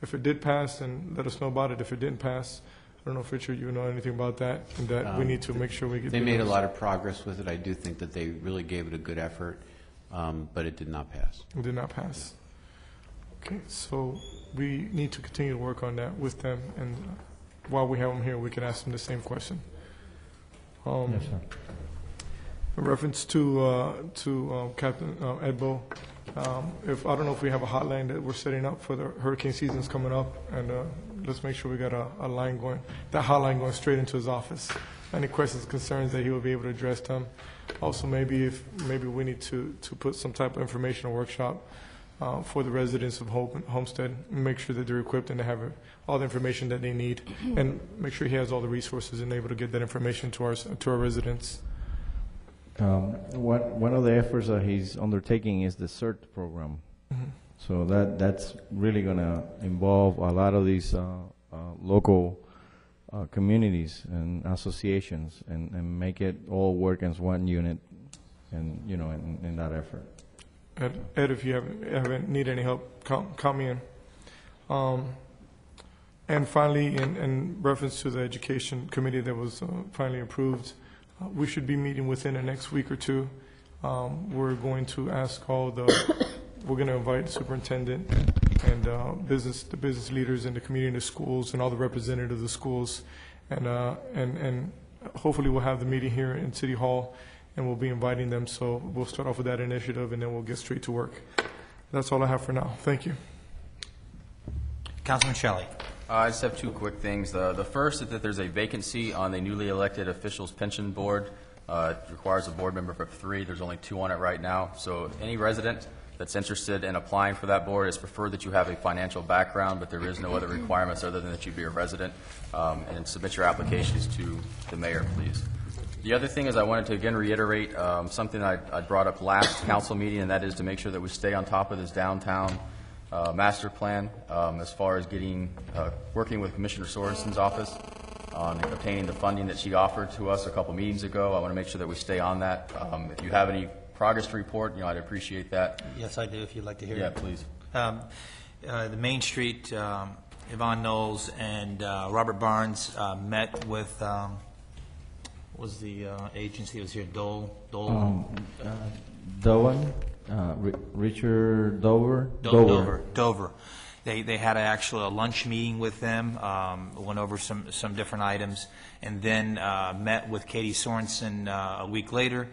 If it did pass, then let us know about it. If it didn't pass, I don't know if Richard, you know anything about that, and that we need to make sure we get. They made a lot of progress with it. I do think that they really gave it a good effort, but it did not pass. It did not pass. Okay, so we need to continue to work on that with them, and while we have them here, we can ask them the same question. Yes, sir. In reference to Captain Edbo, I don't know if we have a hotline that we're setting up for the hurricane season's coming up, and let's make sure we got a line going, that hotline going straight into his office. Any questions, concerns that he will be able to address them. Also, maybe we need to put some type of informational workshop for the residents of Homestead, and make sure that they're equipped and they have all the information that they need, and make sure he has all the resources and able to get that information to our residents. One of the efforts that he's undertaking is the CERT program. Mm-hmm. So that's really going to involve a lot of these local communities and associations, and make it all work as one unit, and in that effort. Ed, if you need any help, come in. And finally, in reference to the education committee that was finally approved, we should be meeting within the next week or two. We're going to ask we're going to invite the superintendent and the business leaders in the community, in the schools, and all the representatives of the schools, and hopefully we'll have the meeting here in City Hall, and we'll be inviting them. So we'll start off with that initiative, and then we'll get straight to work. That's all I have for now. Thank you. Councilman Shelley. I just have two quick things. The first is that there's a vacancy on the newly elected officials pension board. It requires a board member of 3. There's only 2 on it right now. So any resident that's interested in applying for that board, it's preferred that you have a financial background, but there is no other requirements other than that you be a resident, and submit your applications to the mayor, please. The other thing is I wanted to again reiterate something I brought up last council meeting, and that is to make sure that we stay on top of this downtown master plan as far as working with Commissioner Sorensen's office on obtaining the funding that she offered to us a couple meetings ago. I want to make sure that we stay on that. If you have any progress to report, I'd appreciate that. Yes, I do, if you'd like to hear it. Yeah, please. The Main Street, Yvonne Knowles and Robert Barnes met with, what was the agency that was here, Dole? Richard Dover? Dover. They had actually a lunch meeting with them, went over some different items, and then met with Katie Sorensen a week later.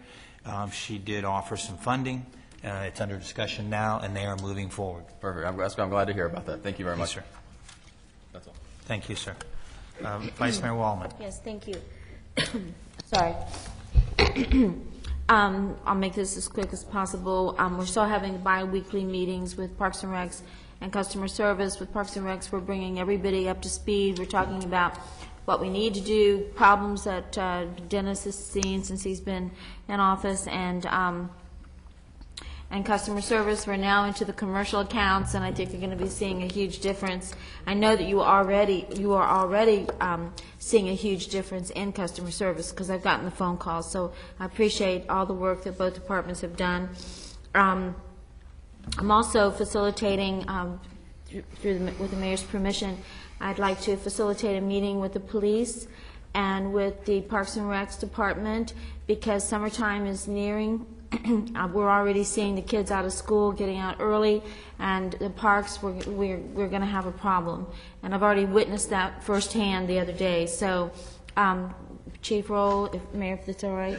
She did offer some funding. It's under discussion now, and they are moving forward. Perfect. I'm glad to hear about that. Thank you very much. Yes, sir. That's all. Thank you, sir. Vice Mayor Wallman. Yes, thank you. Sorry. I'll make this as quick as possible. We're still having bi-weekly meetings with Parks and Recs and customer service. With Parks and Recs, we're bringing everybody up to speed. We're talking about what we need to do, problems that Dennis has seen since he's been in office, and customer service. We're now into the commercial accounts, and I think you're going to be seeing a huge difference. I know that you are already seeing a huge difference in customer service because I've gotten the phone calls. So I appreciate all the work that both departments have done. I'm also facilitating, with the mayor's permission, I'd like to facilitate a meeting with the police and with the Parks and Recs department because summertime is nearing. We're already seeing the kids out of school getting out early, and the parks, we're going to have a problem. And I've already witnessed that firsthand the other day. So Chief Roll, Mayor, if that's all right,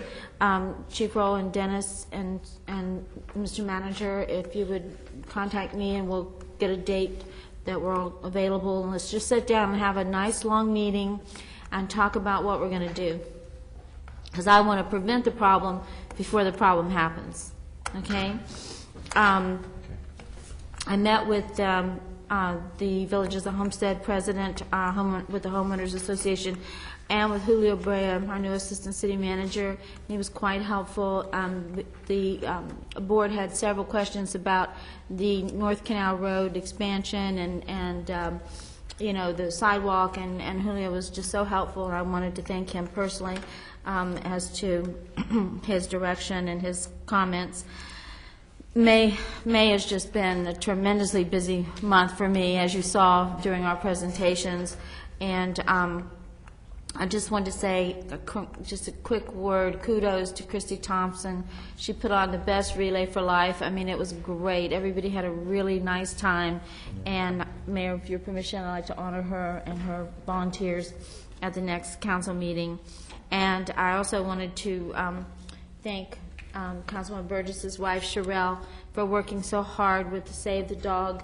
Chief Roll and Dennis and Mr. Manager, if you would contact me and we'll get a date that we're all available, and let's just sit down and have a nice long meeting and talk about what we're going to do. Because I want to prevent the problem before the problem happens. Okay? I met with the Villages of Homestead president, with the Homeowners Association, and with Julio Brea, our new assistant city manager. He was quite helpful. The board had several questions about the North Canal Road expansion and you know, the sidewalk, and Julio was just so helpful, and I wanted to thank him personally as to his direction and his comments. May has just been a tremendously busy month for me, as you saw during our presentations, and I just wanted to say just a quick word. Kudos to Christy Thompson. She put on the best Relay for Life. I mean, it was great. Everybody had a really nice time. And Mayor, with your permission, I'd like to honor her and her volunteers at the next council meeting. And I also wanted to thank Councilman Burgess's wife, Sherelle, for working so hard with the Save the Dog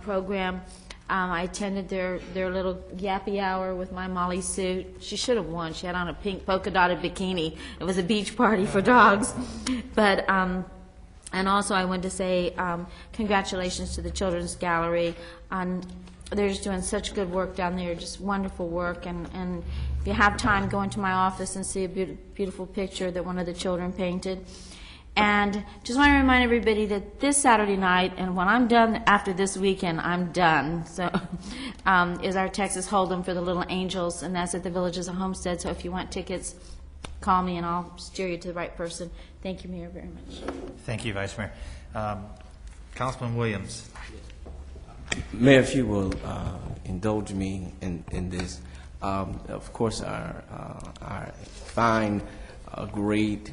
program. I attended their little yappy hour with my Molly suit. She should have won. She had on a pink polka dotted bikini. It was a beach party for dogs. But and also I wanted to say congratulations to the Children's Gallery. They're just doing such good work down there, just wonderful work. And if you have time, go into my office and see a beautiful picture that one of the children painted. And just want to remind everybody that this Saturday night, and when I'm done after this weekend, I'm done, so is our Texas Hold'em for the Little Angels, and that's at the Villages of Homestead. So if you want tickets, call me and I'll steer you to the right person. Thank you, Mayor, very much. Thank you, Vice Mayor. Councilman Williams. Mayor, if you will indulge me in this, of course, our fine, great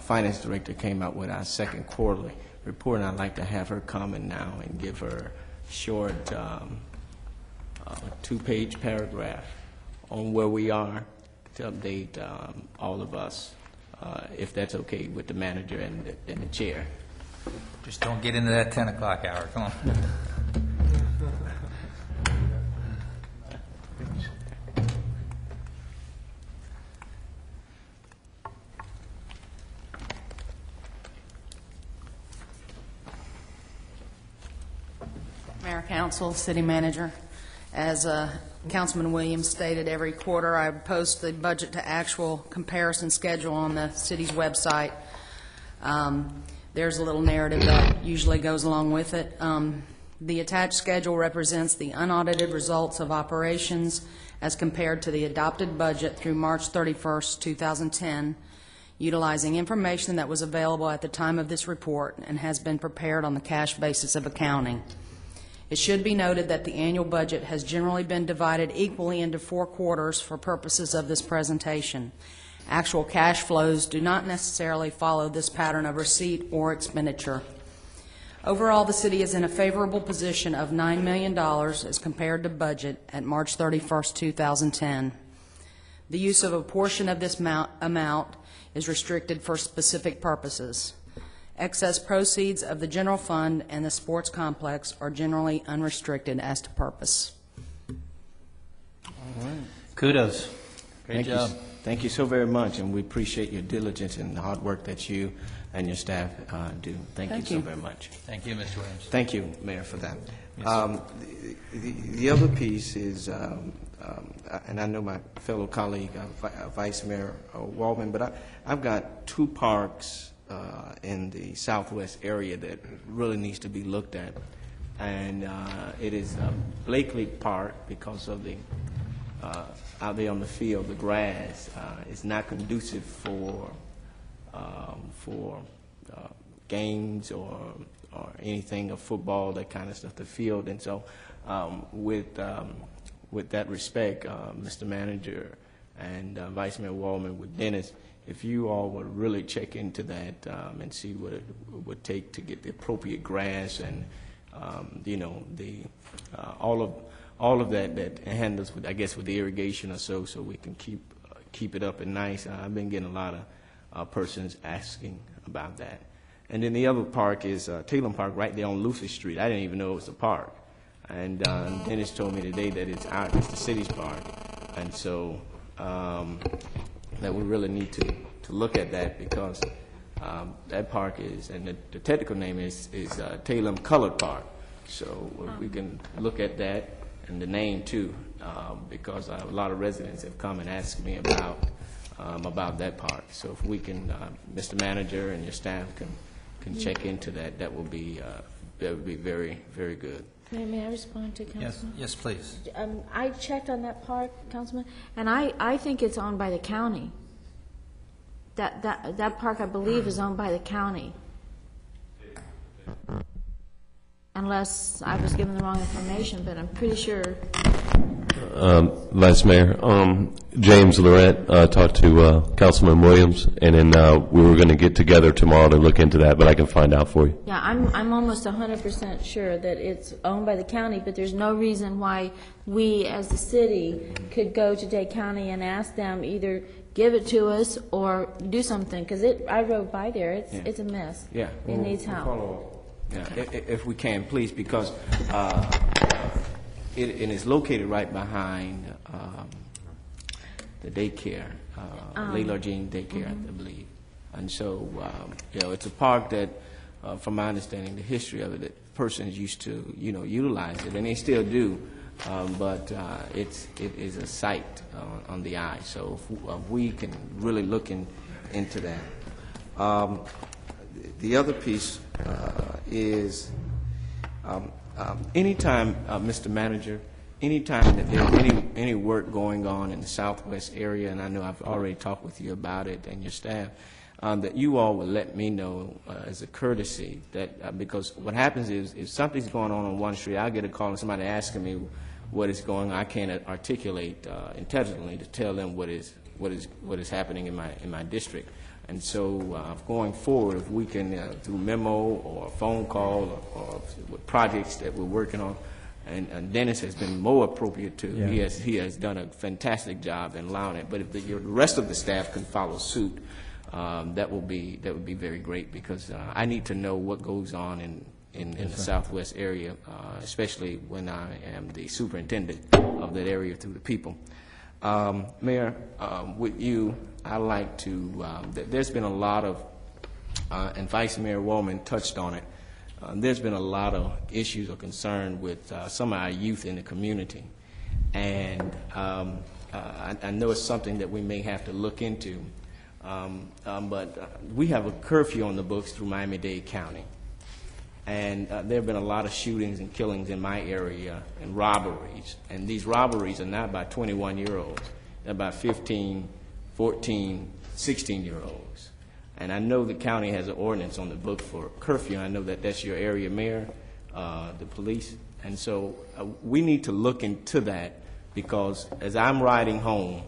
finance director came out with our second quarterly report, and I'd like to have her come in now and give her a short two-page paragraph on where we are to update all of us, if that's okay with the manager and the chair. Just don't get into that 10 o'clock hour. Come on. Mayor, Council, City Manager, as Councilman Williams stated, every quarter I post the budget to actual comparison schedule on the city's website. There's a little narrative that usually goes along with it. The attached schedule represents the unaudited results of operations as compared to the adopted budget through March 31st, 2010, utilizing information that was available at the time of this report and has been prepared on the cash basis of accounting. It should be noted that the annual budget has generally been divided equally into 4 quarters for purposes of this presentation. Actual cash flows do not necessarily follow this pattern of receipt or expenditure. Overall, the city is in a favorable position of $9 million as compared to budget at March 31st, 2010. The use of a portion of this amount is restricted for specific purposes. Excess proceeds of the general fund and the sports complex are generally unrestricted as to purpose. All right. Kudos. Great job. Thank you so very much, and we appreciate your diligence and the hard work that you and your staff do. Thank you so very much. Thank you, Mr. Williams. Thank you, Mayor, for that. The other piece is, and I know my fellow colleague, Vice Mayor Waldman, but I've got two parks in the southwest area that really needs to be looked at. And it is Blakely Park, because of the out there on the field, the grass is not conducive for games or anything of football, that kind of stuff, the field. And so with that respect, Mr. Manager and Vice Mayor Waldman, with Dennis, if you all would really check into that and see what it would take to get the appropriate grass and you know, all of that handles with, I guess, with the irrigation or so we can keep it up and nice. I've been getting a lot of persons asking about that. And then the other park is Taylor Park, right there on Lucy Street. I didn't even know it was a park. And Dennis told me today that it's the city's park. And so that we really need to look at that, because that park is, and the technical name is Taylor Colored Park. So if we can look at that and the name too, because a lot of residents have come and asked me about that park. So if we can, Mr. Manager and your staff can check into that, that would be very, very good. May I respond to Councilman? Yes, please. I checked on that park, Councilman, and I think it's owned by the county. That park, I believe, is owned by the county. Unless I was given the wrong information, but I'm pretty sure. Vice Mayor, James Laurent talked to Councilman Williams, and then we were going to get together tomorrow to look into that, but I can find out for you. Yeah, I'm almost 100% sure that it's owned by the county, but there's no reason why we as the city could go to Dade County and ask them either give it to us or do something, because I rode by there. It's a mess. Yeah. It needs help. Yeah, if we can, please, because it is located right behind the daycare, Layla Jean Daycare, I believe. And so, you know, it's a park that, from my understanding, the history of it, that persons used to, you know, utilize it, and they still do. But it is a sight on the eye. So if we can really look into that. The other piece is anytime, Mr. Manager, anytime that there's any work going on in the southwest area, and I know I've already talked with you about it and your staff, that you all will let me know as a courtesy, that because what happens is if something's going on one street, I'll get a call and somebody asking me what is going on. I can't articulate intelligently to tell them what is happening in my district. And so going forward, if we can, through memo or phone call or with projects that we're working on, and Dennis has been more appropriate too. Yeah. He has done a fantastic job in allowing it. But if the rest of the staff can follow suit, that would be very great, because I need to know what goes on in the southwest area, especially when I am the superintendent of that area through the people. Mayor, with you, I like to, there's been a lot of, and Vice Mayor Waldman touched on it, there's been a lot of issues or concern with some of our youth in the community. And I know it's something that we may have to look into, but we have a curfew on the books through Miami-Dade County. And there have been a lot of shootings and killings in my area and robberies. And these robberies are not by 21-year-olds. They're by 15, 14, 16-year-olds. And I know the county has an ordinance on the book for curfew. I know that that's your area mayor, the police. And so we need to look into that, because as I'm riding home,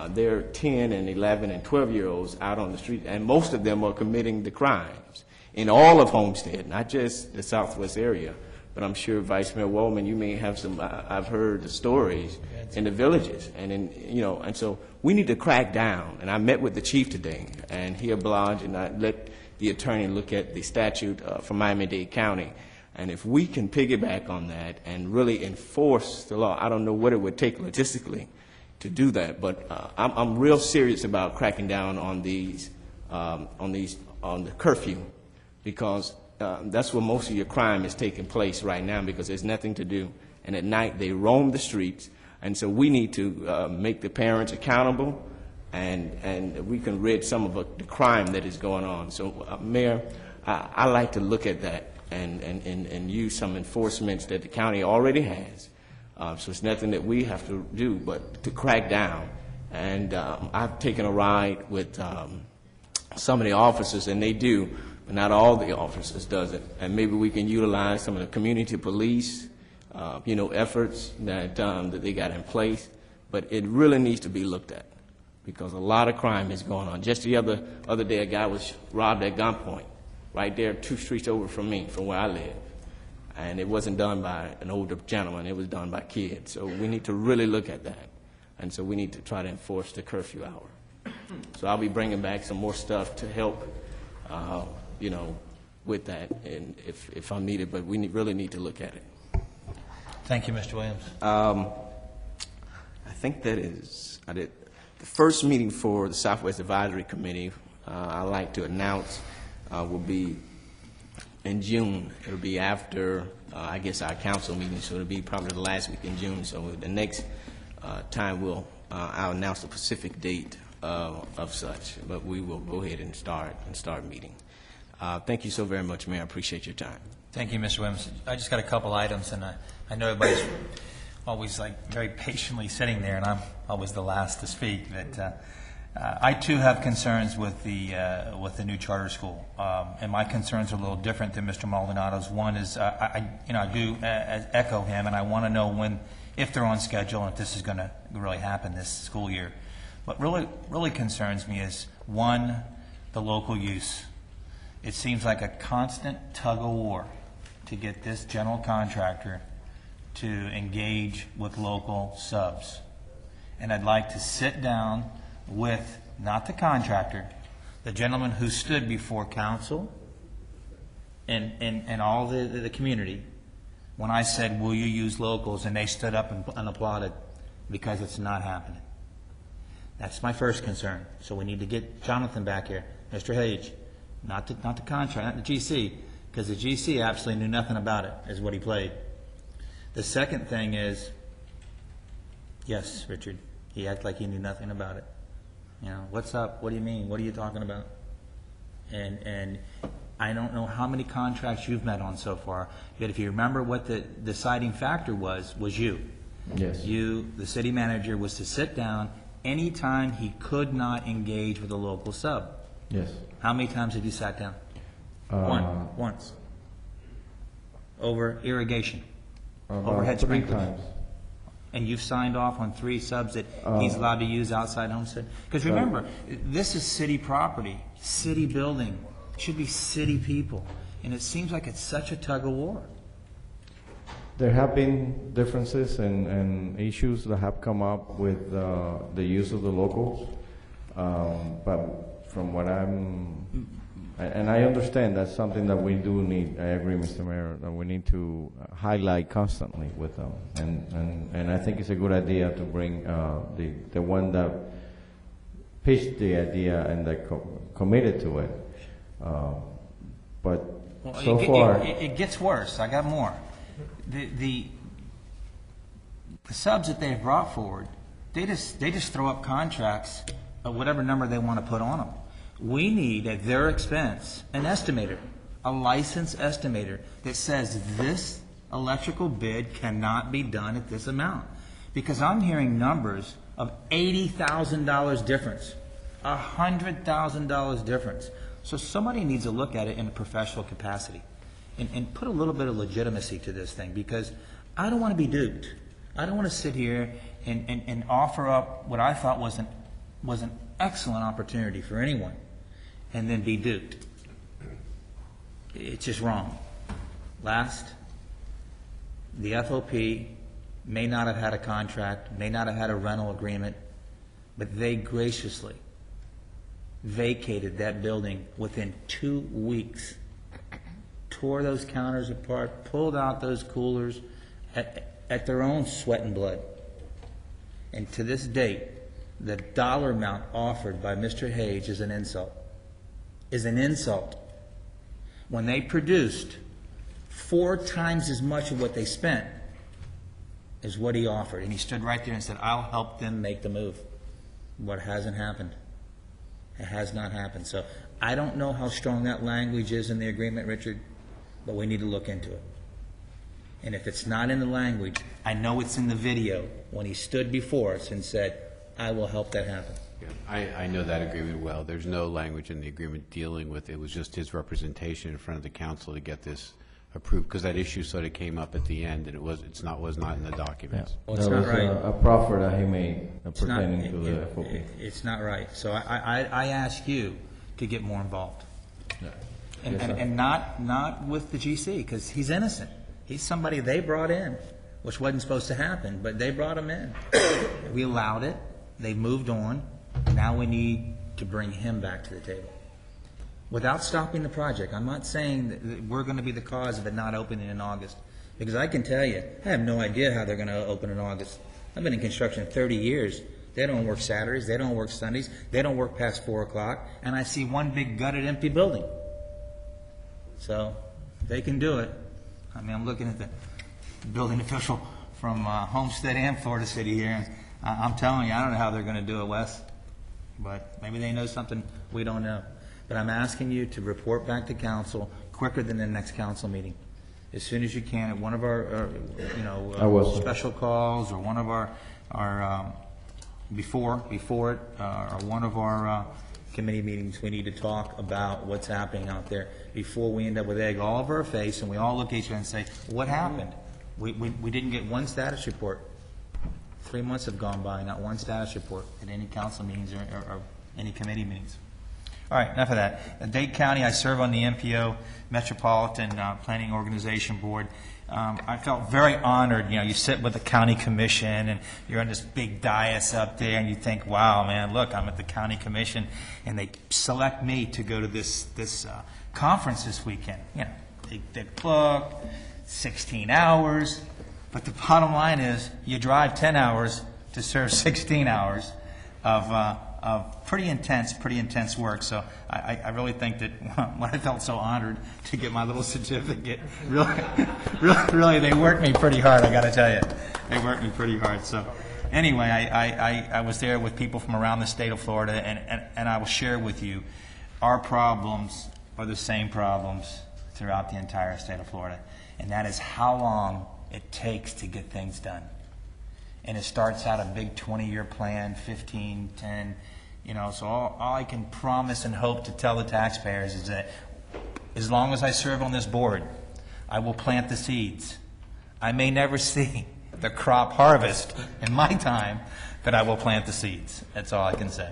there are 10 and 11 and 12-year-olds out on the street, and most of them are committing the crimes in all of Homestead, not just the southwest area. But I'm sure, Vice Mayor Waldman, you may have some, I've heard the stories in the villages. And and so we need to crack down. And I met with the chief today, and he obliged, and I let the attorney look at the statute from Miami-Dade County. And if we can piggyback on that and really enforce the law, I don't know what it would take logistically to do that. But I'm real serious about cracking down on the curfew, because that's where most of your crime is taking place right now, because there's nothing to do. And at night, they roam the streets. And so we need to make the parents accountable, and we can rid some of the crime that is going on. So, Mayor, I like to look at that and use some enforcements that the county already has. So it's nothing that we have to do but to crack down. And I've taken a ride with some of the officers, and they do, but not all the officers does it. And maybe we can utilize some of the community police efforts that they got in place, but it really needs to be looked at, because a lot of crime is going on. Just the other day, a guy was robbed at gunpoint right there 2 streets over from me, from where I live. And it wasn't done by an older gentleman, it was done by kids. So we need to really look at that. And so we need to try to enforce the curfew hour. So I'll be bringing back some more stuff to help, with that, and if I'm needed, but we really need to look at it. Thank you, Mr. Williams. I think that is the first meeting for the Southwest Advisory Committee. I'd like to announce will be in June. It'll be after, I guess, our council meeting, so it'll be probably the last week in June. So the next time I'll announce the specific date of such, but we will go ahead and start meeting. Thank you so very much, Mayor. I appreciate your time. Thank you, Mr. Williams. I just got a couple items, and I know everybody's always very patiently sitting there, and I'm always the last to speak. But I too have concerns with the new charter school, and my concerns are a little different than Mr. Maldonado's. One is I do echo him, and I want to know if they're on schedule and if this is going to really happen this school year. What really concerns me is, one, the local use. It seems like a constant tug of war to get this general contractor to engage with local subs. And I'd like to sit down with, not the contractor, the gentleman who stood before council and all the community when I said, will you use locals? And they stood up and applauded, because it's not happening. That's my first concern. So we need to get Jonathan back here. Mr. Hage, not the contract, not the GC, because the GC absolutely knew nothing about it, is what he played. The second thing is, yes, Richard, he acted like he knew nothing about it. What's up? What do you mean? What are you talking about? And I don't know how many contracts you've met on so far, but if you remember what the deciding factor was you. Yes. You, the city manager, was to sit down anytime he could not engage with a local sub. Yes. How many times have you sat down? Once. Over irrigation. Overhead 3 sprinklers. times. And you've signed off on 3 subs that he's allowed to use outside Homestead? Because remember, this is city property, city building. It should be city people. And it seems like it's such a tug of war. There have been differences and issues that have come up with the use of the locals, but from what and I understand that's something that we do need. I agree, Mr. Mayor, that we need to highlight constantly with them, and I think it's a good idea to bring the one that pitched the idea and that committed to it, but so far it gets worse. I got more. The subs that they've brought forward, they just throw up contracts of whatever number they want to put on them. We need, at their expense, an estimator, a licensed estimator that says this electrical bid cannot be done at this amount. Because I'm hearing numbers of $80,000 difference, $100,000 difference. So somebody needs to look at it in a professional capacity and put a little bit of legitimacy to this thing, because I don't want to be duped. I don't want to sit here and offer up what I thought was an excellent opportunity for anyone and then be duped. It's just wrong. Last, the FOP may not have had a contract, may not have had a rental agreement, but they graciously vacated that building within 2 weeks, tore those counters apart, pulled out those coolers at their own sweat and blood. And to this date, the dollar amount offered by Mr. Hayes is an insult. Is an insult. When they produced 4 times as much of what they spent is what he offered. And he stood right there and said, I'll help them make the move. What hasn't happened? It has not happened. So I don't know how strong that language is in the agreement, Richard, but we need to look into it. And if it's not in the language, I know it's in the video when he stood before us and said, I will help that happen. I know that agreement well. There's no language in the agreement dealing with it. It was just his representation in front of the council to get this approved, because that issue sort of came up at the end, and it was not in the documents. Yeah. Well, it's there not was right. a proffer that he made pertaining It's to not- the FOP. It's not right. So I ask you to get more involved. Yeah. And, Yes, sir. and not with the GC, because he's innocent. He's somebody they brought in, which wasn't supposed to happen, but they brought him in. We allowed it. They moved on. Now we need to bring him back to the table. Without stopping the project. I'm not saying that we're going to be the cause of it not opening in August. Because I can tell you, I have no idea how they're going to open in August. I've been in construction 30 years. They don't work Saturdays. They don't work Sundays. They don't work past 4 o'clock. And I see one big gutted empty building. So they can do it. I mean, I'm looking at the building official from Homestead and Florida City here. And I'm telling you, I don't know how they're going to do it, Wes. But maybe they know something we don't know. But I'm asking you to report back to council quicker than the next council meeting. As soon as you can, at one of our, I will, sir. special calls, or one of our before it, or one of our committee meetings, we need to talk about what's happening out there before we end up with egg all over our face, and we all look at each other and say, what happened? We didn't get one status report. 3 months have gone by, not one status report at any council meetings or any committee meetings. All right, enough of that. In Dade County, I serve on the MPO, Metropolitan Planning Organization Board. I felt very honored. You sit with the county commission, and you're on this big dais up there, and you think, wow, man, look, I'm at the county commission, and they select me to go to this conference this weekend. Big book, 16 hours. But the bottom line is, you drive 10 hours to serve 16 hours of pretty intense work. So I really think that when I felt so honored to get my little certificate, really they worked me pretty hard, I got to tell you. They worked me pretty hard. So anyway, I was there with people from around the state of Florida, and I will share with you, our problems are the same problems throughout the entire state of Florida. And that is how long it takes to get things done. And it starts out a big 20-year plan, 15, 10, so all I can promise and hope to tell the taxpayers is that as long as I serve on this board, I will plant the seeds. I may never see the crop harvest in my time, but I will plant the seeds. That's all I can say.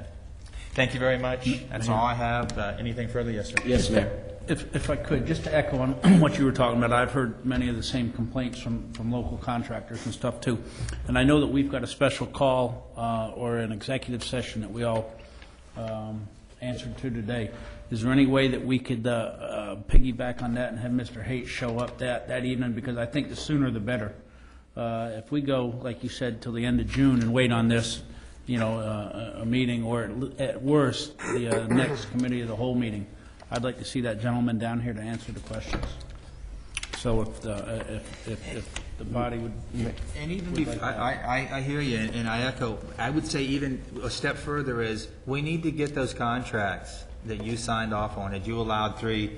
Thank you very much. That's all I have. Anything further? Yes, sir. Yes, ma'am. If I could, just to echo on what you were talking about, I've heard many of the same complaints from local contractors and stuff too. And I know that we've got a special call or an executive session that we all answered to today. Is there any way that we could piggyback on that and have Mr. Haight show up that evening? Because I think the sooner the better. If we go, like you said, till the end of June and wait on this, a meeting, or at worst, the next committee of the whole meeting, I'd like to see that gentleman down here to answer the questions. So if the body would... And even before, I hear you, and I echo. I would say even a step further is, we need to get those contracts that you signed off on, that you allowed 3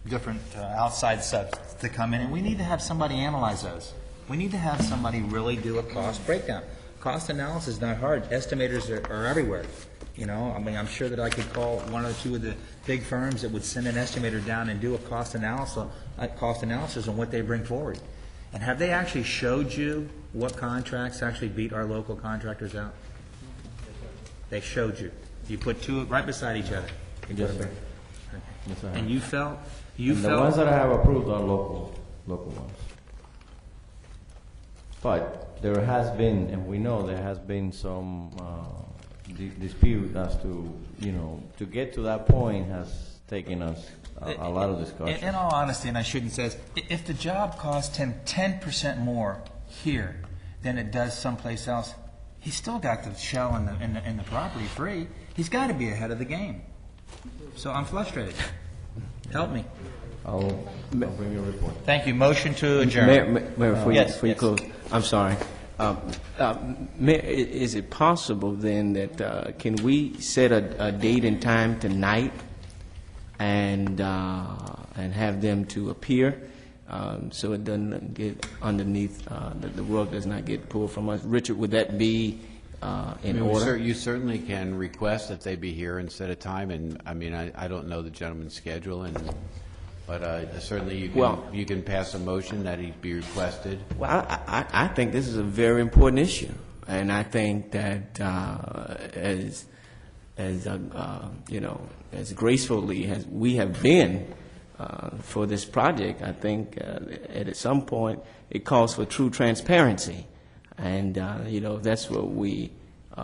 different outside subs to come in, and we need to have somebody analyze those. We need to have somebody really do a cost breakdown. Cost analysis is not hard. Estimators are everywhere. I'm sure that I could call 1 or 2 of the big firms that would send an estimator down and do a cost analysis on what they bring forward. And have they actually showed you what contracts actually beat our local contractors out? They showed you. You put 2 right beside each other. Yes, sir. Yes, I have. And you felt. The ones that I have approved are local ones. But there has been, and we know there has been some dispute as to, to get to that point has taken us a lot of discussion. In all honesty, and I shouldn't say this, if the job cost him 10% more here than it does someplace else, He's still got the shell and the property free. He's got to be ahead of the game. So I'm frustrated. Help me. I'll bring you a report. Thank you. Motion to adjourn. Mayor, before you Yes. close, I'm sorry. Mayor, is it possible then that, can we set a date and time tonight and have them to appear, so it doesn't get underneath, that the rug does not get pulled from us? Richard, would that be in order? You certainly can request that they be here and set a time, and, I mean, I don't know the gentleman's schedule, but certainly you can pass a motion that he be requested. Well, I think this is a very important issue, and I think that as gracefully as we have been for this project, I think at some point it calls for true transparency, and that's what we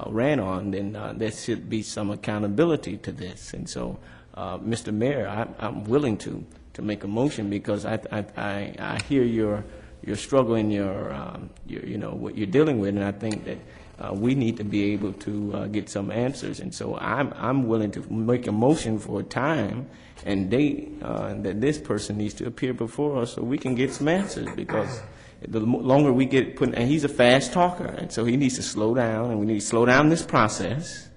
ran on. Then there should be some accountability to this, and so, Mr. Mayor, I'm willing to make a motion because I hear your struggle and your what you're dealing with, and I think that we need to be able to get some answers, and so I'm willing to make a motion for a time and date that this person needs to appear before us so we can get some answers, because the longer we get put, and he's a fast talker, and so he needs to slow down, and we need to slow down this process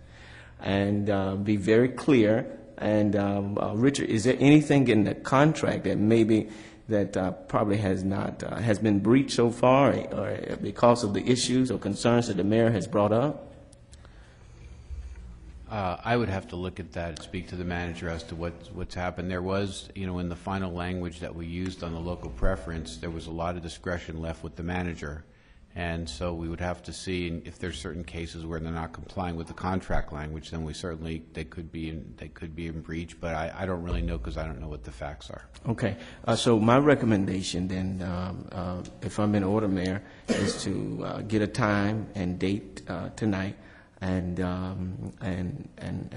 and be very clear. And Richard, is there anything in the contract that maybe that probably has not has been breached so far, or because of the issues or concerns that the mayor has brought up? I would have to look at that and speak to the manager as to what's happened. There was, in the final language that we used on the local preference, there was a lot of discretion left with the manager. And so we would have to see if there's certain cases where they're not complying with the contract language, then they could be in breach. But I don't really know, because I don't know what the facts are. Okay. So my recommendation then, if I'm in order, Mayor, is to get a time and date tonight and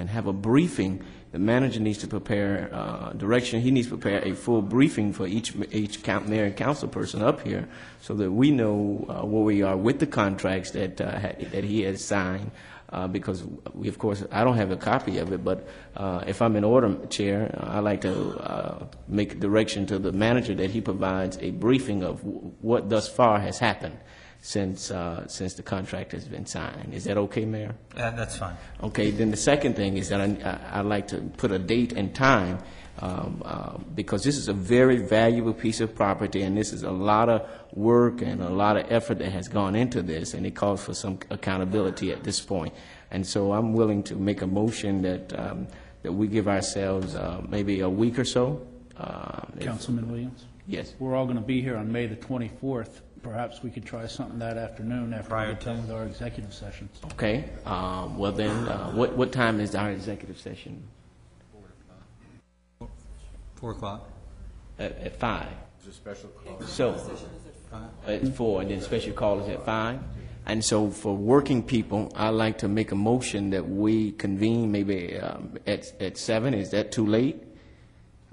have a briefing. The manager needs to prepare direction. He needs to prepare a full briefing for each mayor and council person up here, so that we know where we are with the contracts that he has signed. Because we, of course, I don't have a copy of it, but if I'm in order, Chair, I like to make a direction to the manager that he provides a briefing of what thus far has happened since the contract has been signed. Is that okay, Mayor? That's fine. Okay, then the second thing is that I'd like to put a date and time, because this is a very valuable piece of property, and this is a lot of work and a lot of effort that has gone into this, and it calls for some accountability at this point. And so I'm willing to make a motion that we give ourselves maybe a week or so. Councilman Williams? Yes. We're all going to be here on May the 24th. Perhaps we could try something that afternoon after we get done with our executive sessions. Okay. Well then, what time is our executive session? 4 o'clock. At 5. It's a special call. So, at 4, and then special call is at 5. And so for working people, I'd like to make a motion that we convene maybe at 7. Is that too late?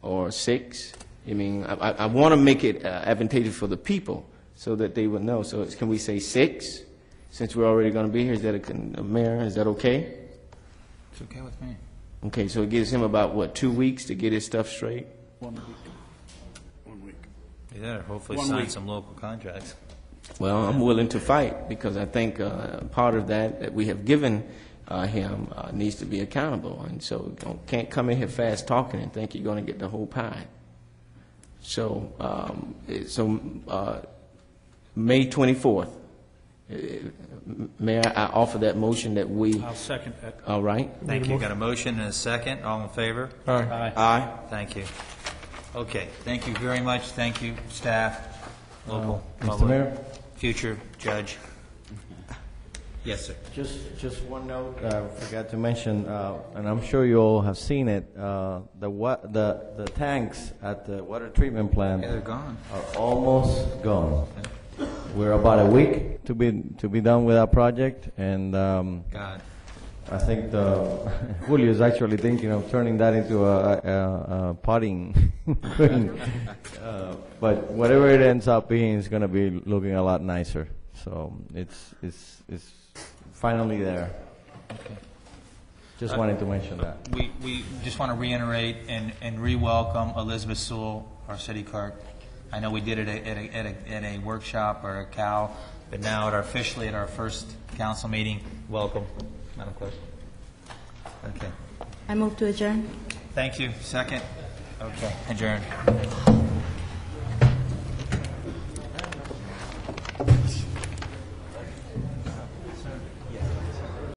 Or 6? I mean, I want to make it advantageous for the people so that they would know. So can we say 6, since we're already going to be here? Is that Mayor, is that okay? It's okay with me. Okay, so it gives him about, 2 weeks to get his stuff straight? 1 week. 1 week. Yeah, hopefully 1 sign week. some local contracts. Well, I'm willing to fight, because I think part of that we have given him needs to be accountable. And so you can't come in here fast talking and think you're going to get the whole pie. So, May 24th. Mayor, I offer that motion that we... I'll second that. All right. Thank you. Got a motion and a second. All in favor? Aye. Aye. Thank you. Okay, thank you very much. Thank you, staff, local, Mr. public, Mayor? future judge. Yes, sir. Just one note, I forgot to mention, and I'm sure you all have seen it, the tanks at the water treatment plant Yeah, they're gone. are almost gone. We're about a week to be done with our project, and God. I think Julio is actually thinking of turning that into a potting. But whatever it ends up being is going to be looking a lot nicer. So it's finally there. Just wanted to mention that. We just want to reiterate and re-welcome Elizabeth Sewell, our city clerk. I know we did it at a workshop or a COW, but now officially at our first council meeting. Welcome, Madam Clerk. Okay. I move to adjourn. Thank you. Second? Okay, adjourn.